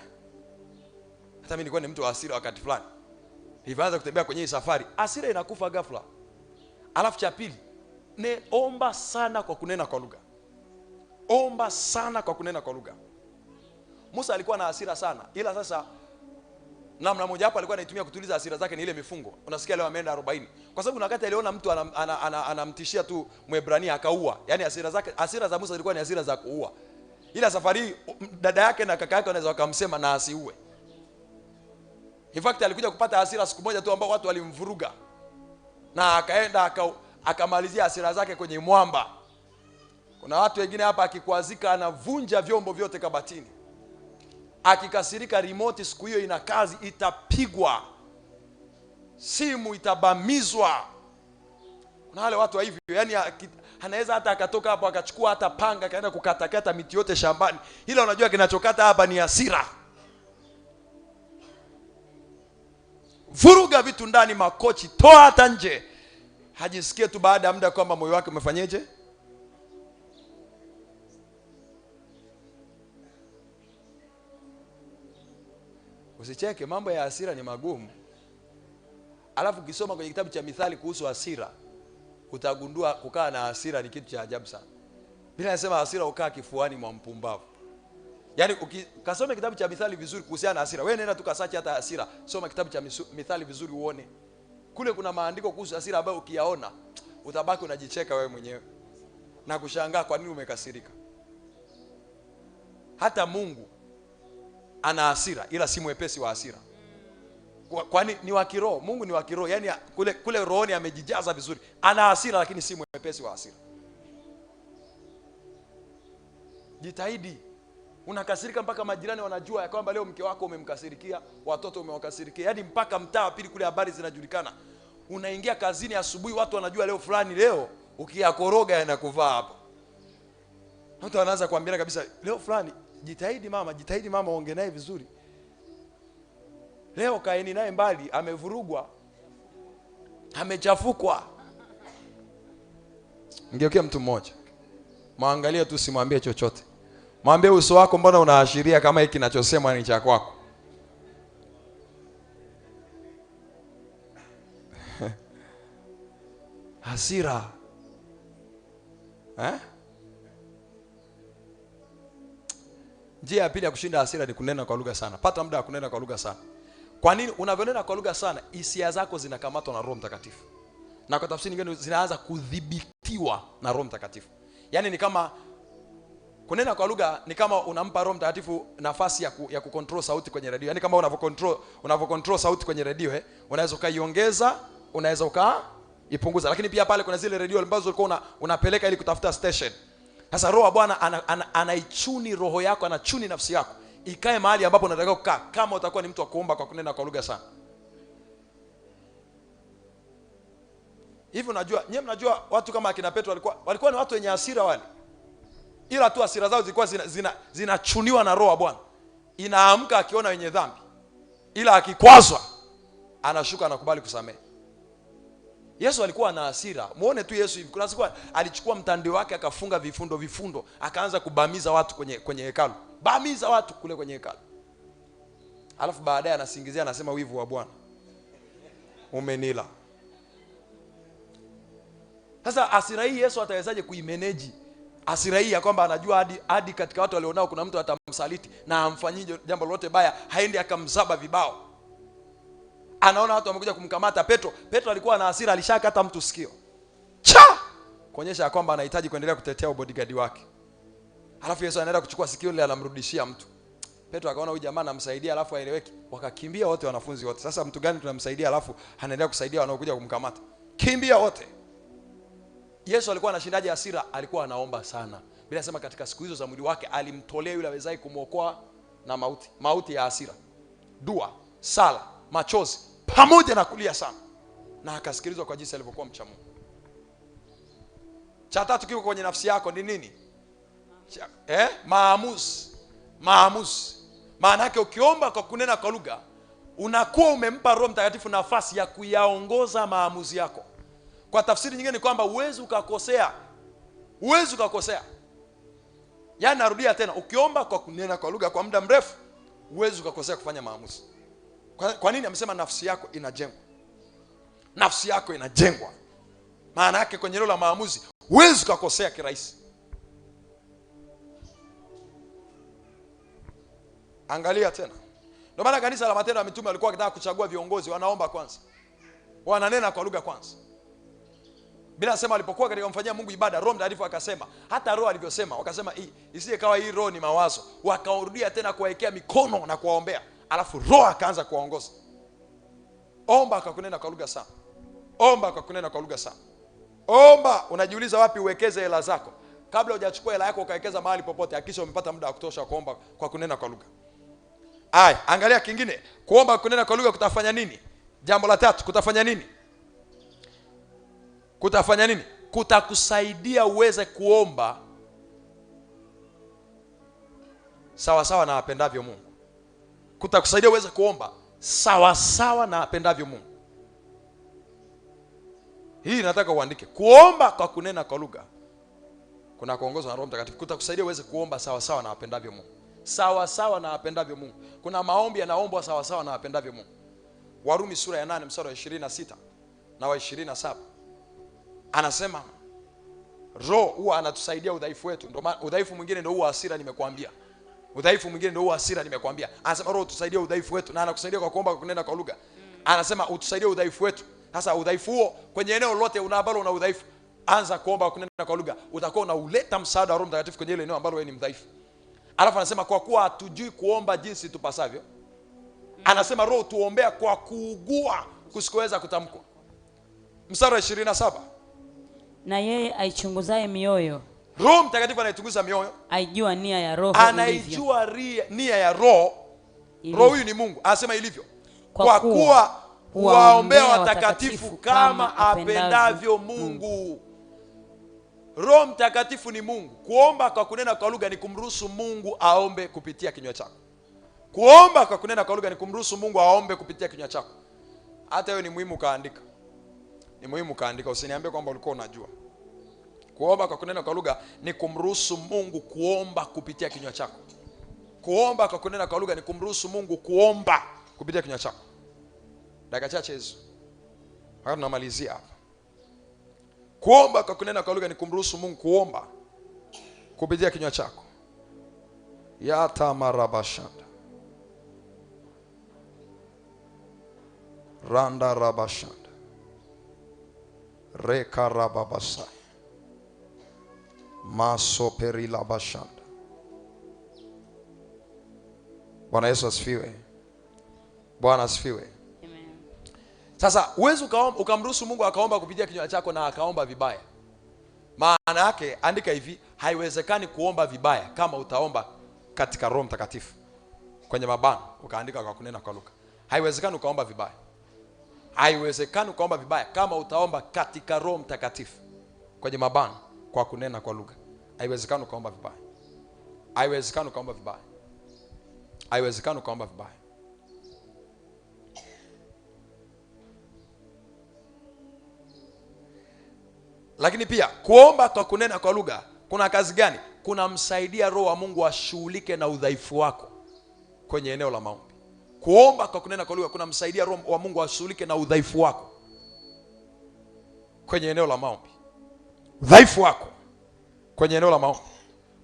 mimi nilikuwa ni mtu wa hasira wakati fulani. Nilianza kutembea kwenye hii safari, hasira inakufa ghafla. Alafu cha pili, omba sana kwa kunena kwa lugha. Omba sana kwa kunena kwa lugha. Musa alikuwa na hasira sana, ila sasa namna moja hapo alikuwa anaitumia kutuliza hasira zake ni ile mifungo. Unasikia leo ameenda 40. Kwa sababu wakati aliona mtu anamtishia tu Mwebrania akaua. Yaani hasira za Musa zilikuwa ni hasira za kuua. Ila safari dada yake na kaka yake wanaweza wakamsema na asiue. In fact alikuja kupata hasira siku moja tu ambao watu walimvuruga. Na akaenda akamalizia hasira zake kwenye mwamba. Kuna watu wengine hapa akikwazika anavunja vyombo vyote kabatini. Akikasirika remote siku hiyo ina kazi, itapigwa. Simu itabamizwa. Kuna wale watu wa hivyo, yani anaweza hata akatoka hapo akachukua hata panga kaenda kukatakata miti yote shambani. Ila unajua kinachokata hapa ni hasira. Vuruga vitu ndani, makochi, toa hata nje. Hajisikie tu baada ya muda kwamba moyo wake umefanyeje? Usicheke, mambo ya hasira ni magumu. Alafu ukisoma kwenye kitabu cha Mithali kuhusu hasira, utagundua kukaa na hasira ni kitu cha ajabu sana. Bila nasema hasira ukaa kifuani mwa mpumbavu. Yaani ukasome kitabu cha Mithali vizuri kuhusiana na hasira. Wewe nenda tu kasachi hata hasira, soma kitabu cha Mithali vizuri uone. Kule kuna maandiko kuhusu hasira ambayo ukiyaona utabaki unajicheka wewe mwenyewe na kushangaa kwa nini umekasirika. Hata Mungu ana hasira ila si mwepesi wa hasira. Kwani ni wa kiroho, Mungu ni wa kiroho. Yaani kule rohoni amejijaza vizuri. Ana hasira lakini si mwepesi wa hasira. Jitahidi. Unakasirika mpaka majirani wanajua ya kwamba leo mke wako umemkasirikia, watoto umewakasirikia. Yaani mpaka mtaa pili kule habari zinajulikana. Unaingia kazini asubuhi watu wanajua leo fulani leo ukiyakoroga yanakuvaa hapo. Watu wanaanza kuambiana kabisa leo fulani jitahidi mama ongea naye vizuri. Leo kaeni naye mbali, amevurugwa. Amechafukwa. Ngeukia mtu mmoja. Muangalie tu, simwambie chochote. Mwambie uso wako mbona unaashiria kama hiki kinachosemwa ni cha kwako. Hasira. Njia ya pili ya kushinda hasira ni kunena kwa lugha sana. Pata muda wa kunena kwa lugha sana. Kwa nini? Unavyonena kwa lugha sana, hisia zako zinakamatwa na Roho Mtakatifu, na kwa tafsiri nyingine zinaanza kudhibitiwa na Roho Mtakatifu. Yaani ni kama kunena kwa lugha ni kama unampa Roho Mtakatifu nafasi ya kucontrol sauti kwenye redio. Yaani kama unavyocontrol sauti kwenye redio, unaweza ukaiongeza, unaweza ukaipunguza. Lakini pia pale kuna zile redio ambazo ulikuwa unapeleka ili kutafuta station. Sasa Roho wa Bwana anaichuni roho yako, anachuni nafsi yako ikae mahali ambapo unataka kukaa, kama utakuwa ni mtu wa kuomba kwa kunena kwa lugha sana. Hivi mnajua watu kama akina Petro walikuwa ni watu wenye hasira wale. Ila tu hasira zao zilikuwa zinachuniwa na Roho wa Bwana. Inaamka akiona wenye dhambi. Ila akikwazwa anashuka na kubali kusamehe. Yesu alikuwa na hasira. Muone tu Yesu hivi. Kuna siku alichukua mtandao wake akafunga vifundo, akaanza kubamiza watu kwenye hekalu. Bamiza watu kule kwenye hekalu. Alafu baadaye anasingizia, anasema wivu wa Bwana umenila. Sasa hasira hii Yesu atawezaje kuimanage? Hasira hii ya kwamba anajua hadi katika watu walionao kuna mtu atamsaliti na amfanyie jambo lolote baya, haendi akamzaba vibao. Anaona watu wamekuja kumkamata Petro. Petro alikuwa na hasira, alishakata mtu sikio. Kuonyesha kwamba anahitaji kuendelea kutetea bodyguard wake. Alafu Yesu anaenda kuchukua sikio lile, anamrudishia mtu. Petro akaona huyu jamaa anamsaidia alafu haeleweki. Wakakimbia wote, wanafunzi wote. Sasa mtu gani tunamsaidia alafu anaendelea kusaidia wanaokuja kumkamata? Kimbia wote. Yesu alikuwa anashindaje hasira? Alikuwa anaomba sana. Bila inasema katika siku hizo za mwili wake alimtolea yule awezaye kumuokoa na mauti ya hasira. Dua, sala, machozi pamoja na kulia sana. Na akasikilizwa kwa jinsi alivyokuwa mcha Mungu. Cha tatu kiko kwenye nafsi yako ni nini? Maamuzi. Maana yake ukiomba kwa kunena kwa lugha, unakuwa umempa Roho Mtakatifu nafasi ya kuyaongoza maamuzi yako. Kwa tafsiri nyingine ni kwamba huwezi ukakosea. Yaani narudia tena, ukiomba kwa kunena kwa lugha kwa muda mrefu, huwezi ukakosea kufanya maamuzi. Kwa nini? Amesema nafsi yako inajengwa. Maana yake kwenye eneo la maamuzi huwezi ukakosea kirahisi. Angalia tena. Ndio maana kanisa la Matendo ya Mitume walikuwa wakitaka kuchagua viongozi, wanaomba kwanza, wananena kwa lugha kwanza. Bila sema walipokuwa katika kumfanyia Mungu ibada, Roho Mtakatifu akasema, hata Roho alivyosema, wakasema isije kawa hii roho ni mawazo. Wakarudia tena kuwaekea mikono na kuwaombea. Alafu Roho akaanza kuwaongoza. Omba kwa kunena kwa lugha sana. Omba, unajiuliza wapi uwekeze hela zako? Kabla hujachukua hela yako ukawekeza mahali popote, hakikisha umepata muda wa kutosha kuomba kwa kunena kwa lugha. Angalia kingine, kuomba kunena kwa lugha kutafanya nini? Jambo la tatu, kutafanya nini? Kutakusaidia uweze kuomba sawa sawa na apendavyo Mungu. Kutakusaidia uweze kuomba sawa sawa na apendavyo Mungu. Hii nataka uandike. Kuomba kwa kunena kwa lugha kuna kuongozwa na Roho Mtakatifu. Kutakusaidia uweze kuomba sawa sawa na apendavyo Mungu. Sawa sawa na apendavyo Mungu. Kuna maombi yanaombwa sawa sawa na apendavyo Mungu. Warumi sura ya 8 mstari wa 26 na wa 27. Anasema Roho huwa anatusaidia udhaifu wetu. Ndio maana udhaifu mwingine ndio huwa hasira, nimekuambia. Anasema Roho tusaidie udhaifu wetu, na anakusaidia kwa kuomba kwa kunena kwa lugha. Anasema utusaidie udhaifu wetu. Sasa udhaifu huo kwenye eneo lolote ambalo una udhaifu, anza kuomba kwa kunena kwa lugha. Utakuwa unauleta msaada wa Roho Mtakatifu kwenye ile eneo ambalo wewe ni mdhaifu. Alafu anasema kwa kuwa hatujui kuomba jinsi tupasavyo, anasema Roho tuombea kwa kuugua kusikoweza kutamkwa. Mstari wa 27. Na yeye aichunguzaye mioyo, Roho Mtakatifu anaichunguza mioyo, aijua nia ya roho anaijua nia ya roho. Roho huyu ni Mungu, anasema ilivyo. Kwa kuwa huwaombea watakatifu kama apendavyo Mungu. Roho Mtakatifu ni Mungu. Kuomba kwa kunena kwa lugha ni kumruhusu Mungu aombe kupitia kinywa chako. Kuomba kwa kunena kwa lugha ni kumruhusu Mungu aombe kupitia kinywa chako. Hata hiyo ni muhimu kaandika. Usiniambie kwamba ulikuwa unajua. Kuomba kwa kunena kwa lugha ni kumruhusu Mungu kuomba kupitia kinywa chako. Kuomba kwa kunena kwa lugha ni kumruhusu Mungu kuomba kupitia kinywa chako. Dakika chache hizo. Haya tunamalizia hapa. Kuomba kwa kunena kwa lugha ni kumruhusu Mungu kuomba kupitia kinywa chako. Ya tamarabashanda. Randa rabashanda. Reka rababasai. Maso perila bashanda. Bwana Yesu asifiwe. Bwana asifiwe. Amen. Sasa uwezo ukamruhusu Mungu akaomba kupitia kinywa chako na akaomba vibaya. Maana yake andika hivi, haiwezekani kuomba vibaya kama utaomba katika Roho Mtakatifu. Kwenye mabano ukaandika kwa kunena kwa lugha. Haiwezekani ukaomba vibaya. Haiwezekani ukaomba vibaya kama utaomba katika Roho Mtakatifu. Kwenye mabano kwa kunena kwa lugha. Haiwezekani ukaomba vibaya. Haiwezekani ukaomba vibaya. Haiwezekani ukaomba vibaya. Lakini pia kuomba kwa kunena kwa lugha kuna kazi gani? Kuna msaidia Roho wa Mungu ashughulike na udhaifu wako kwenye eneo la maombi. Kuomba kwa kunena kwa lugha kuna msaidia Roho wa Mungu ashughulike na udhaifu wako kwenye eneo la maombi. Udhaifu wako kwenye eneo la maombi.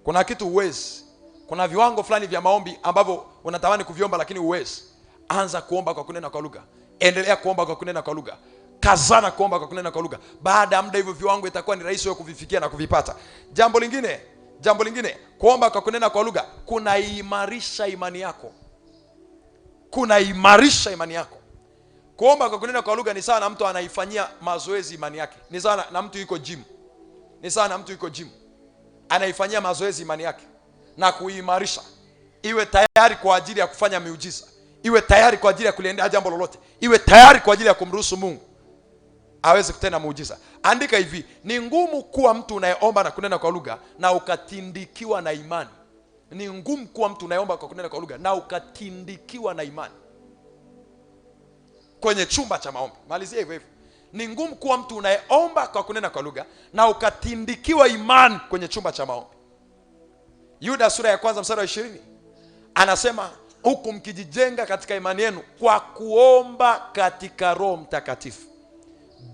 Kuna kitu uwezi. Kuna viwango fulani vya maombi ambavyo unatamani kuviomba lakini uwezi. Anza kuomba kwa kunena kwa lugha. Endelea kuomba kwa kunena kwa lugha. Kazana kuomba kwa kunena kwa lugha. Baada ya muda hivyo viwango itakuwa ni rahisi wewe kuvifikia na kuvipata. Jambo lingine, kuomba kwa kunena kwa lugha kunaimarisha imani yako. Kunaimarisha imani yako. Kuomba kwa kunena kwa lugha ni sawa na mtu anaifanyia mazoezi imani yake. Ni sawa na mtu yuko gym. Ni sawa na mtu yuko gym. Anaifanyia mazoezi imani yake na kuimarisha. Iwe tayari kwa ajili ya kufanya miujiza. Iwe tayari kwa ajili ya kuliendea jambo lolote. Iwe tayari kwa ajili ya kumruhusu Mungu aweze kutenda muujiza. Andika hivi, ni ngumu kuwa mtu unayeomba na kunena kwa lugha na ukatindikiwa na imani. Ni ngumu kuwa mtu unayeomba kwa kunena kwa lugha na ukatindikiwa na imani kwenye chumba cha maombi. Malizia hivyo hivyo. Ni ngumu kuwa mtu unayeomba kwa kunena kwa lugha na ukatindikiwa imani kwenye chumba cha maombi. Yuda sura ya 1 mstari wa 20 anasema, huku mkijijenga katika imani yenu kwa kuomba katika Roho Mtakatifu,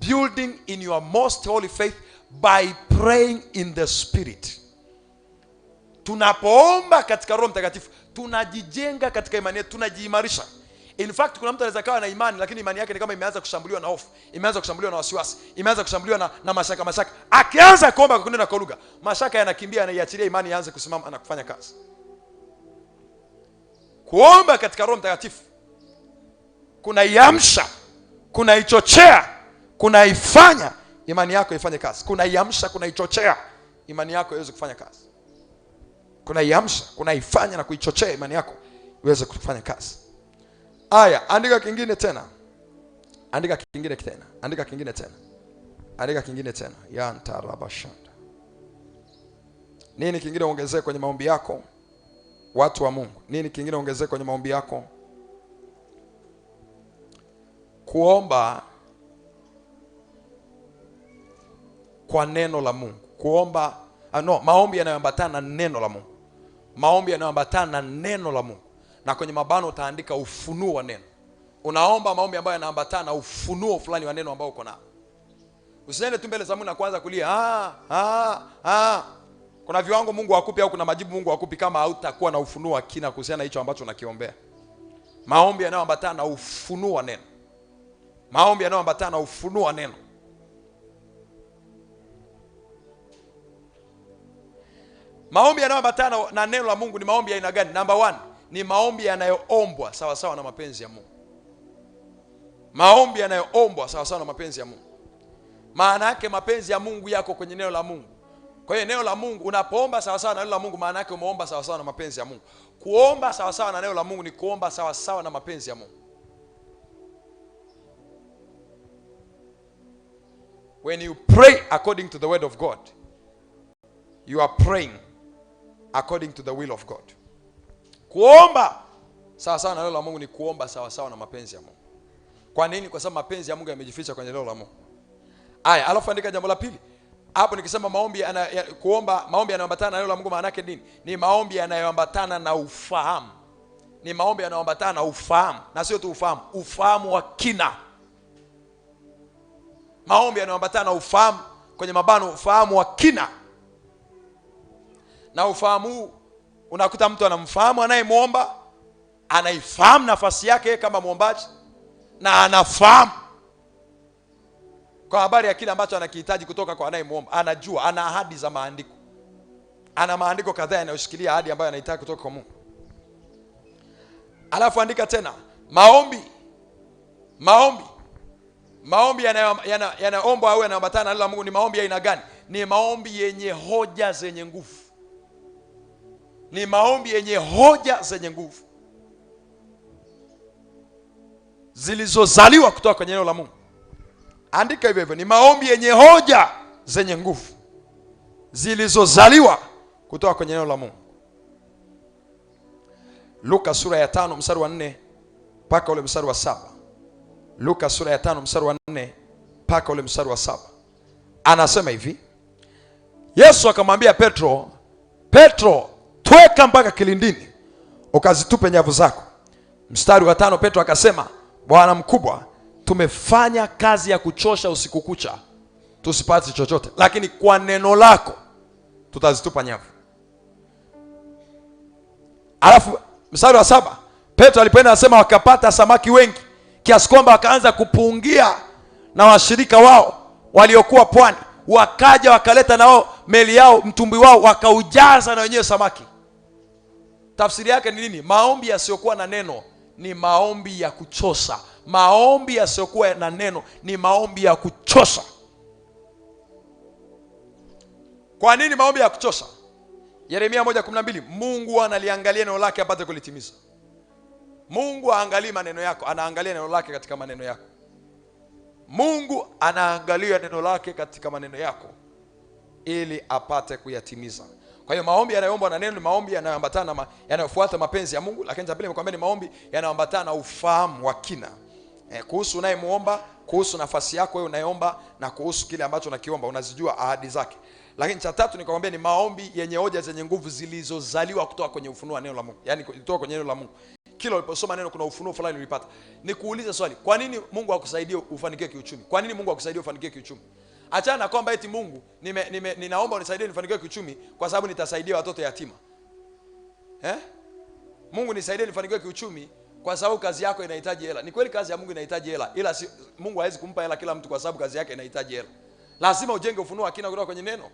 building in your most holy faith by praying in the Spirit. Tunapoomba katika Roho Mtakatifu tunajijenga katika imani yetu, tunajiimarisha. In fact kuna mtu anaweza kawa na imani lakini imani yake ni kama imeanza kushambuliwa na hofu, imeanza kushambuliwa na wasiwasi, imeanza kushambuliwa na mashaka. Akianza kuomba kwa kunena kwa lugha, mashaka yanakimbia, anaiachilia, imani ianze kusimama na kufanya kazi. Kuomba katika Roho Mtakatifu kunaiamsha, kunaichochea, kunaifanya imani yako ifanye kazi. Kunaiamsha, kunaichochea imani yako iweze kufanya kazi. Kunaiamsha, kunaifanya na kuichochea imani yako iweze kufanya kazi. Aya, andika kingine tena. Andika kingine tena. Ya ntarabashanda. Nini kingine ongezee kwenye maombi yako? Watu wa Mungu, nini kingine ongezee kwenye maombi yako? Kuomba kwa neno la Mungu. Maombi yanayoambatana na neno la Mungu. Maombi yanayoambatana na neno la Mungu. Na kwenye mabano utaandika ufunuo wa neno. Unaomba maombi ambayo yanaambatana na ufunuo fulani wa neno ambao uko nao. Usiende tu mbele za Mungu na kuanza kulia Kuna viwango Mungu hakupi au kuna majibu Mungu hakupi kama hautakuwa na ufunuo wa kina kuhusiana na hicho ambacho unakiombea. Maombi yanayoambatana na ufunuo wa neno. Maombi yanayoambatana na ufunuo wa neno. Maombi yanayoambatana na neno la Mungu ni maombi ya aina gani? Number 1, ni maombi yanayoombwa sawa sawa na mapenzi ya Mungu. Maombi yanayoombwa sawa sawa na mapenzi ya Mungu. Maana yake mapenzi ya Mungu yako kwenye neno la Mungu. Kwa hiyo neno la Mungu, unapoomba sawa sawa na neno la Mungu, maana yake umeomba sawa sawa na mapenzi ya Mungu. Kuomba sawa sawa na neno la Mungu ni kuomba sawa sawa na mapenzi ya Mungu. When you pray according to the word of God, you are praying according to the will of God. Kuomba sawa sawa na neno la Mungu ni kuomba sawa sawa na mapenzi ya Mungu. Kwa nini? Kwa sababu mapenzi ya Mungu yamejificha kwenye neno la Mungu. Aya, alafu andika jambo la pili. Hapo nikisema kuomba maombi yanayoambatana na neno la Mungu, maana yake nini? Ni maombi yanayoambatana na ufahamu. Ni maombi yanayoambatana na ufahamu, na sio tu ufahamu, ufahamu wa kina. Maombi yanayoambatana na ufahamu, kwenye mabano ufahamu wa kina. Na ufahamu huu unakuta mtu anamfahamu anayemuomba, anaifahamu nafasi yake kama muombaji, na anafahamu kwa habari ya kile ambacho anakihitaji kutoka kwa anayemuomba. Anajua, ana ahadi za maandiko. Ana maandiko kadhaa yanayoshikilia ahadi ambayo anahitaji kutoka kwa Mungu. Alafu andika tena, maombi yanaomba au yanaambatana na neno la Mungu ni maombi ya aina gani? Ni maombi yenye hoja zenye nguvu. Ni maombi yenye hoja zenye nguvu, zilizozaliwa kutoka kwenye neno la Mungu. Andika hivyo hivyo, ni maombi yenye hoja zenye nguvu, zilizozaliwa kutoka kwenye neno la Mungu. Luka sura ya 5 mstari wa 4 mpaka ule mstari wa 7. Luka sura ya 5 mstari wa 4 mpaka ule mstari wa 7. Anasema hivi, Yesu akamwambia Petro, Petro, tweka mpaka kilindini ukazitupe nyavu zako. Mstari wa 5, Petro akasema, Bwana mkubwa, tumefanya kazi ya kuchosha usiku kucha tusipate chochote, lakini kwa neno lako tutazitupa nyavu. Alafu mstari wa 7, Petro alipoenda anasema wakapata samaki wengi kiasi kwamba wakaanza kupungia na washirika wao waliokuwa pwani, wakaja wakaleta nao meli yao, mtumbwi wao, wakaujaza na wenyewe samaki. Tafsiri yake ni nini? Maombi yasiyokuwa na neno ni maombi ya kuchosha. Maombi yasiyokuwa na neno ni maombi ya kuchosha. Kwa nini maombi ya kuchosha? Yeremia 1:12, Mungu analiangalia neno lake apate kulitimiza. Mungu haangalii maneno yako, anaangalia neno lake katika maneno yako. Mungu anaangalia neno lake katika maneno yako ili apate kuyatimiza. Kwa hiyo maombi yanayoombwa na neno ni maombi yanayoambatana yanayofuata mapenzi ya Mungu, lakini cha pili nimekwambia ni maombi yanayoambatana na ufahamu wa kina kuhusu unayemuomba, kuhusu nafasi yako wewe unayeomba, na kuhusu kile ambacho unakiomba, unazijua ahadi zake. Lakini cha tatu nikwambia ni maombi yenye hoja zenye nguvu zilizozaliwa kutoka kwenye ufunuo wa neno la Mungu. Yaani kutoka kwenye neno la Mungu. Kila uliposoma neno kuna ufunuo fulani ulipata. Nikuulize swali, kwa nini Mungu akusaidie ufanikiwe kiuchumi? Kwa nini Mungu akusaidie ufanikiwe kiuchumi? Achana na kwamba eti Mungu ninaomba unisaidie nifanikiwe kiuchumi kwa sababu nitasaidia watoto yatima. Mungu nisaidie nifanikiwe kiuchumi kwa sababu kazi yako inahitaji hela. Ni kweli kazi ya Mungu inahitaji hela, ila Mungu hawezi kumpa hela kila mtu kwa sababu kazi yake inahitaji hela. Lazima ujenge ufunuo wa kina kutoka kwenye neno.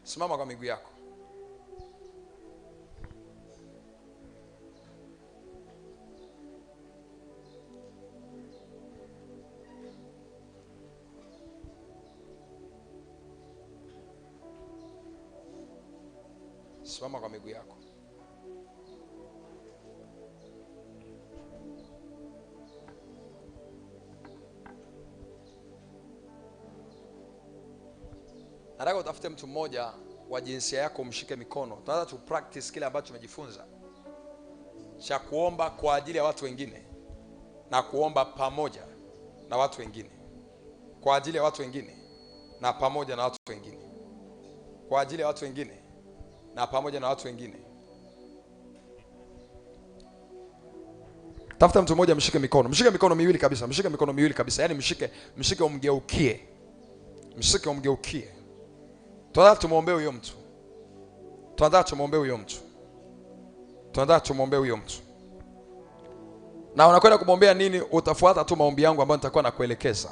Simama kwa miguu yako. Simama kwa miguu yako. Nataka utafute mtu mmoja wa jinsia yako, umshike mikono. Tunataka tu practice kile ambacho tumejifunza cha kuomba kwa ajili ya watu wengine na kuomba pamoja na watu wengine. Kwa ajili ya watu wengine na pamoja na watu wengine. Kwa ajili ya watu wengine na pamoja na watu wengine. Tafuta mtu mmoja, mshike mikono. Mshike mikono miwili kabisa. Mshike mikono miwili kabisa. Yaani mshike umgeukie. Mshike umgeukie. Tunataka tumuombee huyo mtu. Tunataka tumuombee huyo mtu. Tunataka tumuombee huyo mtu. Na unakwenda kumwombea nini? Utafuata tu maombi yangu ambayo nitakuwa nakuelekeza.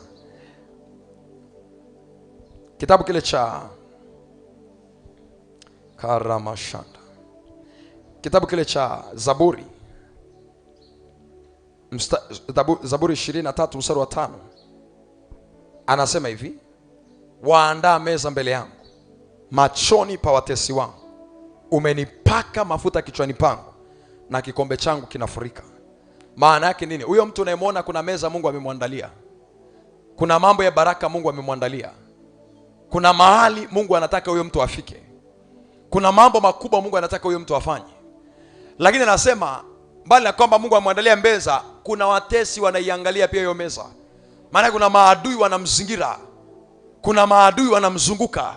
Kitabu kile cha Karamashanda. Kitabu kile cha Zaburi. Zaburi 23 mstari wa 5. Anasema hivi, waandaa meza mbele yangu machoni pa watesi wangu, umenipaka mafuta kichwani pangu na kikombe changu kinafurika. Maana yake nini? Huyo mtu unayemwona kuna meza Mungu amemwandalia. Kuna mambo ya baraka Mungu amemwandalia. Kuna mahali Mungu anataka huyo mtu afike. Kuna mambo makubwa Mungu anataka huyo mtu afanye. Lakini anasema mbali na kwamba Mungu amemwandalia meza, kuna watesi wanaiangalia pia hiyo meza. Maana kuna maadui wanamzingira. Kuna maadui wanamzunguka.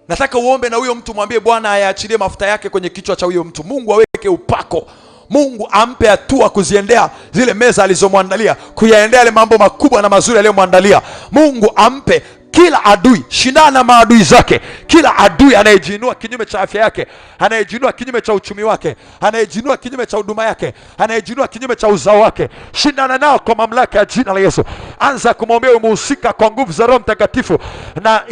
Nataka uombe na huyo mtu, mwambie Bwana ayaachilie mafuta yake kwenye kichwa cha huyo mtu. Mungu aweke upako. Mungu ampe hatua kuziendea zile meza alizomwandalia, kuyaendea yale mambo makubwa na mazuri aliyomwandalia. Mungu ampe kila adui, shindana na maadui zake. Kila adui anayejiinua kinyume cha afya yake, anayejiinua kinyume cha uchumi wake, anayejiinua kinyume cha huduma yake, anayejiinua kinyume cha uzao wake, shindana nao kwa mamlaka ya jina la Yesu. Anza kumwombea umuhusika kwa nguvu za Roho Mtakatifu. Na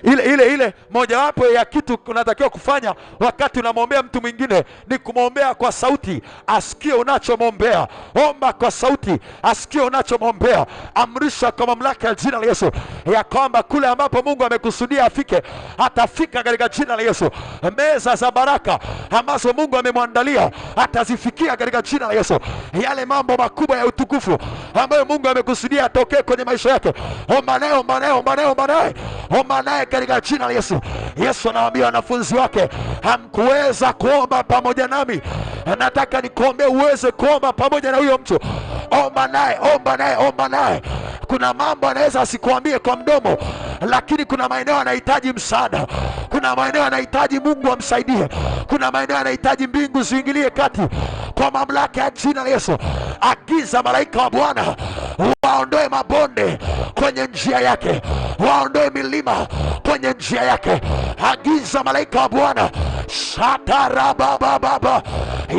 ile mojawapo ya kitu unatakiwa kufanya wakati unamwombea mtu mwingine ni kumwombea kwa sauti, asikie unachomwombea. Omba kwa sauti, asikie unachomwombea. Amrisha kwa mamlaka ya jina la Yesu ya kwamba kule ambapo Mungu amekusudia afike, atafika katika jina la Yesu. Meza za baraka ambazo Mungu amemwandalia atazifikia katika jina la Yesu. Yale mambo makubwa ya utukufu ambayo Mungu amekusudia atokee kwenye maisha yake, omba naye, omba naye, omba naye, omba naye, omba naye katika jina la Yesu. Yesu anawaambia wanafunzi wake, hamkuweza kuomba pamoja nami, nataka nikuombee uweze kuomba pamoja na huyo mtu. Omba naye, omba naye, omba naye. Kuna mambo anaweza asikuambie kwa mdomo, lakini kuna maeneo anahitaji msaada. Kuna maeneo anahitaji Mungu amsaidie. Kuna maeneo anahitaji mbingu ziingilie kati. Kwa mamlaka ya jina la Yesu, agiza malaika wa Bwana waondoe mabonde kwenye njia yake, waondoe milima kwenye njia yake. Agiza malaika wa Bwana, shatarabababa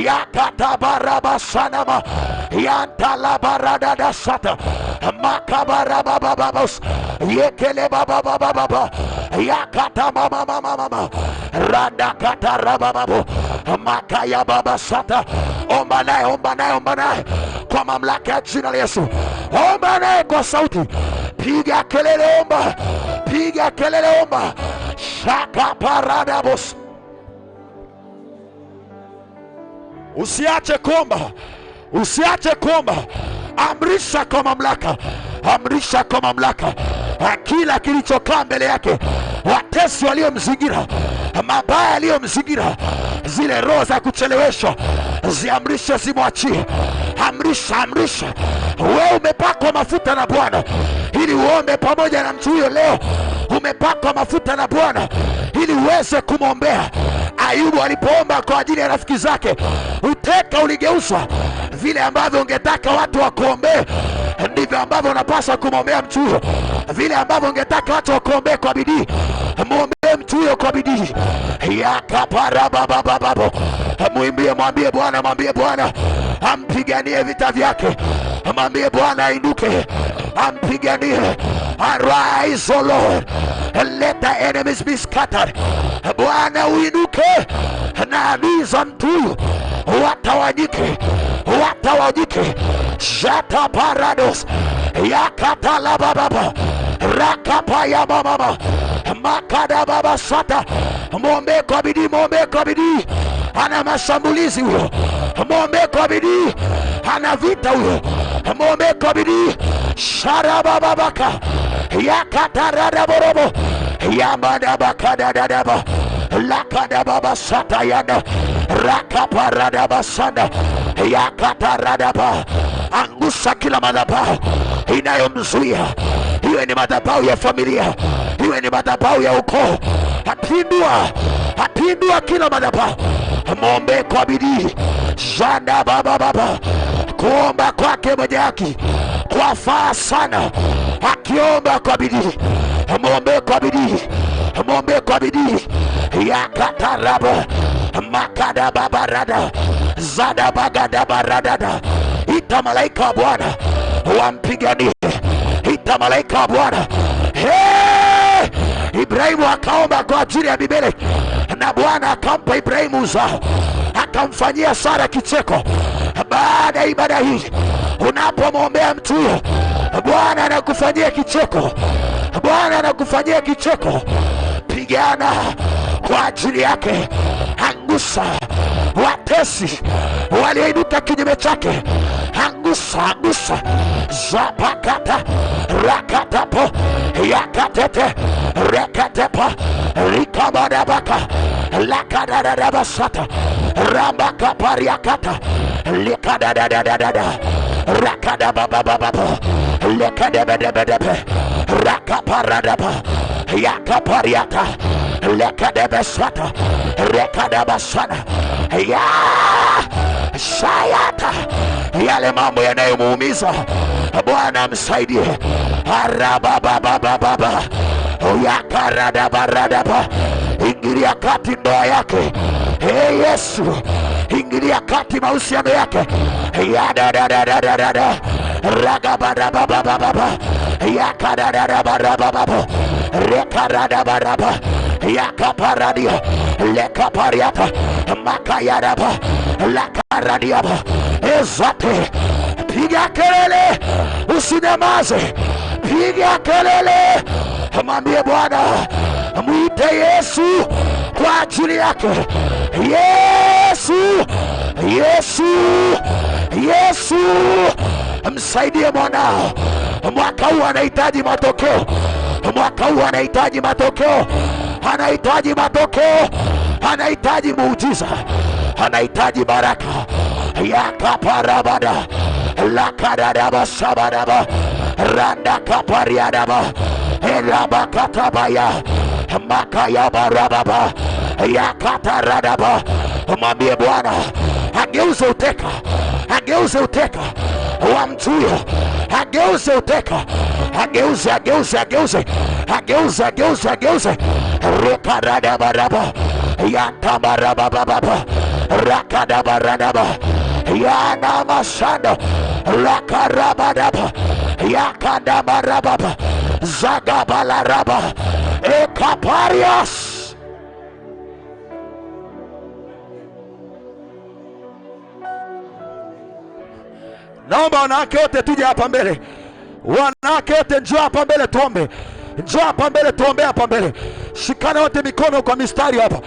yakatabaraba sanama yantalabaradada sata makabarababababos yekelebababababa yakatamamamamama radakatarabababo makayababa sata. Omba naye, omba naye, omba naye kwa mamlaka ya jina la Yesu. Omba naye kwa sauti, piga kelele, omba, piga kelele, omba. Shaka paradabos. Usiache kuomba, usiache kuomba. Amrisha kwa mamlaka, amrisha kwa mamlaka. Kila kilichokaa mbele yake, watesi waliomzingira, mabaya aliyomzingira, zile roho za kucheleweshwa, ziamrishe zimwachie. Amrisha, amrisha. Wewe umepakwa mafuta na Bwana ili uombe pamoja na mtu huyo leo. Umepakwa mafuta na Bwana ili uweze kumwombea. Ayubu alipoomba kwa ajili ya rafiki zake, uteka uligeuzwa. Vile ambavyo ungetaka watu wakuombee, ndivyo ambavyo unapaswa kumwombea mtu huyo. Vile ambavyo ungetaka watu wakuombee kwa bidii, muombee mtu huyo kwa bidii. Yakaparababababo. Muimbie, mwambie Bwana, mwambie Bwana ampiganie vita vyake. Mwambie Bwana ainuke, ampiganie. Arise, O Lord, let the enemies be scattered. Bwana uinuke na adui za mtu huyu watawanyike, watawanyike. Shata parados yakatalabababa rakapaya mama makada baba sata. Muombe kwa bidii, muombe kwa bidii. Ana mashambulizi huyo, muombe kwa bidii. Ana vita huyo, muombe kwa bidii. Sharabababaka yakatarada borobo yamadabakadadadaba lakadababa sata yada rakaparadaba sana yakataradaba. Angusha kila madhabahu inayomzuia, iwe ni madhabahu ya familia, iwe ni madhabahu ya ukoo. Apindua, apindua kila madhabahu. Muombe kwa bidii. Janda baba baba. Kuomba kwake mwenye haki kwa faa sana, akiomba kwa bidii. Muombe kwa bidii, muombe kwa bidii. Yakataraba makada babarada zada bagada baradada. Ita malaika wa Bwana wampiganie, ita malaika wa Bwana. Ibrahimu akaomba kwa ajili ya Abimeleki, na Bwana akampa Ibrahimu uzao, akamfanyia Sara kicheko. Baada ya ibada hii, unapomwombea mtu huyo, Bwana anakufanyia kicheko, Bwana anakufanyia kicheko. Pigana kwa ajili yake. Angusha watesi walioinuka kinyume chake. Angusha, angusha. Zapakata rakatapo yakatete rekatepa rikabadabaka lakadadadabasata rambaka pariakata likadadadadada rakadababababa lekadebedebedebe rakaparadaba yakapariata lekadebesata rekadabasana ya shayata. Yale mambo yanayomuumiza, Bwana msaidie. Arabababababa yakarada baradaba, ingilia kati ndoa yake. Yesu, ingilia kati mahusiano yake. Yadadadadadada ragabadabababa, yakadadadabababa, rekaradabaraba, yakaparadia, lekapariata, makayadaba, lakaradiaba. Ezate, piga kelele, usinyamaze, piga kelele. Mwambie Bwana, mwite Yesu kwa ajili yake. Yesu, Yesu, Yesu, msaidie mwanao. Mwaka huu anahitaji matokeo. Mwaka huu anahitaji matokeo. Anahitaji matokeo. Anahitaji muujiza. Anahitaji baraka. Yakaparabada, lakadadaba sabadaba, randa kapariadaba, elabakatabaya, makayabarababa, yakataradaba. Mwambie Bwana ageuze uteka, ageuze uteka wa mtu huyo, ageuze uteka, ageuze, ageuze, ageuze, ageuze, ageuze, ageuze. Rekadadabaraba, yatabarabababa, rakadabaradaba, yanamasanda, lakarabadaba, yakadabarababa, zagabalaraba, ekaparias. Naomba wanawake wote tuje hapa mbele. Wanawake wote njoo hapa mbele tuombe. Njoo hapa mbele tuombe hapa mbele. Shikana wote mikono kwa mistari hapa.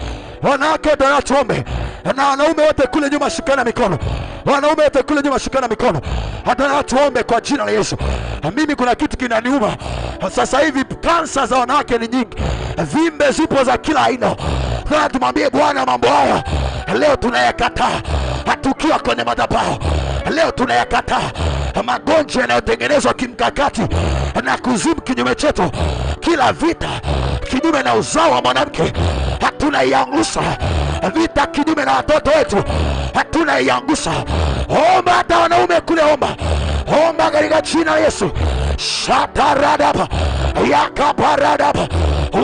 Wanawake wote na tuombe. Na wanaume wote kule nyuma shikana mikono. Wanaume wote kule nyuma shikana mikono. Hata na tuombe kwa jina la Yesu. Mimi kuna kitu kinaniuma. Sasa hivi kansa za wanawake ni nyingi. Vimbe zipo za kila aina. Na tumwambie Bwana mambo haya leo tunayakataa. Hatukiwa kwenye madhabahu. Leo tunayakataa magonjwa yanayotengenezwa kimkakati na kuzimu kinyume chetu. Kila vita kinyume na uzao wa mwanamke hatunaiangusha. Vita kinyume na watoto wetu hatunaiangusha. Omba hata wanaume kule, omba, omba katika jina la Yesu. Shataradaba, yakaparadaba.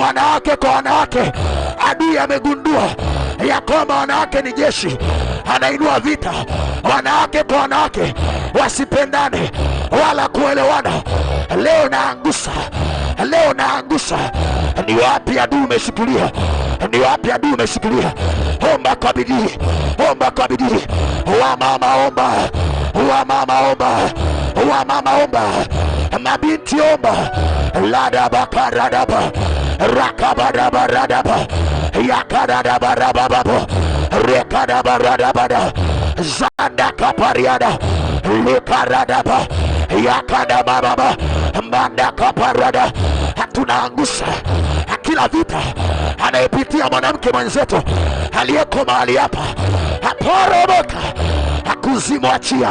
Wanawake kwa wanawake, adui amegundua ya kwamba wanawake ni jeshi, anainua vita. Wanawake kwa wanawake wasipendane wala kuelewana. Leo naangusha, leo naangusha. Ni wapi adui umeshikilia? Ni wapi adui umeshikilia? Omba kwa bidii, omba kwa bidii. Wa mama omba, wa mama omba, wa mama omba, mabinti omba. Ladabaradaba, rakabadabaradaba, yakadadabarababa, rekadabaradabada, zanda kapariada, likaradaba, yakadababa, manda kaparada. Tunaangusha kila vita anayepitia mwanamke mwenzetu aliyeko mahali hapa. Aporomoka, kuzimu achia,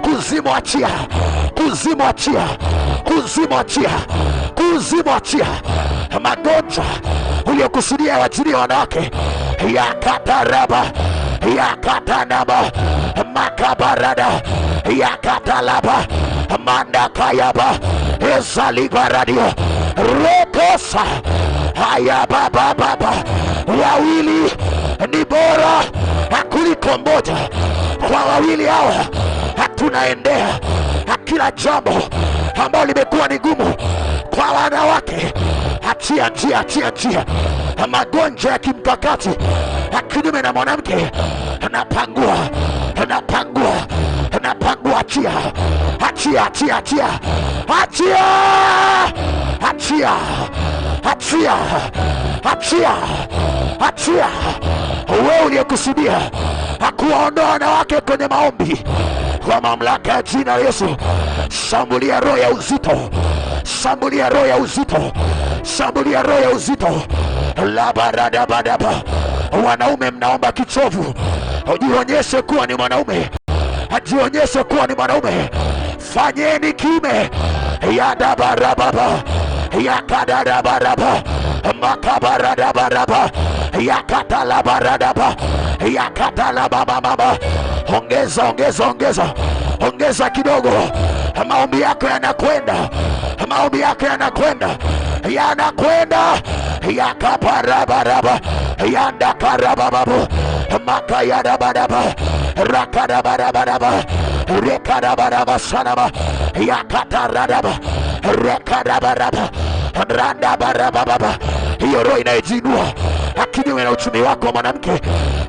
kuzimu achia, kuzimu achia, kuzimu achia, kuzimu achia. Magonjwa uliokusudia wajirie wanawake yakataraba, yakatanaba, makabarada, yakatalaba, mandakayaba, ezalibaradio, rekosa. Haya baba, baba, wawili ni bora kuliko mmoja. Kwa wawili hawa hatunaendea kila jambo ambalo limekuwa ni gumu kwa wanawake. Achia njia, achia njia. Magonjwa ya kimkakati kinyume na mwanamke napangua, napangua, napangua. Achia, achia, achia, achia, achia, achia, achia, achia, achia. Wewe uliyekusudia kuwaondoa wanawake kwenye maombi, kwa mamlaka ya jina la Yesu, shambulia roho ya uzito, shambulia roho ya uzito, shambulia roho ya uzito. Labaradabadaba. Wanaume mnaomba kichovu, ujionyeshe kuwa ni mwanaume, ajionyeshe kuwa ni mwanaume. Fanyeni kiume. Yadabarababa, yakadadabaraba, makabaradabaraba, yakatalabaradaba, yakatalabababa. Ongeza, ongeza, ongeza, ongeza kidogo. Maombi yako yanakwenda, maombi yako yanakwenda. yanakwenda yakaparabaraba yandakarababu makayarabaraba rakarabaraba rekarabaraba sanaba yakataradaba rekarabaraba randabarababa. Hiyo roho inayejinua kinyume na uchumi wako mwanamke,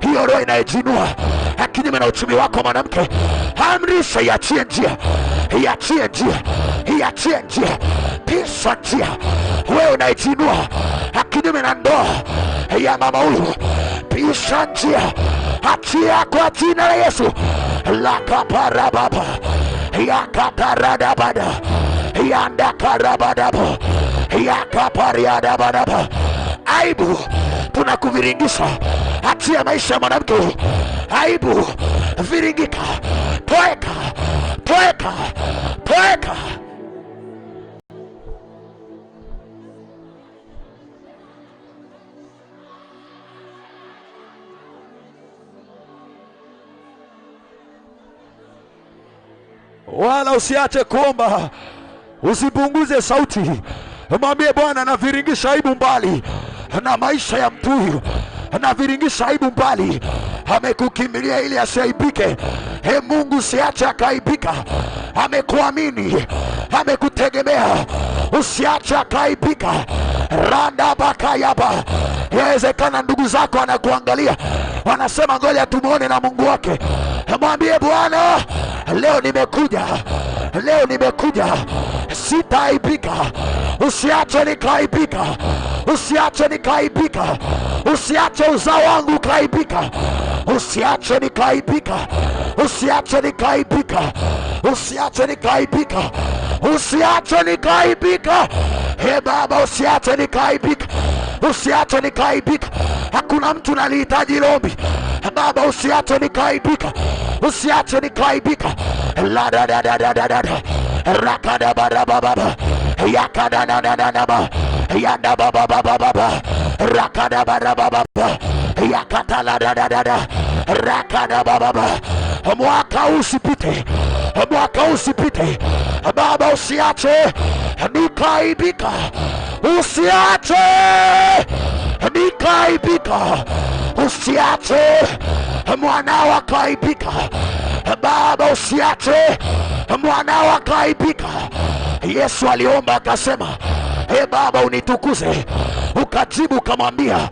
hiyo roho inayejinua kinyume na uchumi wako mwanamke, amrisha iachie njia, iachie njia, iachie njia, pisha njia. Wewe unayejinua kinyume na ndoa ya mama huyu, pisha njia, achia kwa jina la Yesu. Lakaparababa yakataradabada yandakarabadaba yakapariadabadaba. Aibu tunakuviringisha, achia maisha ya mwanamke. Aibu viringika, toeka, toeka, toeka. Wala usiache kuomba, usipunguze sauti. Mwambie Bwana, naviringisha aibu mbali na maisha ya mtu huyu, naviringisha aibu mbali. Amekukimbilia ili asiaibike. Mungu usiache akaibika. Amekuamini, amekutegemea, usiache akaibika. Randa bakayaba. Yawezekana ndugu zako anakuangalia, wanasema ngoja tumuone na Mungu wake. Mwambie Bwana, leo nimekuja, leo nimekuja, sitaibika. Usiache nikaibika, usiache nikaibika, usiache uzao wangu ukaibika, usiache nikaibika, usiache nikaibika, usiache nikaibika, usiache nikaibika. He Baba, usiache nikaibika, usiache nikaibika. Hakuna mtu analihitaji ombi. Baba, usiache nikaibika, usiache nikaibika. La da da da da da da rakada baba baba yakada na na na na yanda baba baba baba rakada baba baba yakata la da da da da rakada baba baba. Mwaka usipite, mwaka usipite. Baba, usiache nikaibika, usiache nikaibika, usiache mwanao akaibika. Baba, usiache mwanao akaibika. Yesu aliomba akasema, Baba unitukuze. Ukajibu ukamwambia,